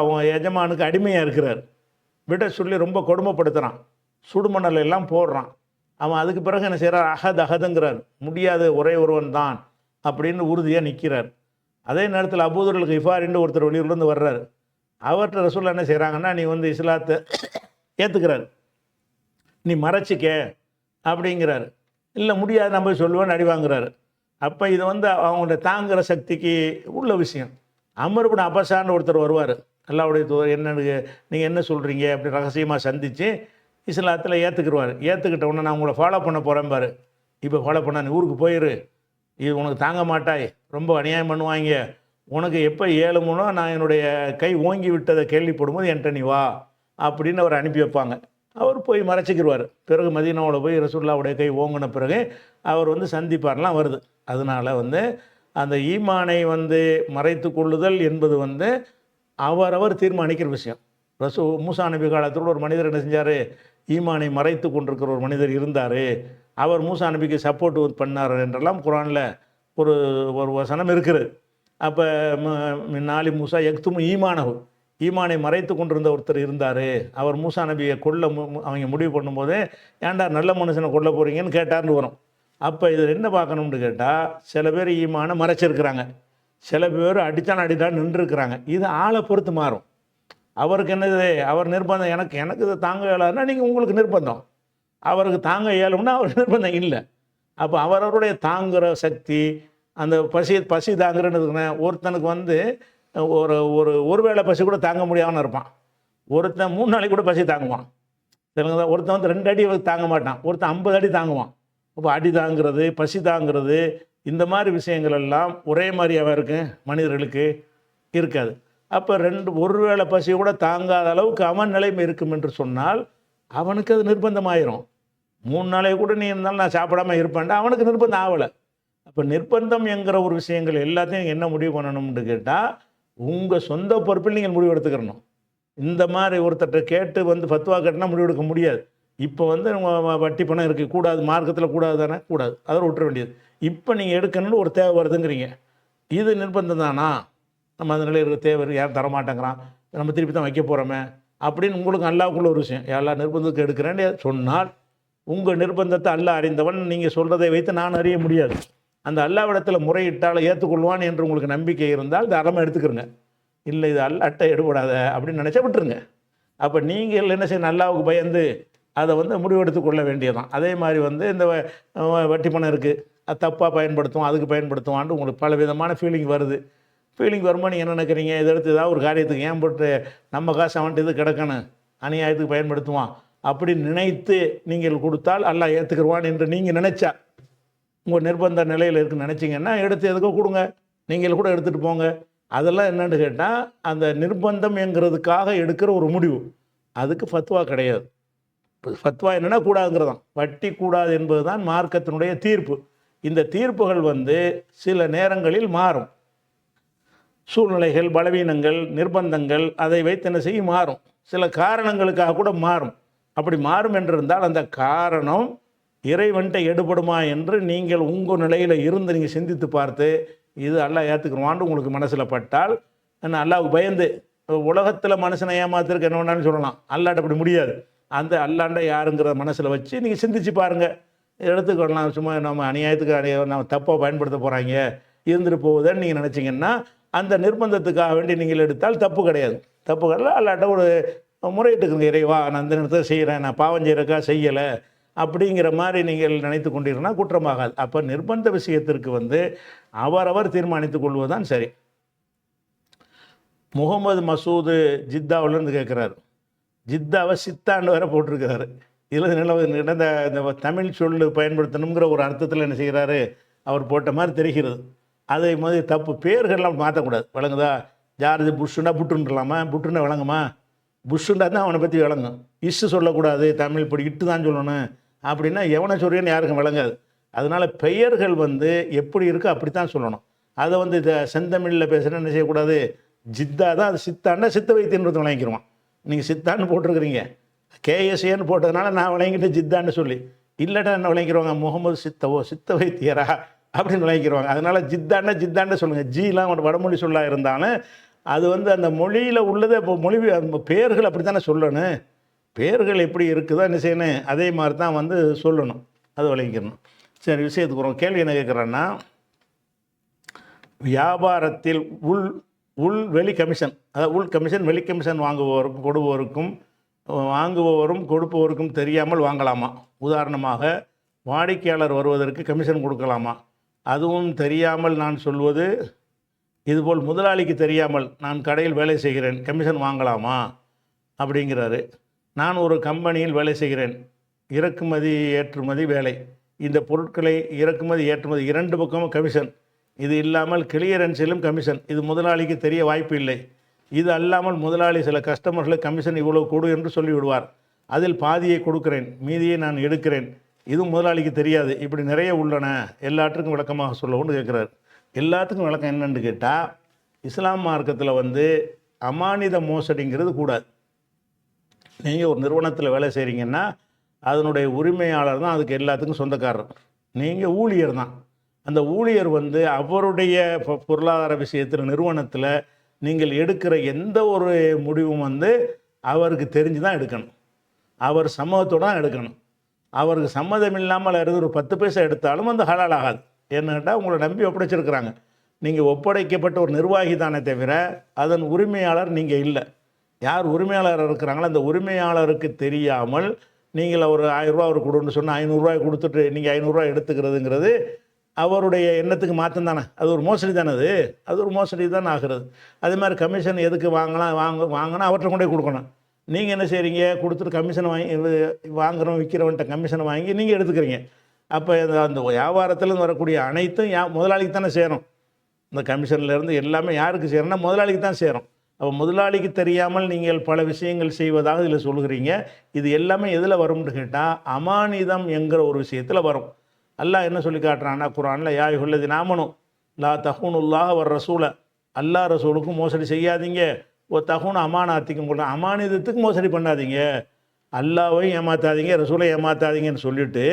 அவங்க எஜமானுக்கு அடிமையாக இருக்கிறார், விட சொல்லி ரொம்ப கொடுமைப்படுத்துகிறான், சுடுமணல் எல்லாம் போடுறான். அவன் அதுக்கு பிறகு என்ன செய்கிறார், அகதுங்கிறார், முடியாது ஒரே ஒருவன் தான் அப்படின்னு உறுதியாக நிற்கிறார். அதே நேரத்தில் அபூதர் கிஃபாரின்னு ஒருத்தர் வெளியூர்லேருந்து வர்றார். அவர்கிட்ட ரசூலுல்லாஹ் என்ன செய்கிறாங்கன்னா, நீ வந்து இஸ்லாத்தை ஏற்றுக்கிறார், நீ மறைச்சிக்க அப்படிங்கிறார். இல்லை முடியாது, நம்ம சொல்லுவேன்னு அடி வாங்குறாரு. அப்போ இது வந்து அவங்களுடைய தாங்குகிற சக்திக்கு உள்ள விஷயம். அமர் இப்னு அபஸான்னு ஒருத்தர் வருவார், அல்லாஹ்வுடைய தூதர் என்னன்னு நீங்கள் என்ன சொல்கிறீங்க அப்படி ரகசியமாக சந்தித்து இஸ்லாத்தில் ஏற்றுக்கிட்ட உடனே நான் உங்களை ஃபாலோ பண்ண போகிறேன் பாரு, இப்போ ஃபாலோ பண்ண நீ ஊருக்கு போயிரு, இது உனக்கு தாங்க மாட்டாய், ரொம்ப அநியாயம் பண்ணுவாங்க, உனக்கு எப்போ ஏழுமோ நான் என்னுடைய கை ஓங்கி விட்டதை கேள்விப்படும்போது என்கிட்ட நீ வா அப்படின்னு அவர் அனுப்பி வைப்பாங்க. அவர் போய் மறைச்சிக்கிடுவார். பிறகு மதீனாவோட போய் ரசூலுல்லாஹ்வுடைய கை ஓங்கின பிறகு அவர் வந்து சந்திப்பார்லாம் வருது. அதனால் வந்து அந்த ஈமானை வந்து மறைத்து கொள்ளுதல் என்பது வந்து அவரவர் தீர்மானிக்கிற விஷயம். மூசா நபி காலத்தில் ஒரு மனிதர் என்ன செஞ்சார், ஈமானை மறைத்து கொண்டிருக்கிற ஒரு மனிதர் இருந்தார், அவர் மூசா நபிக்கு சப்போர்ட் பண்ணார் என்றெல்லாம் குர்ஆனில் ஒரு ஒரு வசனம் இருக்குது. அப்போ நாலி மூசா எக்தும் ஈமானகு, ஈமானை மறைத்து கொண்டிருந்த ஒருத்தர் இருந்தார். அவர் மூசா நபியை அவங்க முடிவு பண்ணும்போது, ஏன்டா நல்ல மனுஷனை கொல்ல போகிறீங்கன்னு கேட்டார்னு வரும். அப்போ இதில் என்ன பார்க்கணும்னு கேட்டால், சில பேர் ஈமானை மறைச்சிருக்கிறாங்க, சில பேர் அடித்தான் நின்றுருக்கிறாங்க. இது ஆளை பொறுத்து மாறும். அவருக்கு என்னது, அவர் நிர்பந்தம், எனக்கு இதை தாங்க இயலாதுன்னா நீங்கள் உங்களுக்கு நிர்பந்தம், அவருக்கு தாங்க இயலும்னா அவர் நிர்பந்தம் இல்லை. அப்போ அவரவருடைய தாங்குகிற சக்தி, அந்த பசி தாங்குறதுக்குன்னு ஒருத்தனுக்கு வந்து ஒரு வேளை பசி கூட தாங்க முடியாமல் இருப்பான். ஒருத்தன் 3 நாளைக்கு கூட பசி தாங்குவான். சரிங்களா? ஒருத்தன் வந்து 2 அடி தாங்க மாட்டான், ஒருத்தன் 50 அடி தாங்குவான். அப்போ அடி தாங்கிறது, பசி தாங்கிறது, இந்த மாதிரி விஷயங்கள் எல்லாம் ஒரே மாதிரியாக இருக்கு மனிதர்களுக்கு இருக்காது. அப்போ ஒரு வேளை பசி கூட தாங்காத அளவுக்கு அவன் நிலைமை இருக்கும் என்று சொன்னால் அவனுக்கு அது நிர்பந்தமாயிரும். 3 நாளைக்கு கூட நீ இருந்தாலும் நான் சாப்பிடாம இருப்பேன்டா, அவனுக்கு நிர்பந்தம் ஆகலை. அப்போ நிர்பந்தம் என்கிற ஒரு விஷயங்கள் எல்லாத்தையும் என்ன முடிவு பண்ணணும்னு கேட்டால், உங்கள் சொந்த பொறுப்பில் நீங்கள் முடிவு எடுத்துக்கிறணும். இந்த மாதிரி ஒருத்தட்ட கேட்டு வந்து ஃபத்வா கேட்டுனா முடிவு எடுக்க முடியாது. இப்போ வந்து வட்டி பணம் இருக்குது, கூடாது, மார்க்கத்தில் கூடாது தானே, கூடாது, அதை விட்டுற வேண்டியது. இப்போ நீங்கள் எடுக்கணும்னு ஒரு தேவை வருதுங்கிறீங்க, இது நிர்பந்தம் தானா? நம்ம அந்த நிலையில் இருக்க தேவை யாரும் தரமாட்டேங்கிறான், நம்ம திருப்பி தான் வைக்க போகிறோமே அப்படின்னு உங்களுக்கு அல்லாஹ்வுக்குள்ள ஒரு விஷயம். எல்லா நிர்பந்தத்துக்கு எடுக்கிறேன்னு சொன்னால், உங்கள் நிர்பந்தத்தை அல்லாஹ் அறிந்தவன். நீங்கள் சொல்கிறதை வைத்து நான் அறிய முடியாது. அந்த அல்லாஹ்விடத்தில் முறையிட்டால் ஏற்றுக்கொள்வான் என்று உங்களுக்கு நம்பிக்கை இருந்தால் தாராளமாக எடுத்துக்கிறங்க. இல்லை இது அல்லாஹ்ட்ட எடுபடாத அப்படின்னு நினச்சா விட்டுருங்க. அப்போ நீங்கள் என்ன செய்யணும், அல்லாஹ்வுக்கு பயந்து அதை வந்து முடிவெடுத்து கொள்ள வேண்டியதான். அதே மாதிரி வந்து இந்த வட்டி பணம் இருக்குது, அது தப்பாக பயன்படுத்துவோம், அதுக்கு பயன்படுத்துவான்ட்டு உங்களுக்கு பல விதமான ஃபீலிங் வருது. ஃபீலிங் வருமா நீங்கள் என்ன நினைக்கிறீங்க, இதை எடுத்து ஏதாவது ஒரு காரியத்துக்கு ஏன் போட்டு நம்ம காசு அவன்ட்டு இது கிடக்கணும், அநியாயத்துக்கு பயன்படுத்துவான் அப்படி நினைத்து நீங்கள் கொடுத்தால் அல்லாஹ் ஏற்றுக்குருவான் என்று நீங்கள் நினச்சா, உங்கள் நிர்பந்த நிலையில் இருக்குன்னு நினச்சிங்கன்னா எடுத்து எதுக்கோ கொடுங்க, நீங்கள் கூட எடுத்துகிட்டு போங்க. அதெல்லாம் என்னென்னு கேட்டால், அந்த நிர்பந்தம் என்கிறதுக்காக எடுக்கிற ஒரு முடிவு, அதுக்கு ஃபத்வா கிடையாது. ஃபத்வா என்னென்னா கூடாதுங்கிறதான். வட்டி கூடாது என்பது தான் மார்க்கத்தினுடைய தீர்ப்பு. இந்த தீர்ப்புகள் வந்து சில நேரங்களில் மாறும். சூழ்நிலைகள், பலவீனங்கள், நிர்பந்தங்கள் அதை வைத்து என்ன செய்யும், மாறும். சில காரணங்களுக்காக கூட மாறும். அப்படி மாறும் என்றிருந்தால் அந்த காரணம் இறைவன்ட்ட எடுபடுமா என்று நீங்கள் உங்கள் நிலையில் இருந்து நீங்கள் சிந்தித்து பார்த்து, இது அல்லாஹ் ஏற்றுக்குருவான்னு உங்களுக்கு மனசில் பட்டால், என்ன அல்லாஹ்வுக்கு பயந்து, உலகத்தில் மனுஷனை ஏமாத்திருக்கு என்ன வேணாலும் சொல்லலாம், அல்லாஹ்ட்ட அப்படி முடியாது. அந்த அல்லாண்ட யாருங்கிற மனசில் வச்சு நீங்கள் சிந்திச்சு பாருங்கள். எடுத்துக்கொள்ளலாம். சும்மா நம்ம அநியாயத்துக்கு நம்ம தப்பாக பயன்படுத்த போகிறாங்க இருந்துட்டு போகுதுன்னு நீங்கள் நினச்சிங்கன்னா, அந்த நிர்பந்தத்துக்காக வேண்டி நீங்கள் எடுத்தால் தப்பு கிடையாது. தப்பு கிடையாது. அல்லாட்ட ஒரு முறையிட்டுக்குங்க, இறைவா நான் அந்த நேரத்தை செய்கிறேன், நான் பாவம் செய்கிறக்கா செய்யலை அப்படிங்கிற மாதிரி நீங்கள் நினைத்து கொண்டீங்கன்னா குற்றமாகாது. அப்போ நிர்பந்த விஷயத்திற்கு வந்து அவரவர் தீர்மானித்து கொள்வதுதான் சரி. முகமது மசூது ஜித்தாவிலேருந்து கேட்குறாரு. ஜித்தாவை சித்தாண்டு வேற போட்டிருக்கிறாரு. இதில் நடந்த இந்த தமிழ் சொல்லு பயன்படுத்தணுங்கிற ஒரு அர்த்தத்தில் என்ன செய்கிறாரு, அவர் போட்ட மாதிரி தெரிகிறது. அதே மாதிரி தப்பு பேர்கள்லாம் மாற்றக்கூடாது. விளங்குதா? ஜார்ஜ் புஷ்ஷுன்னா புட்டுன்றலாமா, புட்டுன்னா விளங்குமா, புஷ்ஷுண்டா தான் அவனை பற்றி விளங்கும். இஷ்ஷு சொல்லக்கூடாது, தமிழ் இப்படி இட்டு தான் சொல்லணும் அப்படின்னா எவனை சொல்கிறேன்னு யாருக்கும் விளங்காது. அதனால் பெயர்கள் வந்து எப்படி இருக்கோ அப்படி தான் சொல்லணும். அதை வந்து இதை செந்தமிழில் பேசுகிறேன்னு என்ன செய்யக்கூடாது, ஜித்தா தான், அது சித்தாண்டா சித்த வைத்தியன்றது விளங்கிடுவான். நீங்கள் சித்தான்னு போட்டிருக்கிறீங்க, கேஎஸ்ஏன்னு போட்டதுனால நான் விளங்கிட்டு ஜித்தான்னு சொல்லி, இல்லைட்டா என்ன விளங்கிடுவாங்க, முகமது சித்தவோ சித்த வைத்தியரா அப்படின்னு விளங்கிடுவாங்க. அதனால் ஜித்தான்னு சொல்லுங்கள். ஜிலாம் வடமொழி சொல்லாக இருந்தாலும் அது வந்து அந்த மொழியில் உள்ளதை இப்போ பெயர்கள் அப்படி தானே சொல்லணும். பெயர்கள் எப்படி இருக்குதோ என்ன செய்யணும், அதே மாதிரி தான் வந்து சொல்லணும். அது விளங்கிக்கணும். சரி, விஷயத்துக்கு வரும். கேள்வி என்ன கேட்குறேன்னா, வியாபாரத்தில் வெளி கமிஷன், அதாவது உள் கமிஷன் வெளி கமிஷன் வாங்குபவரும் கொடுப்பவருக்கும் தெரியாமல் வாங்கலாமா? உதாரணமாக வாடிக்கையாளர் வருவதற்கு கமிஷன் கொடுக்கலாமா? அதுவும் தெரியாமல் நான் சொல்வது, இதுபோல் முதலாளிக்கு தெரியாமல் நான் கடையில் வேலை செய்கிறேன், கமிஷன் வாங்கலாமா அப்படிங்கிறாரு. நான் ஒரு கம்பெனியில் வேலை செய்கிறேன், இறக்குமதி ஏற்றுமதி வேலை. இந்த பொருட்களை இறக்குமதி ஏற்றுமதி 2 பக்கமும் கமிஷன். இது இல்லாமல் கிளியரன்ஸிலும் கமிஷன். இது முதலாளிக்கு தெரிய வாய்ப்பு இல்லை. இது அல்லாமல் முதலாளி சில கஸ்டமர்களுக்கு கமிஷன் இவ்வளோ கொடு என்று சொல்லிவிடுவார். அதில் பாதியை கொடுக்கிறேன், மீதியை நான் எடுக்கிறேன். இதுவும் முதலாளிக்கு தெரியாது. இப்படி நிறைய உள்ளன, எல்லாத்துக்கும் விளக்கமாக சொல்லவும்னு கேட்குறாரு. எல்லாத்துக்கும் விளக்கம் என்னன்னு கேட்டால், இஸ்லாம் மார்க்கத்தில் வந்து அமானித மோசடிங்கிறது கூடாது. நீங்கள் ஒரு நிறுவனத்தில் வேலை செய்கிறீங்கன்னா அதனுடைய உரிமையாளர் தான் அதுக்கு எல்லாத்துக்கும் சொந்தக்காரர். நீங்கள் ஊழியர் தான். அந்த ஊழியர் வந்து அவருடைய பொருளாதார விஷயத்தில் நிறுவனத்தில் நீங்கள் எடுக்கிற எந்த ஒரு முடிவும் வந்து அவருக்கு தெரிஞ்சு தான் எடுக்கணும். அவர் சம்மதத்தோடு தான் எடுக்கணும். அவருக்கு சம்மதம் இல்லாமல் இருந்து ஒரு 10 பைசா எடுத்தாலும் அந்த ஹலால் ஆகாது. ஏன்னு கேட்டால் உங்களை நம்பி ஒப்படைச்சிருக்கிறாங்க. நீங்கள் ஒப்படைக்கப்பட்ட ஒரு நிர்வாகி தானே தவிர அதன் உரிமையாளர் நீங்கள் இல்லை. யார் உரிமையாளர் இருக்கிறாங்களோ அந்த உரிமையாளருக்கு தெரியாமல் நீங்கள் ஒரு 1000 ரூபா அவர் கொடுன்னு சொன்னால் 500 ரூபாய் கொடுத்துட்டு நீங்கள் 500 ரூபாய் எடுத்துக்கிறதுங்கிறது அவருடைய எண்ணத்துக்கு மாற்றம் தானே. அது ஒரு மோசடி தானே. அது ஒரு மோசடி தான் ஆகிறது. அதே மாதிரி கமிஷன் எதுக்கு வாங்கினா அவற்றை கொண்டே கொடுக்கணும். நீங்கள் என்ன செய்கிறீங்க, கொடுத்துட்டு கமிஷனை வாங்குறவன் விற்கிறவன்ட்ட கமிஷனை வாங்கி நீங்கள் எடுத்துக்கிறீங்க. அப்போ அந்த வியாபாரத்துலேருந்து வரக்கூடிய அனைத்தும் முதலாளிக்கு தானே சேரும். இந்த கமிஷன்லேருந்து எல்லாமே யாருக்கு சேரும்னா முதலாளிக்கு தான் சேரும். அப்போ முதலாளிக்கு தெரியாமல் நீங்கள் பல விஷயங்கள் செய்வதாக இதில் சொல்கிறீங்க. இது எல்லாமே எதில் வரும்னு கேட்டால் அமானிதம் என்கிற ஒரு விஷயத்தில் வரும். அல்லாஹ் என்ன சொல்லி காட்டுறான்னா குர்ஆனில் யா அய்யுஹல்லதீன ஆமனூ லா தஹூனுல்லாஹ வர் ரசூல, அல்லாஹ் ரசூலுக்கும் மோசடி செய்யாதீங்க. தகுன அமானாத்திக்கும் கூட அமானிதத்துக்கு மோசடி பண்ணாதீங்க. அல்லாவை ஏமாத்தாதீங்க, ரசூலை ஏமாத்தாதீங்கன்னு சொல்லிட்டு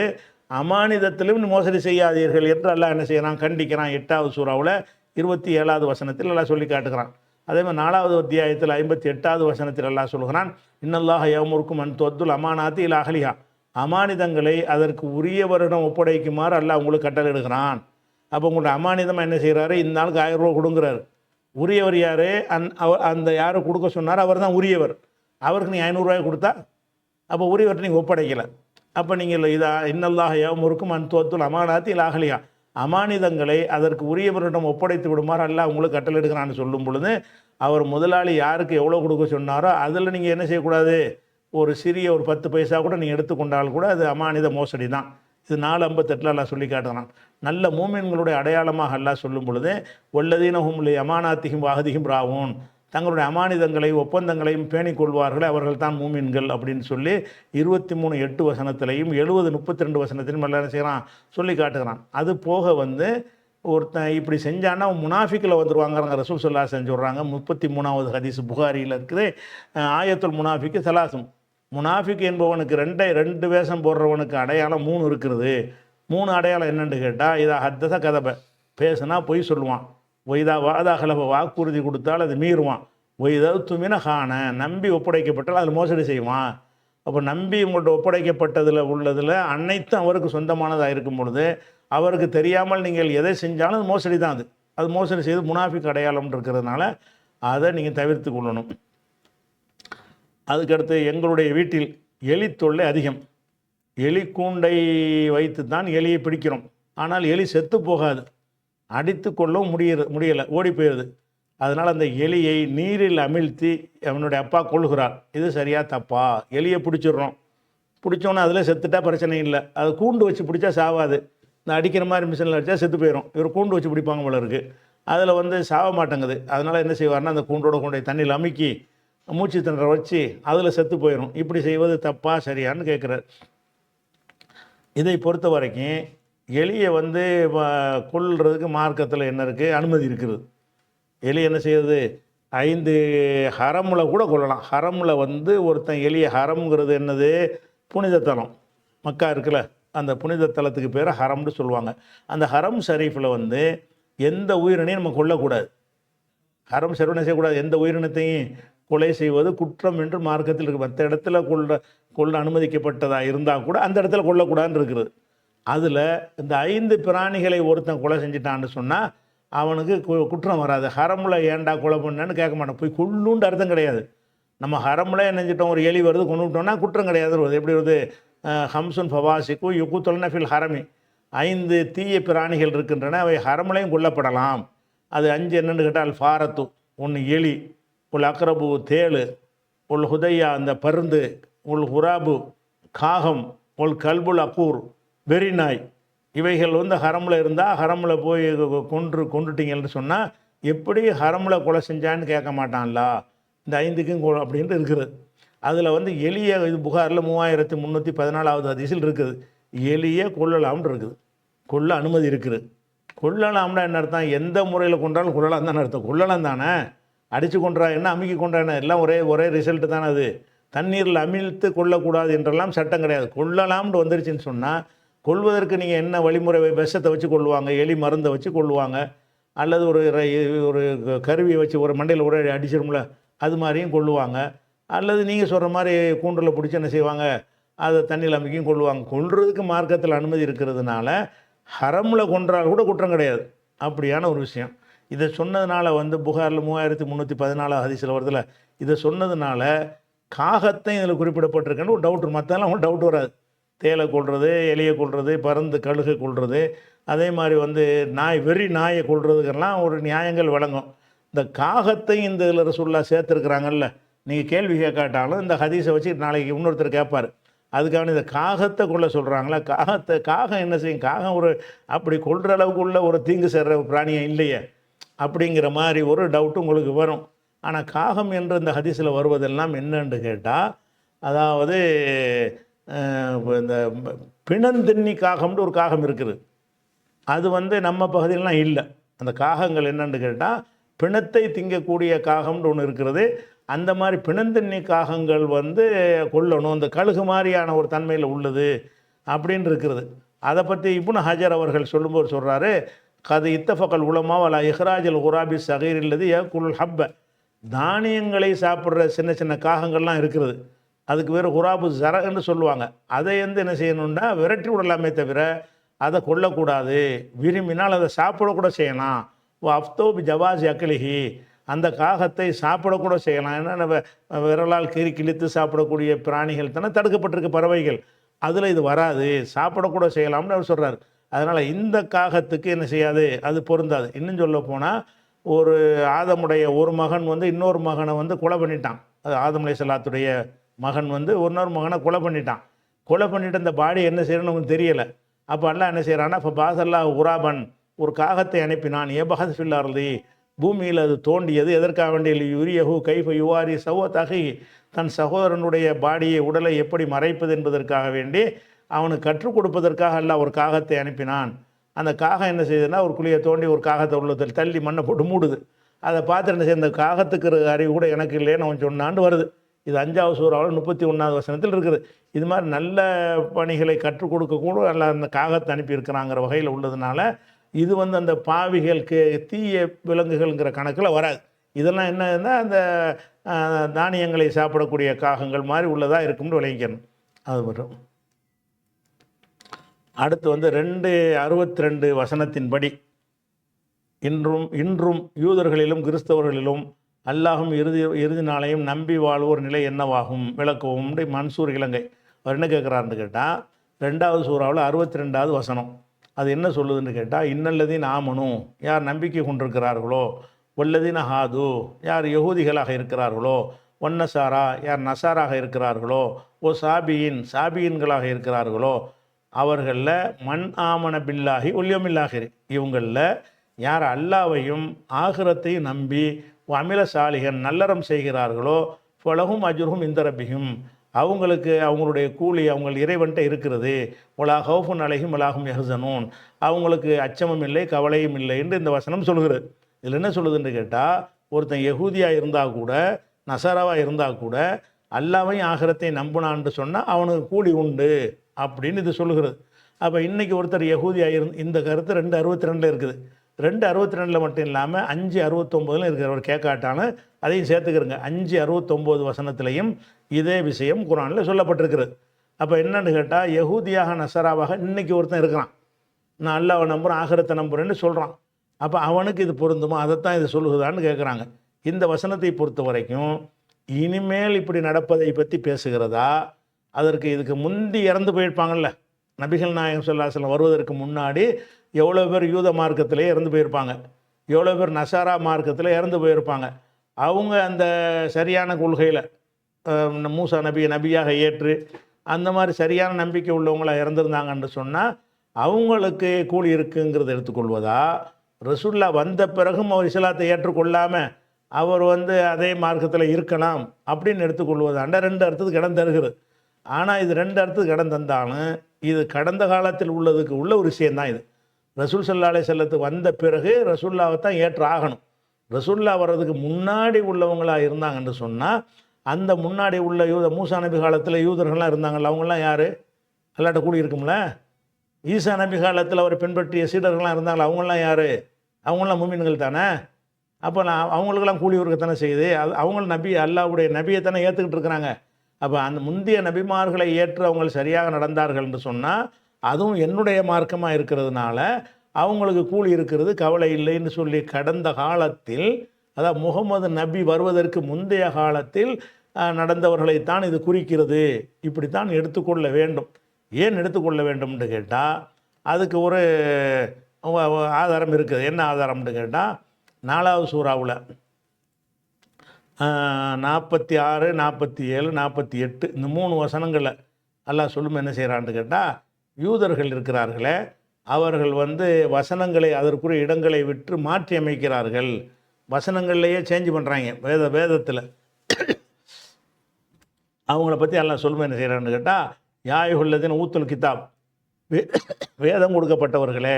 அமானிதத்திலும் மோசடி செய்யாதீர்கள் என்று அல்லாஹ் என்ன செய்யறான், கண்டிக்கிறான். 8வது சூறாவில் 27வது வசனத்தில் அல்லாஹ் சொல்லி காட்டுகிறான். அதே மாதிரி 4வது அத்தியாயத்தில் 58வது வசனத்தில் அல்லாஹ் சொல்கிறான், இன்னல்லாஹ யஅமுருக்கும் அன் துஅத்துல் அமானாத்தி இலா அஹ்லிஹா, அமானிதங்களை அதற்கு உரியவரிடம் ஒப்படைக்குமாறு அல்லாஹ் உங்களுக்கு கட்டளையிடுகிறான். அப்போ உங்களோட அமானிதமாக என்ன செய்கிறாரு, இந்த நாளுக்கு 1000 ரூபா கொடுங்குறாரு. உரியவர் யார், அந்த யாரை கொடுக்க சொன்னார் அவர் தான் உரியவர். அவருக்கு நீங்கள் 500 ரூபாய் கொடுத்தா அப்போ உரியவர்கிட்ட நீங்கள் ஒப்படைக்கலை. அப்போ நீங்கள் இன்னல்லாஹ யஅமுருக்கும் அன் துஅத்துல் அமானாத்தி இலா அஹ்லிஹா, அமானிதங்களை அதற்கு உரியவரிடம் ஒப்படைத்து விடுமாறு அல்லாஹ் உங்களுக்கு கட்டளையிடுகிறான்னு சொல்லும் பொழுது அவர் முதலாளி யாருக்கு எவ்வளோ கொடுக்க சொன்னாரோ அதில் நீங்கள் என்ன செய்யக்கூடாது, ஒரு சிறிய ஒரு 10 பைசா கூட நீங்கள் எடுத்துக்கொண்டால் கூட அது அமானித மோசடி தான். இது 4:58 அல்லாஹ் சொல்லி காட்டுறான். நல்ல மூமின்களுடைய அடையாளமாக அல்லாஹ் சொல்லும் பொழுது வல்லதீன ஹும் லி அமானாத்திஹிம் வஅஹதிஹிம் ராவூன், தங்களுடைய அமானிதங்களை ஒப்பந்தங்களையும் பேணிக் கொள்வார்கள் அவர்கள் தான் மூமின்கள் அப்படின்னு சொல்லி 23:8 வசனத்திலையும் 70:32 வசனத்திலையும் எல்லாம் செய்கிறான் சொல்லி காட்டுகிறான். அது போக வந்து ஒருத்தன் இப்படி செஞ்சான்னா முனாஃபிக்கில் வந்துடுவாங்கிறாங்க ரசூல் ஸல்லல்லாஹு அலைஹி வஸல்லம் சொல்கிறாங்க. 33வது ஹதீஸ் புகாரியில் இருக்குது. ஆயத்துல் முனாஃபிக்கு சலாசும், முனாஃபிக் என்பவனுக்கு 2 வேஷம் போடுறவனுக்கு அடையாளம் 3 இருக்கிறது. 3 அடையாளம் என்னென்னு கேட்டால், இதா ஹத்தஸ கதப, பேசுனா பொய் சொல்லுவான். ஒய்தா வாதா ஹலப, வாக்குறுதி கொடுத்தால் அது மீறுவான். ஒய்தா துமின ஹான, நம்பி ஒப்படைக்கப்பட்டால் அது மோசடி செய்வான். அப்போ நம்பி உங்கள்கிட்ட ஒப்படைக்கப்பட்டதில் உள்ளதில் அனைத்தும் அவருக்கு சொந்தமானதாக இருக்கும் பொழுது அவருக்கு தெரியாமல் நீங்கள் எதை செஞ்சாலும் அது மோசடி தான். அது மோசடி செய்து முனாஃபிக் அடையாளம் இருக்கிறதுனால அதை நீங்கள் தவிர்த்து கொள்ளணும். அதுக்கடுத்து எங்களுடைய வீட்டில் எலி தொல்லை அதிகம். எலி கூண்டை வைத்து தான் எலியை பிடிக்கிறோம். ஆனால் எலி செத்து போகாது, அடித்து கொள்ளவும் முடியலை, ஓடி போயிடுது. அதனால் அந்த எலியை நீரில் அமிழ்த்தி அவனுடைய அப்பா கொள்கிறார். இது சரியா தப்பா? எலியை பிடிச்சோன்னா அதில் செத்துட்டா பிரச்சனை இல்லை. அது கூண்டு வச்சு பிடிச்சா சாவாது. இந்த அடிக்கிற மாதிரி மிஷினில் அடித்தா செத்து போயிடும். இவர் கூண்டு வச்சு பிடிப்பாங்க போல இருக்குது. அதில் வந்து சாவ மாட்டேங்குது. அதனால் என்ன செய்வார்னா அந்த கூண்டோட கொண்டை தண்ணியில் அமுக்கி மூச்சு திணற வச்சு அதில் செத்து போயிடும். இப்படி செய்வது தப்பா சரியான்னு கேட்குறார். இதை பொறுத்த வரைக்கும் எலியை வந்து கொல்றதுக்கு மார்க்கத்தில் என்ன இருக்குது, அனுமதி இருக்குது. எலி என்ன செய்யுது, 5 ஹரமில் கூட கொள்ளலாம். ஹரமில் வந்து ஒருத்தன் எலியை, ஹரம்ங்கிறது என்னது, புனிதத்தலம். மக்கா இருக்குல்ல, அந்த புனித தலத்துக்கு பேர் ஹரம்னு சொல்லுவாங்க. அந்த ஹரம் ஷரீஃபில் வந்து எந்த உயிரினையும் நம்ம கொல்லக்கூடாது. ஹரம் ஷரீஃப் செய்யக்கூடாது. எந்த உயிரினத்தையும் கொலை செய்வது குற்றம் என்று மார்க்கத்தில் இருக்குது. மற்ற இடத்துல கொள்ள அனுமதிக்கப்பட்டதாக இருந்தால் கூட அந்த இடத்துல கொல்லக்கூடாதுன்னு இருக்குது. அதில் இந்த 5 பிராணிகளை ஒருத்தன் கொலை செஞ்சிட்டான்னு சொன்னால் அவனுக்கு குற்றம் வராது. ஹரமில் ஏன்டா கொலை பண்ணேன்னு கேட்க மாட்டான். போய் கொல்லுன்ற அர்த்தம் கிடையாது. நம்ம ஹரமில் நினைச்சிட்டோம், ஒரு எலி வருது கொண்டுட்டோம்னா குற்றம் கிடையாது. வருது எப்படி வருது, ஹம்சுன் ஃபவாசிக்கு யுகுத்தொல்ன ஃபில் ஹரமி, 5 தீய பிராணிகள் இருக்கின்றன, அவை ஹரமிலையும் கொல்லப்படலாம். அது 5 என்னென்னு கேட்டால், ஃபாரத்து 1 எலி, உல் அக்ரபு தேளு, உல் ஹுதையா அந்த பருந்து, உல் ஹுராபு காகம், உல் கல்புல் அக்கூர் வெறிநாய். இவைகள் வந்து ஹரமில் இருந்தால் ஹரமில் போய் கொண்டுட்டீங்கன்னு சொன்னால் எப்படி ஹரமில் கொலை செஞ்சான்னு கேட்க மாட்டான்ல. இந்த 5க்கும் அப்படின்ட்டு இருக்குது. அதில் வந்து எலியை, இது புகாரில் 3314வது ஹதீஸில் இருக்குது, எலியை கொல்லலாம்னு இருக்குது. கொல்ல அனுமதி இருக்குது. கொல்லலாம்னா என்ன அர்த்தம், எந்த முறையில் கொண்டாலும் கொல்லலாம் தானே அர்த்தம். கொல்லலாம் தானே, அடித்து கொன்றா என்ன, அமுக்கி கொன்றா என்ன, எல்லாம் ஒரே ரிசல்ட்டு தானே. அது தண்ணீரில் அமிழ்த்து கொள்ளக்கூடாது என்றெல்லாம் சட்டம் கிடையாது. கொல்லலாம்னு வந்துருச்சுன்னு சொன்னால் கொல்வதற்கு நீங்கள் என்ன வழிமுறை விஷத்தை வச்சு கொள்ளுவாங்க, எலி மருந்தை வச்சு கொள்ளுவாங்க, அல்லது ஒரு கருவியை வச்சு ஒரு மண்டையில் ஒரு அடிச்சிரும்ல அது மாதிரியும் கொள்ளுவாங்க, அல்லது நீங்கள் சொல்கிற மாதிரி கூண்டில் பிடிச்சி என்ன செய்வாங்க, அதை தண்ணியில் அமைக்கியும் கொள்ளுவாங்க. கொல்றதுக்கு மார்க்கத்தில் அனுமதி இருக்கிறதுனால ஹரமில் கொன்றால் கூட குற்றம் கிடையாது. அப்படியான ஒரு விஷயம். இதை சொன்னதுனால புகாரில் 3314 ஹதீஸில் வருதுல, இதை சொன்னதுனால காகத்தையும் இதில் குறிப்பிடப்பட்டிருக்குன்னு ஒரு டவுட். மற்றெல்லாம் அவங்க டவுட் வராது. தேலை கொள்வது, எலியை கொள்வது, பருந்து கழுகை கொள்வது, அதே மாதிரி நாய் நாயை கொள்றதுக்கெல்லாம் ஒரு நியாயங்கள் வழங்கும். இந்த காகத்தையும் இந்த இதில் ரசூலுல்லாஹ் சேர்த்துருக்குறாங்கல்ல, நீங்கள் கேள்வி கேட்காட்டாலும் இந்த ஹதீஸை வச்சு நாளைக்கு இன்னொருத்தர் கேட்பார். அதுக்காக இந்த காகத்தை கொள்ள சொல்கிறாங்களா, காகம் என்ன செய்யும், காகம் அப்படி கொள்கிற அளவுக்கு உள்ள ஒரு தீங்கு சேர்ற பிராணியை இல்லையே அப்படிங்கிற மாதிரி ஒரு டவுட்டு உங்களுக்கு வரும். ஆனால் காகம் என்று இந்த ஹதீஸில் வருவதெல்லாம் என்னன்னு கேட்டால், அதாவது இந்த பிணந்தின்னி காகம்னு ஒரு காகம் இருக்குது. அது நம்ம பகுதியிலலாம் இல்லை. அந்த காகங்கள் என்னன்னு கேட்டால் பிணத்தை திங்கக்கூடிய காகம்னு ஒன்று இருக்கிறது. அந்த மாதிரி பிணந்தின்னி காகங்கள் கொல்லணும், அந்த கழுகு மாதிரியான ஒரு தன்மையில் உள்ளது அப்படின்னு இருக்கிறது. அதை பற்றி இப்னு ஹஜர் அவர்கள் சொல்லும்போது சொல்கிறாரு, கது இத்தஃபக்கல் உலமா வலா இஹ்ராஜல் குராபி சகீர் இல்லது குல் ஹப்ப. தானியங்களை சாப்பிட்ற சின்ன சின்ன காகங்கள்லாம் இருக்கிறது, அதுக்கு வேறு குராபு ஜரன்னு சொல்லுவாங்க. அதை என்ன செய்யணுன்னா விரட்டி விடலாமே தவிர அதை கொல்லக்கூடாது. விரும்பினால் அதை சாப்பிடக்கூட செய்யலாம். அஃப்தோபி ஜவாஸ் அக்கலிஹி, அந்த காகத்தை சாப்பிடக்கூட செய்யலாம். ஏன்னா விரலால் கிழித்து சாப்பிடக்கூடிய பிராணிகள் தானே தடுக்கப்பட்டிருக்க பறவைகள், அதில் இது வராது, சாப்பிடக்கூட செய்யலாம்னு அவர் சொல்கிறார். அதனால் இந்த காகத்துக்கு என்ன செய்யாது, அது பொருந்தாது. இன்னும் சொல்ல போனால் ஒரு ஆதமுடைய ஒரு மகன் இன்னொரு மகனை கொலை பண்ணிட்டான். அது ஆதம் அலைஹிஸ்ஸலாத்துடைய மகன் இன்னொரு மகனை கொலை பண்ணிட்டான். கொலை பண்ணிட்டு அந்த பாடி என்ன செய்யணும்னு நமக்கு தெரியலை. அப்போ அல்லாஹ் என்ன செய்கிறான்னா, இப்போ பாசல்லாஹ் உராபன், ஒரு காகத்தை அனுப்பினான். ஏபஹத் ஃபில் அர்தி, பூமியில் அது தோண்டியது. எதற்காக வேண்டிய யுரியஹு கைஃப யுவாரி சௌவதஹி, தன் சகோதரனுடைய பாடியை உடலை எப்படி மறைப்பது என்பதற்காக வேண்டி அவனுக்கு கற்றுக் கொடுப்பதற்காக அல்லாஹ் ஒரு காகத்தை அனுப்பினான். அந்த காகம் என்ன செய்யுதுன்னா ஒரு குழியை தோண்டி ஒரு காகத்தை உள்ளத்தில் தள்ளி மண்ணை போட்டு மூடுது. அதை பார்த்து என்ன செய்ய, இந்த காகத்துக்கு அறிவு கூட எனக்கு இல்லைன்னு அவன் சொன்னான்னு வருது. இது 5வது சூறாவில் 31வது வசனத்தில் இருக்குது. இது மாதிரி நல்ல பணிகளை கற்றுக் கொடுக்கக்கூட அல்ல அந்த காகத்தை அனுப்பியிருக்கிறாங்கிற வகையில் உள்ளதுனால இது அந்த பாவிகளுக்கு தீய விலங்குகள்ங்கிற கணக்கில் வராது. இதெல்லாம் என்னன்னா அந்த தானியங்களை சாப்பிடக்கூடிய காகங்கள் மாதிரி உள்ளதாக இருக்கும்னு விளங்கிக்கணும். அது மட்டும். அடுத்து 2:62 வசனத்தின்படி, இன்றும் யூதர்களிலும் கிறிஸ்தவர்களிலும் அல்லாஹும் இறுதி நாளையும் நம்பி வாழ்வோர் நிலை என்னவாகும் விளக்கவும். மன்சூர் இலங்கை அவர் என்ன கேட்குறாருன்னு கேட்டால், 2வது சூறாவில் 62வது வசனம் அது என்ன சொல்லுதுன்னு கேட்டால், இன்னல்லதீன் ஆமனு, யார் நம்பிக்கை கொண்டிருக்கிறார்களோ, வல்லதீன ஹாது, யார் யகூதிகளாக இருக்கிறார்களோ, ஒன்னசாரா, யார் நசாராக இருக்கிறார்களோ, சாபியின்களாக இருக்கிறார்களோ, அவர்களில் மண் ஆமன பில்லாஹி ஒல்யமில்லாஹிரி, இவங்களில் யார் அல்லாவையும் ஆகிரத்தையும் நம்பி அமில சாலிகன் நல்லறம் செய்கிறார்களோ, ஃபலஹும் அஜ்ருஹும் இன்த ரப்பிஹிம், அவங்களுக்கு அவங்களுடைய கூலி அவங்கள் இறைவன்ட்ட இருக்கிறது. ஒலா ஹவுஃபுன் அலைஹிம் வலாஹும் யஹ்சனூன், அவங்களுக்கு அச்சமும் இல்லை கவலையும் இல்லை என்று இந்த வசனம் சொல்கிறது. இதில் என்ன சொல்லுதுன்னு கேட்டால், ஒருத்தன் யகூதியாக இருந்தால் கூட நசாராவாக இருந்தால் கூட அல்லாவையும் ஆகிரத்தை நம்பினான்னு சொன்னால் அவனுக்கு கூலி உண்டு அப்படின்னு இது சொல்லுகிறது. அப்போ இன்றைக்கி ஒருத்தர் யகூதியாக இந்த கருத்து 2:62 இருக்குது. 2:62 மட்டும் இல்லாமல் 5:69 இருக்கிறவர் கேட்காட்டான அதையும் சேர்த்துக்கிறங்க. 5:69 வசனத்திலையும் இதே விஷயம் குர்ஆனில் சொல்லப்பட்டிருக்கிறது. அப்போ என்னன்னு கேட்டால், யகூதியாக நசராவாக இன்றைக்கி ஒருத்தன் இருக்கிறான், நான் அல்லாஹ்வை நம்புகிறேன் ஆகிரத்தை நம்புகிறேன்னு சொல்கிறான். அப்போ அவனுக்கு இது பொருந்துமா, அதைத்தான் இது சொல்லுகுதான்னு கேட்குறாங்க. இந்த வசனத்தை பொறுத்த வரைக்கும் இனிமேல் இப்படி நடப்பதை பற்றி பேசுகிறதா, அதற்கு இதுக்கு முந்தி இறந்து போயிருப்பாங்கள்ல, நபிகள் நாயகம் ஸல்லல்லாஹு அலைஹி வஸல்லம் வருவதற்கு முன்னாடி எவ்வளோ பேர் யூத மார்க்கத்திலே இறந்து போயிருப்பாங்க, எவ்வளோ பேர் நசாரா மார்க்கத்தில் இறந்து போயிருப்பாங்க. அவங்க அந்த சரியான கொள்கையில் மூசா நபியாக ஏற்று அந்த மாதிரி சரியான நம்பிக்கை உள்ளவங்களாக இறந்துருந்தாங்கன்னு சொன்னால் அவங்களுக்கு கூலி இருக்குங்கிறத எடுத்துக்கொள்வதா, ரசூல்லா வந்த பிறகும் அவர் இஸ்லாத்தை ஏற்றுக்கொள்ளாமல் அவர் அதே மார்க்கத்தில் இருக்கலாம் அப்படின்னு எடுத்துக்கொள்வதாண்ட 2 அர்த்தத்துக்கு இடம் தருகிறது. ஆனால் இது 2 அர்த்தத்துக்கு இடம் தந்தாலும் இது கடந்த காலத்தில் உள்ளதுக்கு உள்ள ஒரு விஷயந்தான். இது ரசூல் ஸல்லல்லாஹு அலைஹி வஸல்லத்துக்கு வந்த பிறகு ரசூல்லாவை தான் ஏற்று ஆகணும். ரசூல்லா வர்றதுக்கு முன்னாடி உள்ளவங்களாக இருந்தாங்கன்னு சொன்னால் அந்த முன்னாடி உள்ள மூசா நபி காலத்தில் யூதர்கள்லாம் இருந்தாங்கள்ல, அவங்களாம் யார்? அல்லாட்ட கூடி இருக்கும்ல, ஈசா நபி காலத்தில் அவரை பின்பற்றிய சீடர்கள்லாம் இருந்தாங்களா, அவங்களாம் யார்? அவங்களாம் மூமின்கள் தானே. அப்போ அவங்களுக்கெல்லாம் கூலி தானே செய்யுது. அவங்க நபி அல்லாஹ்வுடைய நபியை தானே ஏற்றுக்கிட்டு இருக்கிறாங்க. அப்போ அந்த முந்தைய நபிமார்களை ஏற்று அவங்க சரியாக நடந்தார்கள் என்று சொன்னால் அதுவும் என்னுடைய மார்க்கமாக இருக்கிறதுனால அவங்களுக்கு கூலி இருக்கிறது, கவலை இல்லைன்னு சொல்லி கடந்த காலத்தில், அதாவது முகமது நபி வருவதற்கு முந்தைய காலத்தில் நடந்தவர்களைத்தான் இது குறிக்கிறது. இப்படித்தான் எடுத்துக்கொள்ள வேண்டும். ஏன் எடுத்துக்கொள்ள வேண்டும்னு கேட்டால் அதுக்கு ஒரு ஆதாரம் இருக்குது. என்ன ஆதாரம்னு கேட்டால் 4வது சூறாவில் 46, 47, 48 இந்த 3 வசனங்களை அல்லாஹ் சொல்லும் என்ன செய்கிறான்னு கேட்டால், யூதர்கள் இருக்கிறார்களே அவர்கள் வசனங்களை அதற்குரிய இடங்களை விட்டு மாற்றி அமைக்கிறார்கள். வசனங்கள்லையே சேஞ்ச் பண்ணுறாங்க. வேதத்தில் அவங்கள பற்றி அல்லாஹ் சொல்லும் என்ன செய்கிறான்னு கேட்டால், யாயுல்லதீன ஊத்துல் கிதாப், வேதம் கொடுக்கப்பட்டவர்களே,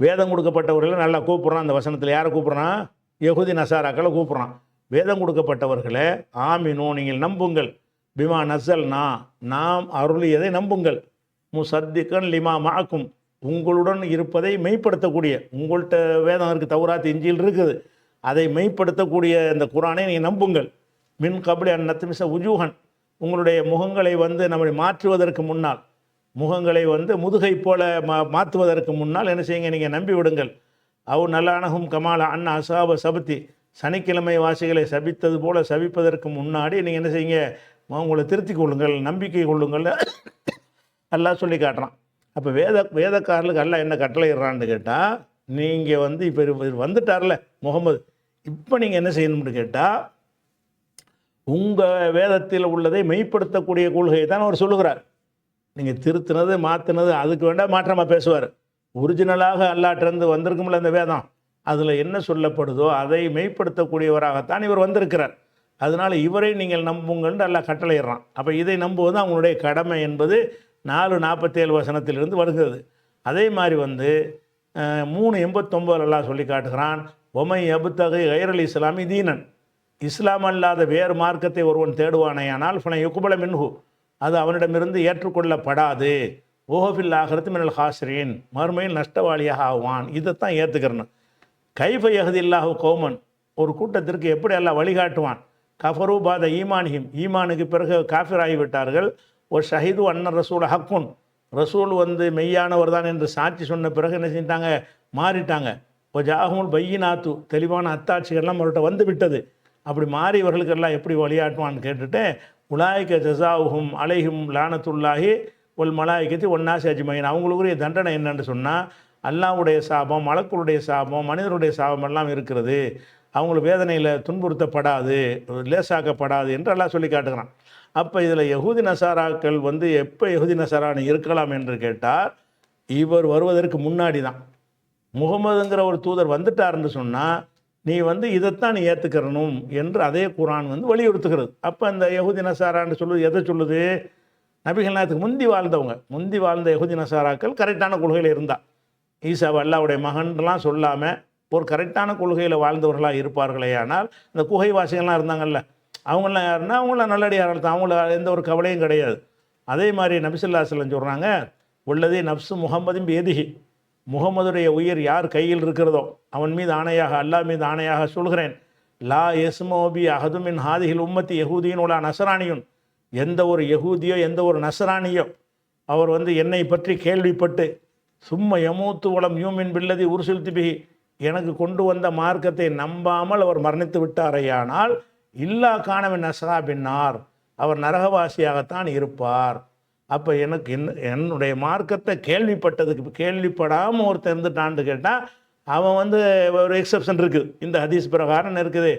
வேதம் கொடுக்கப்பட்டவர்களை நல்லா கூப்பிட்றான். அந்த வசனத்தில் யாரை கூப்பிட்றான்? யஹூதி நசாராக்களை கூப்பிட்றான். வேதம் கொடுக்கப்பட்டவர்களே ஆமினோ, நீங்கள் நம்புங்கள், பிமா நசல்னா, நாம் அருளியதை நம்புங்கள், முசத்திகன் லிமா மாக்கும், உங்களுடன் இருப்பதை மெய்ப்படுத்தக்கூடிய, உங்கள்கிட்ட வேதம் இருக்குது, தௌராத் இஞ்சில் இருக்குது, அதை மெய்ப்படுத்தக்கூடிய இந்த குரானை நீங்கள் நம்புங்கள். மின் கபடி அந்நத்துமிச உஜூஹன், உங்களுடைய முகங்களை நம்மை மாற்றுவதற்கு முன்னால், முகங்களை முதுகை போல மாற்றுவதற்கு முன்னால் என்ன செய்யுங்க, நீங்கள் நம்பி விடுங்கள். அவ் நல்லானகும் கமாலா அண்ணா அசாப சபத்தி, சனிக்கிழமை வாசிகளை சபித்தது போல சபிப்பதற்கு முன்னாடி நீங்கள் என்ன செய்யுங்க, உங்களை திருத்தி கொள்ளுங்கள், நம்பிக்கை கொள்ளுங்கள் எல்லாம் சொல்லி காட்டுறான். அப்போ வேதக்காரர்களுக்கு எல்லாம் என்ன கட்டளையிடுறான்னு கேட்டால், நீங்கள் இப்போ வந்துட்டார்ல முகமது, இப்போ நீங்கள் என்ன செய்யணும்னு கேட்டால் உங்கள் வேதத்தில் உள்ளதை மெய்ப்படுத்தக்கூடிய கொள்கையை தான் அவர் சொல்லுகிறார். நீங்கள் திருத்தினது மாற்றினது அதுக்கு வேண்டாம் மாற்றமாக பேசுவார். ஒரிஜினலாக அல்லாட்டிருந்து வந்திருக்கும்ல இந்த வேதம், அதில் என்ன சொல்லப்படுதோ அதை மெய்ப்படுத்தக்கூடியவராகத்தான் இவர் வந்திருக்கிறார். அதனால் இவரை நீங்கள் நம்புங்கள்னு அல்லாஹ் கட்டளையிடுறான். அப்போ இதை நம்புவது அவங்களுடைய கடமை என்பது 4:47 வசனத்திலிருந்து வருகிறது. அதே மாதிரி 3:89 அல்லாஹ் சொல்லி காட்டுகிறான், ஒமை அபுத்தகை கைரல் இஸ்லாமி தீனன், இஸ்லாம் அல்லாத வேறு மார்க்கத்தை ஒருவன் தேடுவானேயானால் ஃபன யுக்பல மின்ஹு, அது அவனிடமிருந்து ஏற்றுக்கொள்ளப்படாது. ஓஹோஃபில் ஆகிறது மினல் ஹாஸ்ரீன், மறுமையில் நஷ்டவாளியாக ஆவான். இதைத்தான் ஏற்றுக்கிறணும். கைஃப யஹ்தில்லாஹு கௌமன், ஒரு கூட்டத்திற்கு எப்படி எல்லாம் வழிகாட்டுவான், கஃபரு பாத ஈமானிஹிம், ஈமானுக்கு பிறகு காஃபிராகிவிட்டார்கள், ஒரு ஷஹீது அன்னர் ரசூல் ஹக்குன், ரசூல் மெய்யானவர் தான் என்று சாட்சி சொன்ன பிறகு என்ன செஞ்சிட்டாங்க, மாறிட்டாங்க. ஒரு ஜாகுல் பையினாத்து, தெளிவான அத்தாட்சிகள்லாம் அவர்கிட்ட வந்து விட்டது. அப்படி மாறி இவர்களுக்கெல்லாம் எப்படி வழியாட்டுவான்னு கேட்டுட்டு, உலாய்க்க ஜசாவுஹும் அலைஹும் லானத்துல்லாஹி ஒல் மலாய்க்கத்தி ஒன்னாசி அஜ்மைன், அவங்களுக்குரிய தண்டனை என்னன்னு சொன்னால் அல்லாஹ்வுடைய சாபம், மலக்குடைய சாபம், மனிதருடைய சாபம் எல்லாம் இருக்கிறது, அவங்களுக்கு வேதனையில் துன்புறுத்தப்படாது, லேசாக்கப்படாது என்று அல்லாஹ் சொல்லி காட்டுகிறான். அப்போ இதில் யஹூதி நசாராக்கள் எப்போ யஹூதி நசாரான்னு இருக்கலாம் என்று கேட்டால், இவர் வருவதற்கு முன்னாடி தான். முகமதுங்கிற ஒரு தூதர் வந்துட்டார்ன்னு சொன்னால் நீ இதைத்தான் நீ ஏற்றுக்கிறணும் என்று அதே குரான் வலியுறுத்துகிறது. அப்போ அந்த யஹூதி நசாரான்னு சொல்லுது எதை சொல்லுது, நபிகள் நாயகத்துக்கு முந்தி வாழ்ந்த யஹூதி நசாராக்கள் கரெக்டான கொள்கையில் இருந்தால், ஈசாவை அல்லாஹ்வுடைய மகன்லாம் சொல்லாமல் ஒரு கரெக்டான கொள்கையில் வாழ்ந்தவர்களாக இருப்பார்களே. ஆனால் இந்த குகைவாசிகள்லாம் இருந்தாங்கல்ல, அவங்களாம் யாருன்னா அவங்களாம் நல்லடியார்கள் தான், அவங்கள எந்த ஒரு கவலையும் கிடையாது. அதே மாதிரி நபி ஸல்லல்லாஹு அலைஹி வஸல்லம் சொல்கிறாங்க, உள்ளதே நப்சு முஹம்மதின் பேதிஹி, முகமதுடைய உயிர் யார் கையில் இருக்கிறதோ அவன் மீது ஆணையாக, அல்லாஹ் மீது ஆணையாக சொல்கிறேன், லா எஸ்மோபி அஹதுமின் ஹாதிஹில் உம்மத்தி யஹூதியின் உலா நசரானியுன், எந்த ஒரு யஹூதியோ எந்த ஒரு நசரானியோ அவர் என்னை பற்றி கேள்விப்பட்டு சும்மா யமூத்து வளம் யூமின் பில்லதி உருசுல் திபிஹி, எனக்கு கொண்டு வந்த மார்க்கத்தை நம்பாமல் அவர் மரணித்து விட்டாரையானால் இல்லா காணவின் நசரா பின்னார், அவர் நரகவாசியாகத்தான் இருப்பார். அப்போ எனக்கு என்னுடைய மார்க்கத்தை கேள்விப்படாமல் ஒருத்தர் இருந்துட்டான்னு கேட்டால் அவன் ஒரு எக்ஸப்ஷன் இருக்குது. இந்த ஹதீஸ் பிரகாரம் இருக்குது,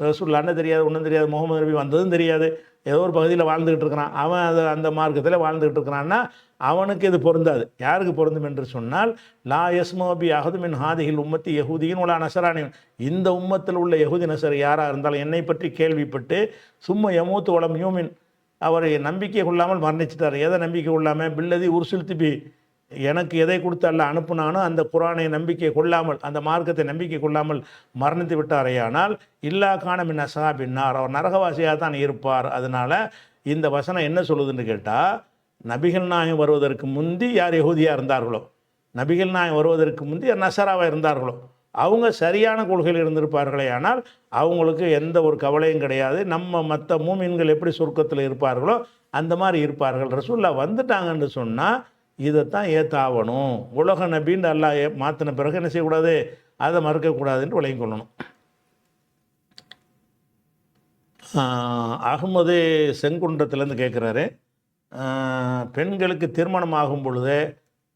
ரசூலுல்லாஹ்னு தெரியாது, ஒன்றும் தெரியாது, முகமது நபி வந்ததும் தெரியாது, ஏதோ ஒரு பகுதியில் வாழ்ந்துக்கிட்டு இருக்கிறான், அவன் அந்த மார்க்கத்தில் வாழ்ந்துக்கிட்டு இருக்கிறான்னா அவனுக்கு இது பொருந்தாது. யாருக்கு பொருந்தும் என்று சொன்னால், லா யஸ்மோபி அஹது மின் ஹாதிஹில் உம்மத்தி யஹூதியின் உலா நசரானியும், இந்த உம்மத்தில் உள்ள யஹூதி நசர் யாராக இருந்தாலும் என்னை பற்றி கேள்விப்பட்டு சும்மா யமூத்து வளம் யூமின், அவர் நம்பிக்கை கொள்ளாமல் மரணிச்சிட்டார். எதை நம்பிக்கை கொள்ளாமல், பில்லதி உருசுல் திபி, எனக்கு எதை கொடுத்து அல்ல அனுப்புனானோ அந்த குரானை நம்பிக்கை கொள்ளாமல், அந்த மார்க்கத்தை நம்பிக்கை கொள்ளாமல் மரணித்து விட்டாரையானால் இல்லா காணமின் அசஹா பின்னார், அவர் நரகவாசியாக தான் இருப்பார். அதனால் இந்த வசனம் என்ன சொல்லுதுன்னு கேட்டால், நபிகள் நாயகம் வருவதற்கு முந்தி யார் யஹூதியாக இருந்தார்களோ, நபிகள் நாயகம் வருவதற்கு முந்தி யார் நசராவாக இருந்தார்களோ, அவங்க சரியான கொள்கையில் இருந்திருப்பார்களே, ஆனால் அவங்களுக்கு எந்த ஒரு கவலையும் கிடையாது. நம்ம மற்ற மூமின்கள் எப்படி சொர்க்கத்தில் இருப்பார்களோ அந்த மாதிரி இருப்பார்கள். ரசூலுல்லாஹ் வந்துட்டாங்கன்னு சொன்னால் இதைத்தான் ஏற்றாகணும். உலக நபின்னு அல்லாஹ் மாற்றின பிறகு என்ன செய்யக்கூடாது, அதை மறுக்கக்கூடாதுன்னு விளங்கிக் கொள்ளணும். அகமது செங்குன்றத்துலேருந்து கேட்குறாரு, பெண்களுக்கு திருமணம் ஆகும் பொழுது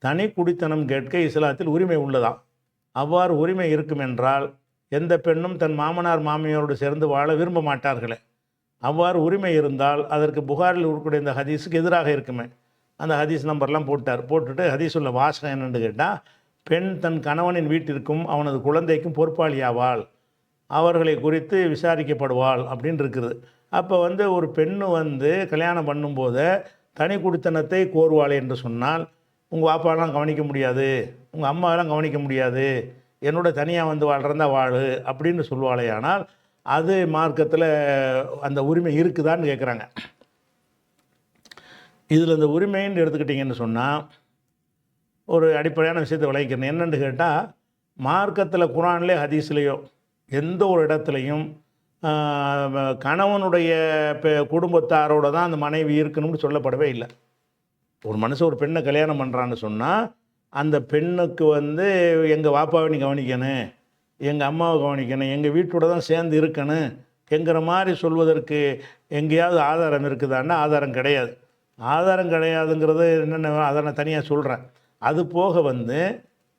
தனி குடித்தனம் கேட்க இஸ்லாத்தில் உரிமை உள்ளதா? அவ்வாறு உரிமை இருக்கும் என்றால் எந்த பெண்ணும் தன் மாமனார் மாமியாரோடு சேர்ந்து வாழ விரும்ப மாட்டார்களே. அவ்வாறு உரிமை இருந்தால் அதற்கு புகாரில் இருக்கக்கூடிய இந்த ஹதீஸுக்கு எதிராக இருக்குமே. அந்த ஹதீஸ் நம்பர்லாம் போட்டுட்டு ஹதீஸ் உள்ள வாசகம் என்னென்னு கேட்டால், பெண் தன் கணவனின் வீட்டிற்கும் அவனது குழந்தைக்கும் பொறுப்பாளியாவாள், அவர்களை குறித்து விசாரிக்கப்படுவாள் அப்படின்னு இருக்குது. அப்போ ஒரு பெண்ணு கல்யாணம் பண்ணும்போது தனி குடித்தனத்தை கோருவாள் என்று சொன்னால், உங்கள் வாப்பாலாம் கவனிக்க முடியாது, உங்கள் அம்மாவெல்லாம் கவனிக்க முடியாது, என்னோட தனியாக வாழ்கிறதா வாழு அப்படின்னு சொல்லுவாளே. ஆனால் அது மார்க்கத்தில் அந்த உரிமை இருக்குதான்னு கேட்குறாங்க. இதில் இந்த உரிமைன்னு எடுத்துக்கிட்டிங்கன்னு சொன்னால் ஒரு அடிப்படையான விஷயத்தை விளைவிக்கிறேன். என்னென்னு கேட்டால், மார்க்கத்தில் குரான்லேயே ஹதீஸ்லேயோ எந்த ஒரு இடத்துலையும் கணவனுடைய குடும்பத்தாரோடு தான் அந்த மனைவி இருக்கணும்னு சொல்லப்படவே இல்லை. ஒரு மனுஷன் ஒரு பெண்ணை கல்யாணம் பண்ணுறான்னு சொன்னால் அந்த பெண்ணுக்கு எங்கள் வாப்பாவை நீ கவனிக்கணும், எங்கள் அம்மாவை கவனிக்கணும், எங்கள் வீட்டோட தான் சேர்ந்து இருக்கணும் என்கிற மாதிரி சொல்வதற்கு எங்கேயாவது ஆதாரம் இருக்குதான்னா ஆதாரம் கிடையாது. ஆதாரம் கிடையாதுங்கிறது என்னென்ன அதை நான் தனியாக சொல்கிறேன். அது போக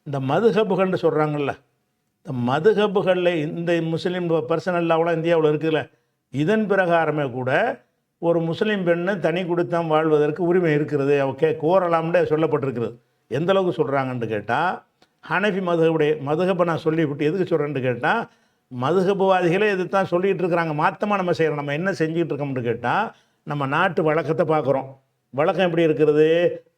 இந்த மதுஹபுகள்னு சொல்கிறாங்கல்ல, இந்த மதுஹபுகளில் இந்த முஸ்லீம் பர்சனல்லாவெலாம் இந்தியாவில் இருக்குதுல்ல, இதன் பிரகாரமே கூட ஒரு முஸ்லீம் பெண்ணு தனி கொடுத்தாம் வாழ்வதற்கு உரிமை இருக்கிறது, அவ கோரலாம்னு சொல்லப்பட்டிருக்கிறது. எந்த அளவுக்கு சொல்கிறாங்கன்னு கேட்டால், ஹனஃபி மதுஹபை நான் சொல்லிவிட்டு எதுக்கு சொல்கிறேன்னு கேட்டால், மதுஹபுவாதிகளே இது தான் சொல்லிகிட்டு இருக்கிறாங்க. மாற்றமாக நம்ம செய்கிறோம். நம்ம என்ன செஞ்சுக்கிட்டு இருக்கோம்னு கேட்டால், நம்ம நாட்டு வழக்கத்தை பார்க்குறோம். வழக்கம் எப்படி இருக்கிறது,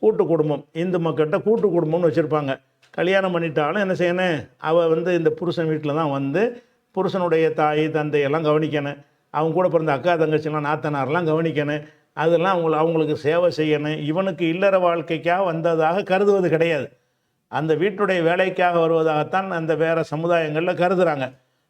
கூட்டு குடும்பம். இந்து மக்கள்கிட்ட கூட்டு குடும்பம்னு வச்சுருப்பாங்க. கல்யாணம் பண்ணிட்டாலும் என்ன செய்யணும், அவள் இந்த புருஷன் வீட்டில் தான் புருஷனுடைய தாய் தந்தையெல்லாம் கவனிக்கணும், அவங்க கூட பிறந்த அக்கா தங்கச்சிலாம் நாத்தனாரெலாம் கவனிக்கணும், அதெல்லாம் அவங்களுக்கு சேவை செய்யணும். இவனுக்கு இல்லற வாழ்க்கைக்காக வந்ததாக கருதுவது கிடையாது, அந்த வீட்டுடைய வேலைக்காக வருவதாகத்தான் அந்த வேறு சமுதாயங்களில் கருதுகிறாங்க.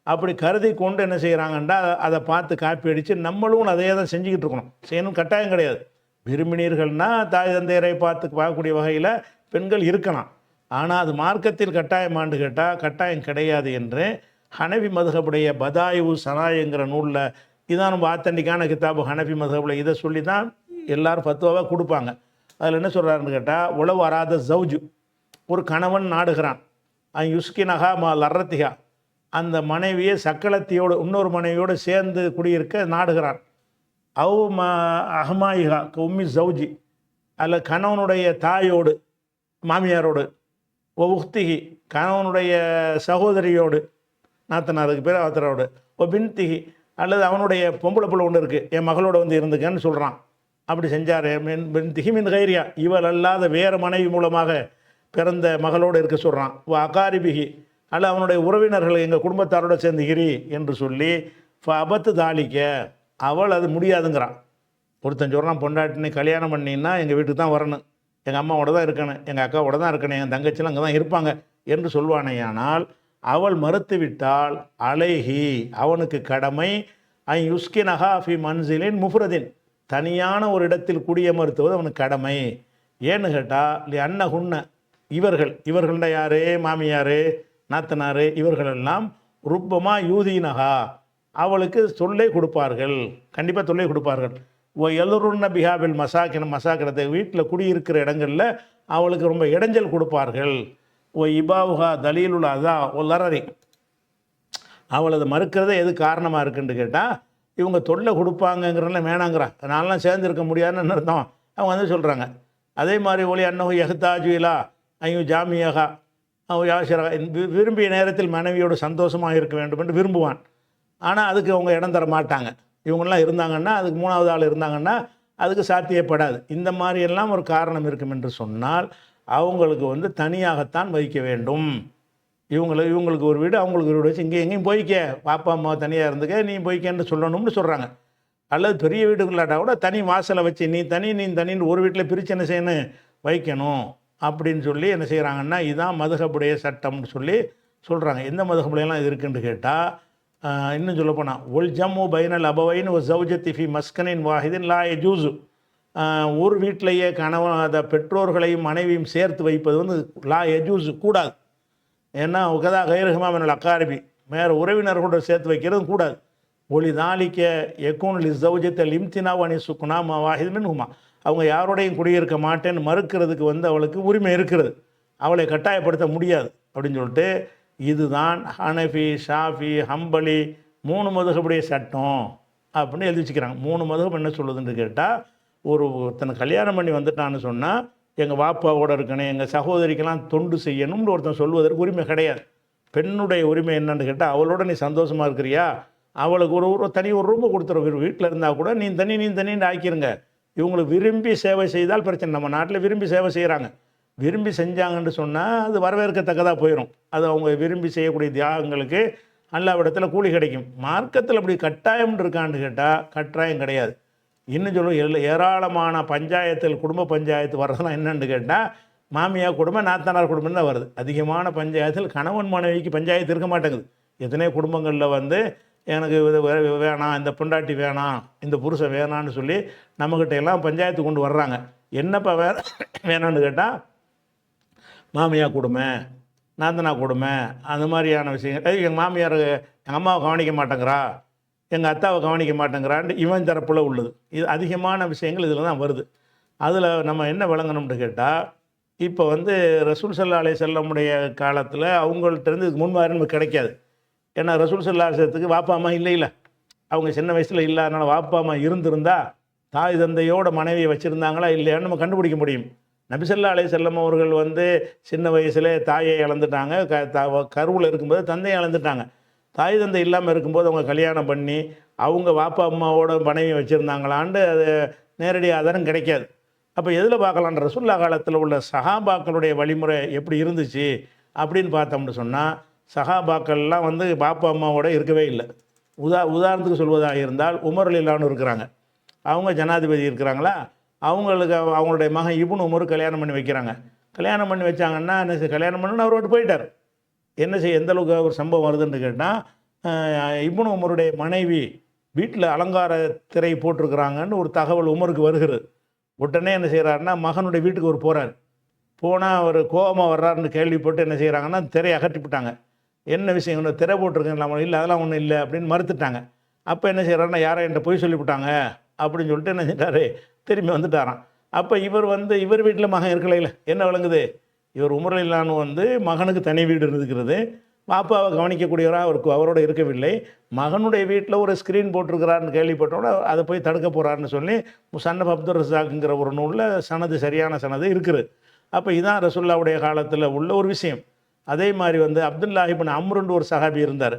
அப்படி கருதி கொண்டு என்ன செய்கிறாங்கன்றா அதை பார்த்து காப்பி அடித்து நம்மளும் அதையே தான் செஞ்சுக்கிட்டு இருக்கணும். செய்யணும் கட்டாயம் கிடையாது. விரும்பினீர்கள்னால் தாய் தந்தையரை பார்க்கக்கூடிய வகையில் பெண்கள் இருக்கலாம். ஆனால் அது மார்க்கத்தில் கட்டாயமாண்டு கேட்டால் கட்டாயம் கிடையாது என்று ஹனஃபி மதுஹபுடைய பதாயு சனாய்ங்கிற நூலில், இதான் நம்ம ஆத்தண்டிக்கான கிதாபு ஹனஃபி மதுஹபில், இதை சொல்லி தான் எல்லோரும் ஃபத்வாவாக கொடுப்பாங்க. அதில் என்ன சொல்கிறாருன்னு கேட்டால், உளவு அராத ஜவுஜு, ஒரு கணவன் நாடுகிறான், யுஸ்கினஹா மா லர்ரத்திஹா, அந்த மனைவியை சக்களத்தியோடு இன்னொரு மனைவியோடு சேர்ந்து குடியிருக்க நாடுகிறான். அவ் அஹ்மாயிஹா உம்மி ஜவுஜி, அதில் கணவனுடைய தாயோடு மாமியாரோடு, உஹ்திஹி கணவனுடைய சகோதரியோடு, நாத்தனாருக்கு பேர் ஆத்தரோடு, பின்திஹி அல்லது அவனுடைய பொம்பளை பிள்ளை ஒன்று இருக்குது, என் மகளோட இருந்துக்கன்னு சொல்கிறான். அப்படி செஞ்சார். பின்திஹி மின் கைரியா, இவள் அல்லாத வேறு மனைவி மூலமாக பிறந்த மகளோடு இருக்க சொல்கிறான். அகாரிபிகி அல்ல அவனுடைய உறவினர்கள் எங்கள் குடும்பத்தாரோட சேர்ந்து இரி என்று சொல்லி அபத்து தாளிக்க, அவள் அது முடியாதுங்கிறான். ஒருத்தன் சொல்கிறான், பொண்டாட்டினு கல்யாணம் பண்ணின்னா எங்கள் வீட்டுக்கு தான் வரணும், எங்கள் அம்மாவோட தான் இருக்கணும், எங்கள் அக்காவோட தான் இருக்கணும், என் தங்கச்சிலாம் அங்கே தான் இருப்பாங்க என்று சொல்வானேயானால், அவள் மறுத்துவிட்டால் அலைஹி அவனுக்கு கடமை யுஸ்கினஹா ஃபி மன்சிலின் முஃப்ரதின், தனியான ஒரு இடத்தில் குடியமர்த்துவது அவனுக்கு கடமை. ஏன்னு கேட்டால் அன்னஹுன்ன இவர்கள்ட யார், மாமியார் நாத்தனார், இவர்களெல்லாம் ருப்பமா யூதீனஹா அவளுக்கு தொல்லை கொடுப்பார்கள், கண்டிப்பாக தொல்லை கொடுப்பார்கள். எல்லோருன்ன பிஹாபில் மசாக்கினத்தை வீட்டில் குடியிருக்கிற இடங்களில் அவளுக்கு ரொம்ப இடைஞ்சல் கொடுப்பார்கள். இபாவுஹா தலீலுல் அதா லரரி, அவளது மறுக்கிறத எது காரணமாக இருக்குன்னு கேட்டால், இவங்க தொல்லை கொடுப்பாங்கங்கிறதுல வேணாங்கிறான், நான்லாம் சேர்ந்துருக்க முடியாதுன்னு அர்த்தம் அவங்க சொல்கிறாங்க. அதே மாதிரி ஒளி அன்னஹு யஹ்தாஜுலா ஐயோ ஜாமியகா யாஷரா, விரும்பிய நேரத்தில் மனைவியோடு சந்தோஷமாக இருக்க வேண்டும் என்று விரும்புவான். ஆனால் அதுக்கு அவங்க இடம் தர மாட்டாங்க. இவங்கெல்லாம் இருந்தாங்கன்னா, அதுக்கு மூணாவது ஆள் இருந்தாங்கன்னா அதுக்கு சாத்தியப்படாது. இந்த மாதிரியெல்லாம் ஒரு காரணம் இருக்கும் என்று சொன்னால் அவங்களுக்கு தனியாகத்தான் வைக்க வேண்டும். இவங்களுக்கு ஒரு வீடு, அவங்களுக்கு ஒரு வீடு வச்சு இங்கே எங்கேயும் போய்க்க, பாப்பா அம்மா தனியாக இருந்துக்க, நீ போய்க்கன்னு சொல்லணும்னு சொல்கிறாங்க. அல்லது பெரிய வீட்டுக்குள்ளாட்டா கூட தனி வாசலை வச்சு நீ தனின்னு ஒரு வீட்டில் பிரித்து என்ன செய்யணும் வைக்கணும் அப்படின்னு சொல்லி என்ன செய்கிறாங்கன்னா இதுதான் மதுஹபுடைய சட்டம்னு சொல்லி சொல்கிறாங்க. எந்த மதுஹபுலையெல்லாம் இது இருக்குன்னு கேட்டால் இன்னும் சொல்லப்போனால் ஒல் ஜம்மு பைனல் அபவைன் ஒரு ஜவுஜத்தி ஃபி மஸ்கனின் வாஹிதின் லா யஜூஸு, ஒரு வீட்டிலேயே கணவன் அதை பெற்றோர்களையும் மனைவியும் சேர்த்து வைப்பது வந்து லா யஜூஸு கூடாது. ஏன்னா உகதா கைரஹமாமின் அக்காரிபி வேறு உறவினர்களோட சேர்த்து வைக்கிறது கூடாது. ஒளி தாலிக்க எக்கூன் ஜவுஜத்தில் இம்தினாவானி சுக்குனா வாஹித் ஹுமா, அவங்க யாரோடையும் குடியிருக்க மாட்டேன்னு மறுக்கிறதுக்கு வந்து அவளுக்கு உரிமை இருக்கிறது, அவளை கட்டாயப்படுத்த முடியாது அப்படின்னு சொல்லிட்டு இதுதான் ஹனஃபி ஷாஃபி ஹம்பலி 3 மதுஹபுடைய சட்டம் அப்படின்னு எழுதி வச்சுக்கிறாங்க. 3 மதுஹப் என்ன சொல்லுதுன்னு கேட்டால், ஒருத்தனை கல்யாணம் பண்ணி வந்துட்டான்னு சொன்னால் எங்கள் வாப்பாவோட இருக்கணும், எங்கள் சகோதரிக்கெல்லாம் தொண்டு செய்யணும்னு ஒருத்தன் சொல்வதற்கு உரிமை கிடையாது. பெண்ணுடைய உரிமை என்னன்னு கேட்டால், அவளோட நீ சந்தோஷமாக இருக்கிறியா, அவளுக்கு ஒரு ரூமை கொடுத்துரு, வீட்டில் இருந்தால் கூட நீ தனின்னு ஆக்கிருங்க. இவங்களுக்கு விரும்பி சேவை செய்தால் பிரச்சனை. நம்ம நாட்டில் விரும்பி சேவை செய்கிறாங்க, விரும்பி செஞ்சாங்கன்னு சொன்னால் அது வரவேற்கத்தக்கதாக போயிடும். அது அவங்க விரும்பி செய்யக்கூடிய தியாகங்களுக்கு அல்லாவிடத்தில் கூலி கிடைக்கும். மார்க்கத்தில் அப்படி கட்டாயம் இருக்கான்னு கேட்டால் கட்டாயம் கிடையாது. இன்னும் சொல்லுவோம் ஏராளமான பஞ்சாயத்தில் குடும்ப பஞ்சாயத்து வர்றதுலாம் என்னன்னு கேட்டால் மாமியார் குடும்பம் நாத்தனார் குடும்பம் தான் வருது. அதிகமான பஞ்சாயத்தில் கணவன் மனைவிக்கு பஞ்சாயத்து இருக்க மாட்டேங்குது. எத்தனையோ குடும்பங்களில் வந்து எனக்கு இது வேணாம், இந்த பொண்டாட்டி வேணாம், இந்த புருஷன் வேணான்னு சொல்லி நம்மக்கிட்ட எல்லாம் பஞ்சாயத்து கொண்டு வர்றாங்க. என்னப்பா வேணான்னு கேட்டால் மாமியார் கொடுமை, நாத்தனா கொடுமை, அந்த மாதிரியான விஷயங்கள். எங்கள் மாமியார் எங்கள் அம்மாவை கவனிக்க மாட்டேங்கிறா, எங்கள் அத்தாவை கவனிக்க மாட்டேங்கிறான்னு இவன் தரப்பில் உள்ளது. இது அதிகமான விஷயங்கள் இதில் தான் வருது. அதில் நம்ம என்ன விளங்கணும்னு கேட்டால், இப்போ வந்து ரசூல் ஸல்லல்லாஹு அலைஹி வஸல்லமுடைய காலத்தில் அவங்கள்ட்ட இருந்து இதுக்கு முன்மாதிரி நமக்கு கிடைக்காது. ஏன்னா ரசூல் ஸல்லல்லாஹு அலைஹி வஸல்லத்துக்கு வாப்பா அம்மா இல்லை, அவங்க சின்ன வயசில் இல்லாதனால வாப்பா அம்மா இருந்திருந்தா தாய் தந்தையோட மனைவியை வச்சுருந்தாங்களா இல்லையான்னு நம்ம கண்டுபிடிக்க முடியும். நபி ஸல்லல்லாஹு அலைஹி வஸல்லம் அவர்கள் வந்து சின்ன வயசில் தாயை இழந்துட்டாங்க, கருவில் இருக்கும்போது தந்தையை இழந்துட்டாங்க. தாய் தந்தை இல்லாமல் இருக்கும்போது அவங்க கல்யாணம் பண்ணி அவங்க வாப்பா அம்மாவோட மனைவி வச்சுருந்தாங்களான்னு அது நேரடி ஆதாரம் கிடைக்காது. அப்போ எதில் பார்க்கலான்ற ரசூலுல்லாஹ் காலத்தில் உள்ள சஹாபாக்களுடைய வழிமுறை எப்படி இருந்துச்சு அப்படின்னு பார்த்தோம்னு சொன்னால், சஹாபாக்கள்லாம் வந்து பாப்பா அம்மாவோட இருக்கவே இல்லை. உதாரணத்துக்கு சொல்வதாக இருந்தால் உமர் ரலியல்லாஹு இருக்கிறாங்க, அவங்க ஜனாதிபதி இருக்கிறாங்களா, அவங்களுக்கு அவங்களுடைய மகன் இப்னு உமர் கல்யாணம் பண்ணி வைக்கிறாங்க. கல்யாணம் பண்ணி வச்சாங்கன்னா என்ன கல்யாணம் பண்ணணுன்னு அவர் விட்டு போயிட்டார். என்ன செய்ய எந்த அளவுக்கு ஒரு சம்பவம் வருதுன்னு கேட்டால், இப்னு உமருடைய மனைவி வீட்டில் அலங்கார திரை போட்டிருக்கிறாங்கன்னு ஒரு தகவல் உமருக்கு வருகிறது. உடனே என்ன செய்கிறாருன்னா மகனுடைய வீட்டுக்கு ஒரு போகிறார். போனால் அவர் கோபமாக வர்றாருன்னு கேள்விப்பட்டு என்ன செய்கிறாங்கன்னா திரையை அகற்றிவிட்டாங்க. என்ன விஷயம், ஒன்று திரை போட்டிருக்கீங்களா? இல்லை, அதெல்லாம் ஒன்றும் இல்லை அப்படின்னு மறுத்துட்டாங்க. அப்போ என்ன செய்கிறாருன்னா யாரை என்கிட்ட போய் சொல்லிவிட்டாங்க அப்படின்னு சொல்லிட்டு என்ன செஞ்சார், திரும்பி வந்துட்டாராம். அப்போ இவர் வீட்டில் மகன் இருக்கலையில் என்ன விளங்குது, இவர் உமர் ரலியல்லாஹு வந்து மகனுக்கு தனி வீடு இருக்கிறது, பாப்பாவை கவனிக்கக்கூடியவராக அவரோட இருக்கவில்லை. மகனுடைய வீட்டில் ஒரு ஸ்க்ரீன் போட்டிருக்கிறாருன்னு கேள்விப்பட்டோட அதை போய் தடுக்க போகிறாருன்னு சொல்லி முஸன்னஃப் அப்துர் ரஸாக்குங்கிற ஒரு நூலில் சரியான சனது இருக்குது. அப்போ இதுதான் ரசூலுல்லாஹ்வுடைய காலத்தில் உள்ள ஒரு விஷயம். அதே மாதிரி வந்து அப்துல்லாஹ் இப்னு அம்ருன்னு ஒரு சஹாபி இருந்தார்.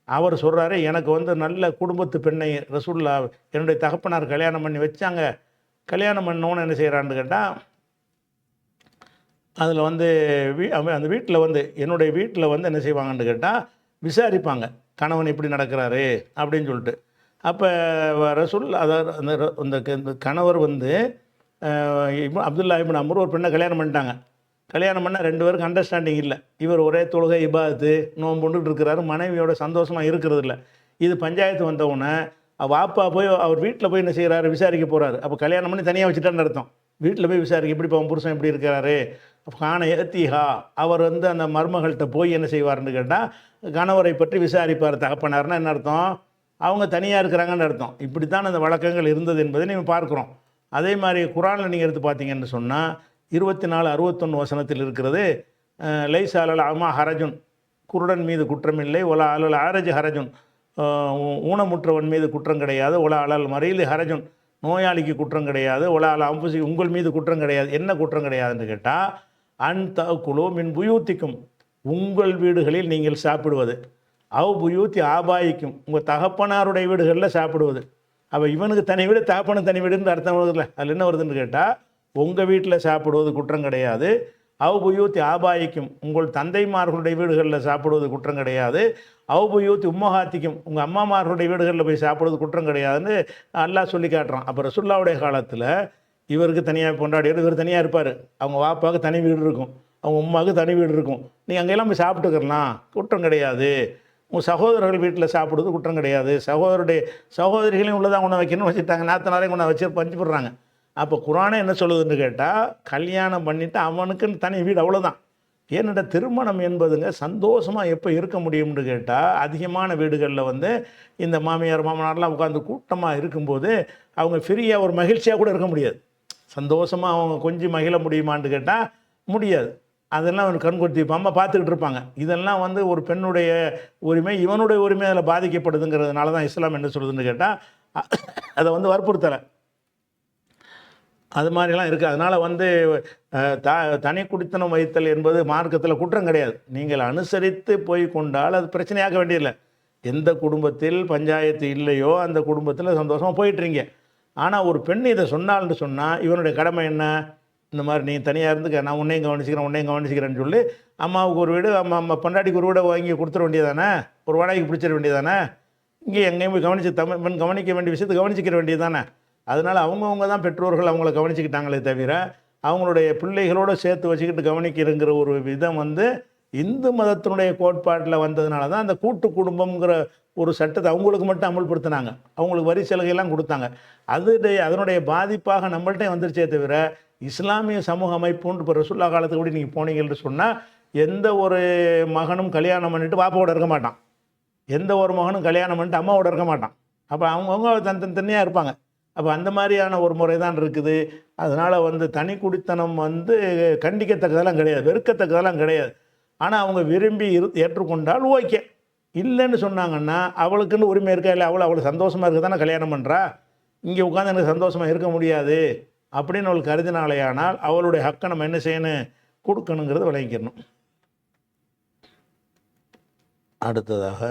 அவர் சொல்கிறாரு, எனக்கு வந்து நல்ல குடும்பத்து பெண்ணை ரசூலுல்லாஹ் என்னுடைய தகப்பனார் கல்யாணம் பண்ணி வச்சாங்க. கல்யாணம் பண்ணோன்னு என்ன செய்கிறான்னு கேட்டால், அதில் வந்து அந்த வீட்டில் வந்து என்னுடைய வீட்டில் வந்து என்ன செய்வாங்கன்னு கேட்டால் விசாரிப்பாங்க, கணவன் எப்படி நடக்கிறாரு அப்படின்னு சொல்லிட்டு. அப்போ ரசூல் அதாவது அந்த கணவர் வந்து அப்துல்லாஹ் இப்னு அம்ர் ஒரு பெண்ணை கல்யாணம் பண்ணிட்டாங்க. கல்யாணம் பண்ணால் 2 பேருக்கு அண்டர்ஸ்டாண்டிங் இல்லை. இவர் ஒரே தொழுகை இபாதத்து நோன்புண்டுட்டு இருக்கிறாரு, மனைவியோட சந்தோஷமாக இருக்கிறது இல்லை. இது பஞ்சாயத்து வந்தவுடனே வாப்பா போய் அவர் வீட்டில் போய் என்ன செய்கிறாரு, விசாரிக்க போகிறாரு. அப்போ கல்யாணம் பண்ணி தனியாக வச்சுட்டான்னு அர்த்தம். வீட்டில் போய் விசாரிக்க, எப்படி அவன் புருஷன் எப்படி இருக்கிறாரு, காண ஏத்திஹா, அவர் வந்து அந்த மருமகள்கிட்ட போய் என்ன செய்வார்னு கேட்டால் கணவரை பற்றி விசாரிப்பார். தகப்பனார்னா என்ன அர்த்தம், அவங்க தனியாக இருக்கிறாங்கன்னு அர்த்தம். இப்படித்தான் அந்த வழக்கங்கள் இருந்தது என்பதை நீங்கள் பார்க்குறோம். அதே மாதிரி குர்ஆனில் நீங்கள் எடுத்து பார்த்தீங்கன்னு சொன்னால் 24-61 வசனத்தில் இருக்கிறது, லைஸ அலல் அமா ஹரஜுன், குருடன் மீது குற்றமில்லை, ஒலா அலல் ஆரஜ் ஹரஜுன், ஊனமுற்றவன் மீது குற்றம் கிடையாது, ஒலா அலல் மறையில் ஹரஜுன், நோயாளிக்கு குற்றம் கிடையாது, ஒலா அல அம்புசி, உங்கள் மீது குற்றம் கிடையாது. என்ன குற்றம் கிடையாதுன்னு கேட்டால், அன்தகுலு மின் புயூத்திக்கும், உங்கள் வீடுகளில் நீங்கள் சாப்பிடுவது, அவ் புயூத்தி ஆபாயிக்கும், உங்கள் தகப்பனாருடைய வீடுகளில் சாப்பிடுவது. அப்போ இவனுக்கு தனி வீடு, தகப்பனுக்கு தனி வீடுன்னு அர்த்தம் வருதுல்ல, அதில் என்ன வருதுன்னு கேட்டால், உங்கள் வீட்டில் சாப்பிடுவது குற்றம் கிடையாது, அவுபுயூத்தி ஆபாயிக்கும், உங்கள் தந்தைமார்களுடைய வீடுகளில் சாப்பிடுவது குற்றம் கிடையாது. அவுபுயூத்தி உம்மஹாத்திக்கும், உங்கள் அம்மாமார்களுடைய வீடுகளில் போய் சாப்பிடுவது குற்றம் கிடையாதுன்னு அல்லாஹ் சொல்லி காட்டுறான். அப்போ ரசூலுல்லாவுடைய காலத்தில் இவருக்கு தனியாக கொண்டாடியவர், இவர் தனியாக இருப்பார். அவங்க வாப்பாவுக்கு தனி வீடு இருக்கும், அவங்க உமாவுக்கு தனி வீடு இருக்கும். நீங்கள் அங்கெல்லாம் போய் சாப்பிட்டுக்கலாம், குற்றம் கிடையாது. உங்கள் சகோதரர்கள் வீட்டில் சாப்பிடுவது குற்றம் கிடையாது. சகோதரிகளையும் உள்ளதான் கொண்டு வைக்கணும்னு வச்சுட்டாங்க, நாத்தனாரையும் கொண்டு வச்சு பஞ்சு போடுறாங்க. அப்போ குரானே என்ன சொல்லுதுன்னு கேட்டால், கல்யாணம் பண்ணிவிட்டு அவனுக்குன்னு தனி வீடு, அவ்வளோதான். ஏன்னென்றால் திருமணம் என்பதுங்க சந்தோஷமாக எப்போ இருக்க முடியும்னு கேட்டால், அதிகமான வீடுகளில் வந்து இந்த மாமியார் மாமனார்லாம் உட்காந்து கூட்டமாக இருக்கும்போது அவங்க ஃப்ரீயாக ஒரு மகிழ்ச்சியாக கூட இருக்க முடியாது. சந்தோஷமாக அவங்க கொஞ்சம் மகிழ முடியுமான்னு கேட்டால் முடியாது. அதெல்லாம் ஒரு கண்கொத்தி அம்மா பார்த்துக்கிட்டு இருப்பாங்க. இதெல்லாம் வந்து ஒரு பெண்ணுடைய உரிமை, இவனுடைய உரிமை அதில் பாதிக்கப்படுதுங்கிறதுனால தான் இஸ்லாம் என்ன சொல்லுதுன்னு கேட்டால் அதை வந்து வற்புறுத்தலை. அது மாதிரிலாம் இருக்குது. அதனால் வந்து தனி குடித்தனம் வைத்தல் என்பது மார்க்கத்தில் குற்றம் கிடையாது. நீங்கள் அனுசரித்து போய் கொண்டால் அது பிரச்சனையாக்க வேண்டியதில்லை. எந்த குடும்பத்தில் பஞ்சாயத்து இல்லையோ அந்த குடும்பத்தில் சந்தோஷமாக போயிட்டுறீங்க. ஆனால் ஒரு பெண் இதை சொன்னால்னு சொன்னால் இவனுடைய கடமை என்ன? இந்த மாதிரி நீ தனியாக இருந்துக்க, நான் உன்னையும் கவனிச்சிக்கிறேன்னு சொல்லி அம்மாவுக்கு ஒரு வீடு, அம்மா பொண்டாட்டிக்கு ஒரு வீடை வாங்கி கொடுத்துட வேண்டியதானே, ஒரு வாடகைக்கு பிடிச்சிட வேண்டியதானே. இங்கே எங்கேயும் போய் பெண் கவனிக்க வேண்டிய விஷயத்தை கவனிச்சிக்கிற வேண்டியதானே. அதனால் அவங்கவுங்க தான் பெற்றோர்கள் அவங்கள கவனிச்சிக்கிட்டாங்களே தவிர அவங்களுடைய பிள்ளைகளோடு சேர்த்து வச்சுக்கிட்டு கவனிக்கிறங்கிற ஒரு விதம் வந்து இந்து மதத்தினுடைய கோட்பாட்டில் வந்ததுனால தான் அந்த கூட்டு குடும்பங்கிற ஒரு சட்டத்தை அவங்களுக்கு மட்டும் அமல்படுத்தினாங்க, அவங்களுக்கு வரி சலுகையெல்லாம் கொடுத்தாங்க. அதனுடைய பாதிப்பாக நம்மள்கிட்ட வந்துருச்சே தவிர இஸ்லாமிய சமூக அமைப்புன்னு இப்போ ரசூல்லா காலத்துக்கு கூட நீங்கள் போனீங்கன்னு சொன்னால் எந்த ஒரு மகனும் கல்யாணம் பண்ணிவிட்டு பாப்பாவோட இருக்க மாட்டான், எந்த ஒரு மகனும் கல்யாணம் பண்ணிட்டு அம்மாவோட இருக்க மாட்டான். அப்போ அவங்கவுங்க தனியாக இருப்பாங்க. அப்போ அந்த மாதிரியான ஒரு முறை தான் இருக்குது. அதனால் வந்து தனி குடித்தனம் வந்து கண்டிக்கத்தக்கதெல்லாம் கிடையாது, வெறுக்கத்தக்கதெல்லாம் கிடையாது. ஆனால் அவங்க விரும்பி ஏற்றுக்கொண்டால் ஓகே. இல்லைன்னு சொன்னாங்கன்னா அவளுக்குன்னு உரிமை இருக்கா இல்லை, அவளை சந்தோஷமாக இருக்க தானே கல்யாணம் பண்ணுறா, இங்கே உட்காந்து எனக்கு சந்தோஷமாக இருக்க முடியாது அப்படின்னு அவள் கருதினாலேயானால் அவளுடைய ஹக்கை நம்ம என்ன செய்யணும், கொடுக்கணுங்கிறத விளங்கிக்கணும். அடுத்ததாக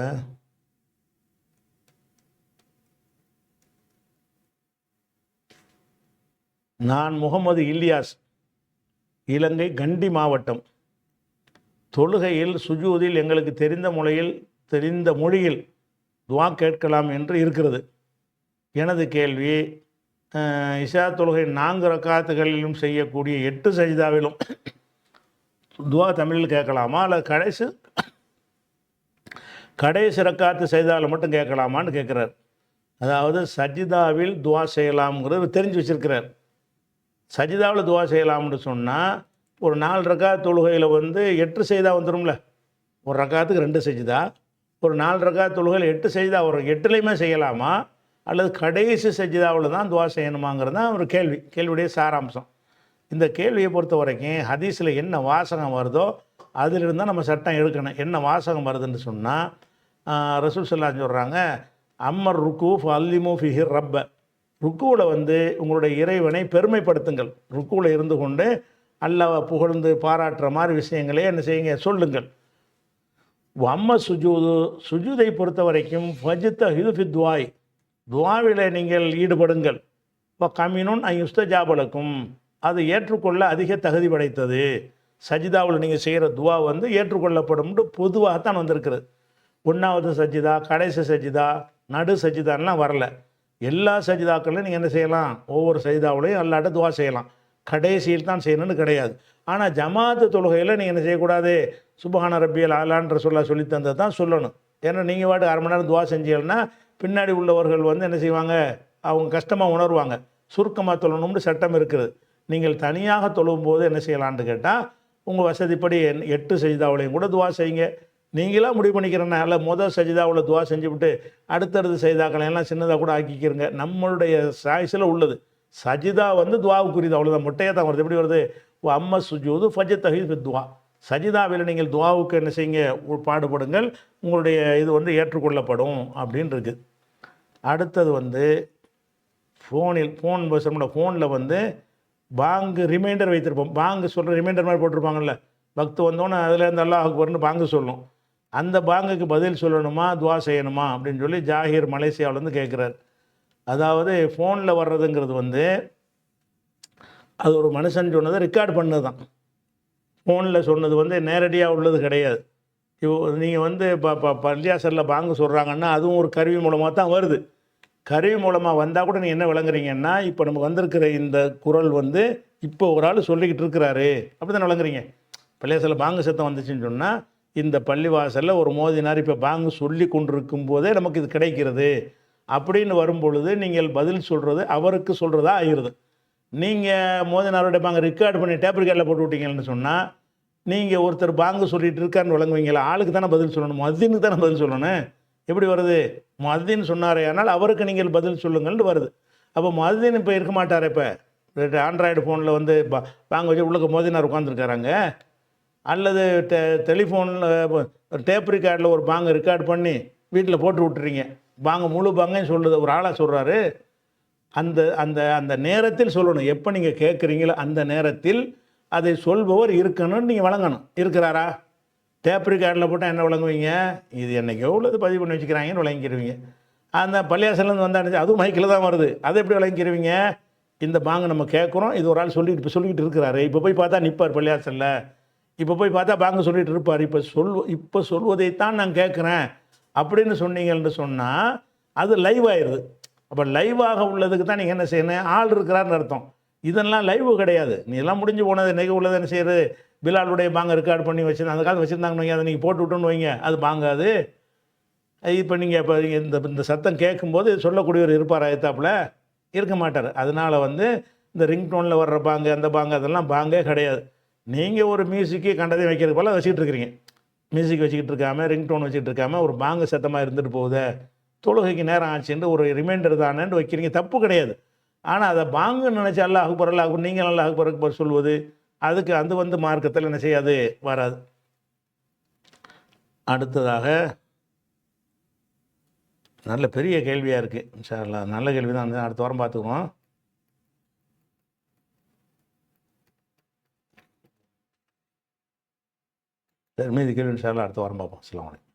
நான் முகமது இல்யாஸ், இலங்கை கண்டி மாவட்டம். தொழுகையில் சுஜூதில் எங்களுக்கு தெரிந்த மொழியில் துவா கேட்கலாம் என்று இருக்கிறது. எனது கேள்வி, இஷா தொழுகை 4 ரக்காத்துகளிலும் செய்யக்கூடிய 8 சஜிதாவிலும் துவா தமிழில் கேட்கலாமா அல்லது கடைசி ரக்காத்து சஜிதாவில் மட்டும் கேட்கலாமான்னு கேட்குறார். அதாவது சஜிதாவில் துவா செய்யலாம்ங்கிறது தெரிஞ்சு வச்சுருக்கிறார். சஜிதாவில் துவா செய்யலாம்னு சொன்னால் ஒரு 4 ரக்காத் தொழுகையில் வந்து 8 சஜிதா வந்துடும்ல. ஒரு ரக்காத்துக்கு 2 சஜிதா, ஒரு 4 ரக்காத் தொழுகையில் 8 சஜிதா வரும். 8லையுமே செய்யலாமா அல்லது கடைசி சஜிதாவில் தான் துவா செய்யணுமாங்கிறது தான் ஒரு கேள்வியுடைய சாராம்சம். இந்த கேள்வியை பொறுத்த வரைக்கும் ஹதீஸில் என்ன வாசகம் வருதோ அதிலிருந்து தான் நம்ம சட்டம் எடுக்கணும். என்ன வாசகம் வருதுன்னு சொன்னால் ரசூல் ஸல்லல்லாஹு அலைஹி சொல்கிறாங்க, அம்மர் ருக்கு ஃபல்லிமு ஃபிஹி ரப்ப, ருக்குவில் வந்து உங்களுடைய இறைவனை பெருமைப்படுத்துங்கள். ருக்குவில் இருந்து கொண்டு அல்லாஹ்வை புகழ்ந்து பாராட்டுற மாதிரி விஷயங்களே என்ன செய்யுங்க, சொல்லுங்கள். அம்ம சுஜூதை பொறுத்த வரைக்கும் ஃபஜ்தஹிது ஃபி துஆய், துவாவில் நீங்கள் ஈடுபடுங்கள். இப்போ கமினுன் யுஸ்தஜாபலக்கும், அது ஏற்றுக்கொள்ள அதிக தகுதி படைத்தது. சஜிதாவில் நீங்கள் செய்கிற துவா வந்து ஏற்றுக்கொள்ளப்படும்னு பொதுவாகத்தான் வந்திருக்கிறது. 1வது சஜிதா, கடைசி சஜிதா, நடு சஜிதான்லாம் வரல. எல்லா சஜிதாக்கள்லையும் நீங்கள் என்ன செய்யலாம், ஒவ்வொரு சஜிதாவிலையும் அல்லாட்ட துவா செய்யலாம். கடைசியில் தான் செய்யணும்னு கிடையாது. ஆனால் ஜமாத்து தொழுகையில் நீங்கள் என்ன செய்யக்கூடாது, சுப்ஹான ரப்பியல் ஆலான்ற சொல்லி தந்தது தான் சொல்லணும். ஏன்னா நீங்கள் வாட்டு 1/2 மணி நேரம் துவா செஞ்சீங்கன்னா பின்னாடி உள்ளவர்கள் வந்து என்ன செய்வாங்க, அவங்க கஷ்டமாக உணர்வாங்க. சுருக்கமாக தொழணும்னு சட்டம் இருக்குது. நீங்கள் தனியாக தொழும் போது என்ன செய்யலான்னு கேட்டால் உங்கள் வசதிப்படி 8 சஜிதாவிலையும் கூட துவா செய்யுங்க. நீங்களாக முடிவு பண்ணிக்கிறனால முதல் சஜிதாவில் துவா செஞ்சுவிட்டு அடுத்தடுத்து சஜிதாக்களையெல்லாம் சின்னதாக கூட ஆக்கிக்கிறங்க. நம்மளுடைய சாய்ஸில் உள்ளது சஜிதா வந்து துவாவுக்குரியது, அவ்வளோதான். முட்டையாக தான் வருது. எப்படி வருது, அம்ம சுஜூது ஃபஜ்தஹிது துவா, சஜிதாவில் நீங்கள் துவாவுக்கு என்ன செய்யுங்க, பாடுபடுங்கள், உங்களுடைய இது வந்து ஏற்றுக்கொள்ளப்படும் அப்படின்னு இருக்குது. அடுத்தது வந்து ஃபோனில் வந்து பாங்கு ரிமைண்டர் வைத்திருப்போம். பாங்கு சொல்கிற ரிமைண்டர் மாதிரி போட்டிருப்பாங்கல்ல, பக்து வந்தோன்னே அதுலேருந்து அல்லாஹ் அக்பர்னு பாங்கு சொல்லணும். அந்த பாங்குக்கு பதில் சொல்லணுமா துவா செய்யணுமா அப்படின்னு சொல்லி ஜாகிர் மலேசியாவிலேருந்து கேட்குறாரு. அதாவது ஃபோனில் வர்றதுங்கிறது வந்து அது ஒரு மனுஷன் சொன்னதை ரெக்கார்ட் பண்ணது தான். ஃபோனில் சொன்னது வந்து நேரடியாக உள்ளது கிடையாது. நீங்கள் வந்து பள்ளியாசலில் பாங்கு சொல்கிறாங்கன்னா அதுவும் ஒரு கருவி மூலமாக தான் வருது. கருவி மூலமாக வந்தால் கூட நீங்கள் என்ன விளங்குறீங்கன்னா, இப்போ நமக்கு வந்திருக்கிற இந்த குரல் வந்து இப்போ ஒரு ஆள் சொல்லிக்கிட்டு இருக்கிறாரு அப்படி தான் விளங்குறீங்க. பள்ளியாசலில் பாங்கு சத்தம் வந்துச்சுன்னு சொன்னால் இந்த பள்ளிவாசலில் ஒரு மோதினார் இப்போ பாங்கு சொல்லி கொண்டிருக்கும் போதே நமக்கு இது கிடைக்கிறது அப்படின்னு வரும்பொழுது நீங்கள் பதில் சொல்கிறது அவருக்கு சொல்கிறதா ஆகிருது. நீங்கள் மோதினாருடைய பாங்கு ரெக்கார்டு பண்ணி டேப் ரெக்கார்டில் போட்டு விட்டீங்கன்னு சொன்னால் நீங்கள் ஒருத்தர் பாங்கு சொல்லிட்டு இருக்காருன்னு விளங்குவீங்களா? ஆளுக்கு தானே பதில் சொல்லணும், மதினுக்கு தானே பதில் சொல்லணும். எப்படி வருது? மதின் சொன்னாரே ஆனால் அவருக்கு நீங்கள் பதில் சொல்லுங்கள்னு வருது. அப்போ மதின் இப்போ இருக்க மாட்டார். இப்போ ஆண்ட்ராய்டு ஃபோனில் வந்து பாங்கு வச்சு உள்ளுக்கு மோதினார் உட்காந்துருக்காராங்க. அல்லது டெலிஃபோனில் டேப் ரெக்கார்டில் ஒரு பாங்கு ரெக்கார்டு பண்ணி வீட்டில் போட்டு விட்டுறீங்க. பாங்கு முழு பாங்கையும் சொல்லுது ஒரு ஆளாக சொல்கிறாரு. அந்த அந்த அந்த நேரத்தில் சொல்லணும். எப்போ நீங்கள் கேட்குறீங்களோ அந்த நேரத்தில் அதை சொல்பவர் இருக்கணும்னு நீங்கள் வழங்கணும். இருக்கிறாரா? டேப் ரெக்கார்டில் போட்டால் என்ன விளங்குவீங்க? இது என்னைக்கோ உள்ளது பதிவு பண்ணி வச்சுக்கிறாங்கன்னு விளங்கிக்கிருவீங்க. அந்த பள்ளியாசலேருந்து வந்தாச்சு அதுவும் மைக்கில் தான் வருது. அதை எப்படி விளங்கிக்கிருவீங்க? இந்த பாங்கு நம்ம கேட்குறோம், இது ஒரு ஆள் சொல்லிக்கிட்டு இருக்கிறாரு. இப்போ போய் பார்த்தா நிற்பார் பள்ளியாசலில். இப்போ போய் பார்த்தா பாங்கு சொல்லிகிட்டு இருப்பார். இப்போ சொல்வதைத்தான் நான் கேட்குறேன் அப்படின்னு சொன்னீங்கன்னு சொன்னால் அது லைவ் ஆயிடுது. அப்போ லைவாக உள்ளதுக்கு தான் நீங்கள் என்ன செய்யணும்? ஆள் இருக்கிறாருன்னு அர்த்தம். இதெல்லாம் லைவு கிடையாது. நீ எல்லாம் முடிஞ்சு போனது நெக உள்ளது என்ன செய்யுது? பிலாலுடைய பாங்க ரெக்கார்டு பண்ணி வச்சுருந்தேன். அந்த காலத்தில் வச்சுருந்தாங்கன்னு வைங்க, அதை நீங்கள் போட்டு விட்டோன்னு வைங்க, அது பாங்காது. இப்போ நீங்கள் இந்த சத்தம் கேட்கும்போது சொல்லக்கூடியவர் இருப்பார் எத்தாப்பில்? இருக்க மாட்டார். அதனால் வந்து இந்த ரிங்டோனில் வர்ற பாங்கு அந்த பாங்கு அதெல்லாம் பாங்கே கிடையாது. நீங்கள் ஒரு மியூசிக்கு கண்டதையும் வைக்கிறது போல் வச்சுக்கிட்டு இருக்கிறீங்க. மியூசிக் வச்சுக்கிட்டு இருக்காமல் ரிங்டோன் வச்சுக்கிட்டு இருக்காமல் ஒரு பாங்கு சத்தமாக இருந்துட்டு போகுது, தொழுகைக்கு நேரம் ஆச்சுன்னு ஒரு ரிமைண்டர் தானேன்னு வைக்கிறீங்க. தப்பு கிடையாது. ஆனால் அதை பாங்குன்னு நினச்சி அல்லாஹ் அக்பர் அல்லாஹ் அக்பர் நீங்கள் அல்லாஹ் அக்பர் அக்பர் சொல்வது அதுக்கு அது வந்து மார்க்கத்தில் என்ன செய்யாது, வராது. அடுத்ததாக நல்ல பெரிய கேள்வியாக இருக்குது. இன்ஷா அல்லாஹ் நல்ல கேள்வி தான். அடுத்த வாரம் பார்த்துக்குவோம். மீதி கேள்வி இன்ஷா அல்லாஹ் அடுத்த வாரம் பார்ப்போம். அஸ்ஸலாமு அலைக்கும்.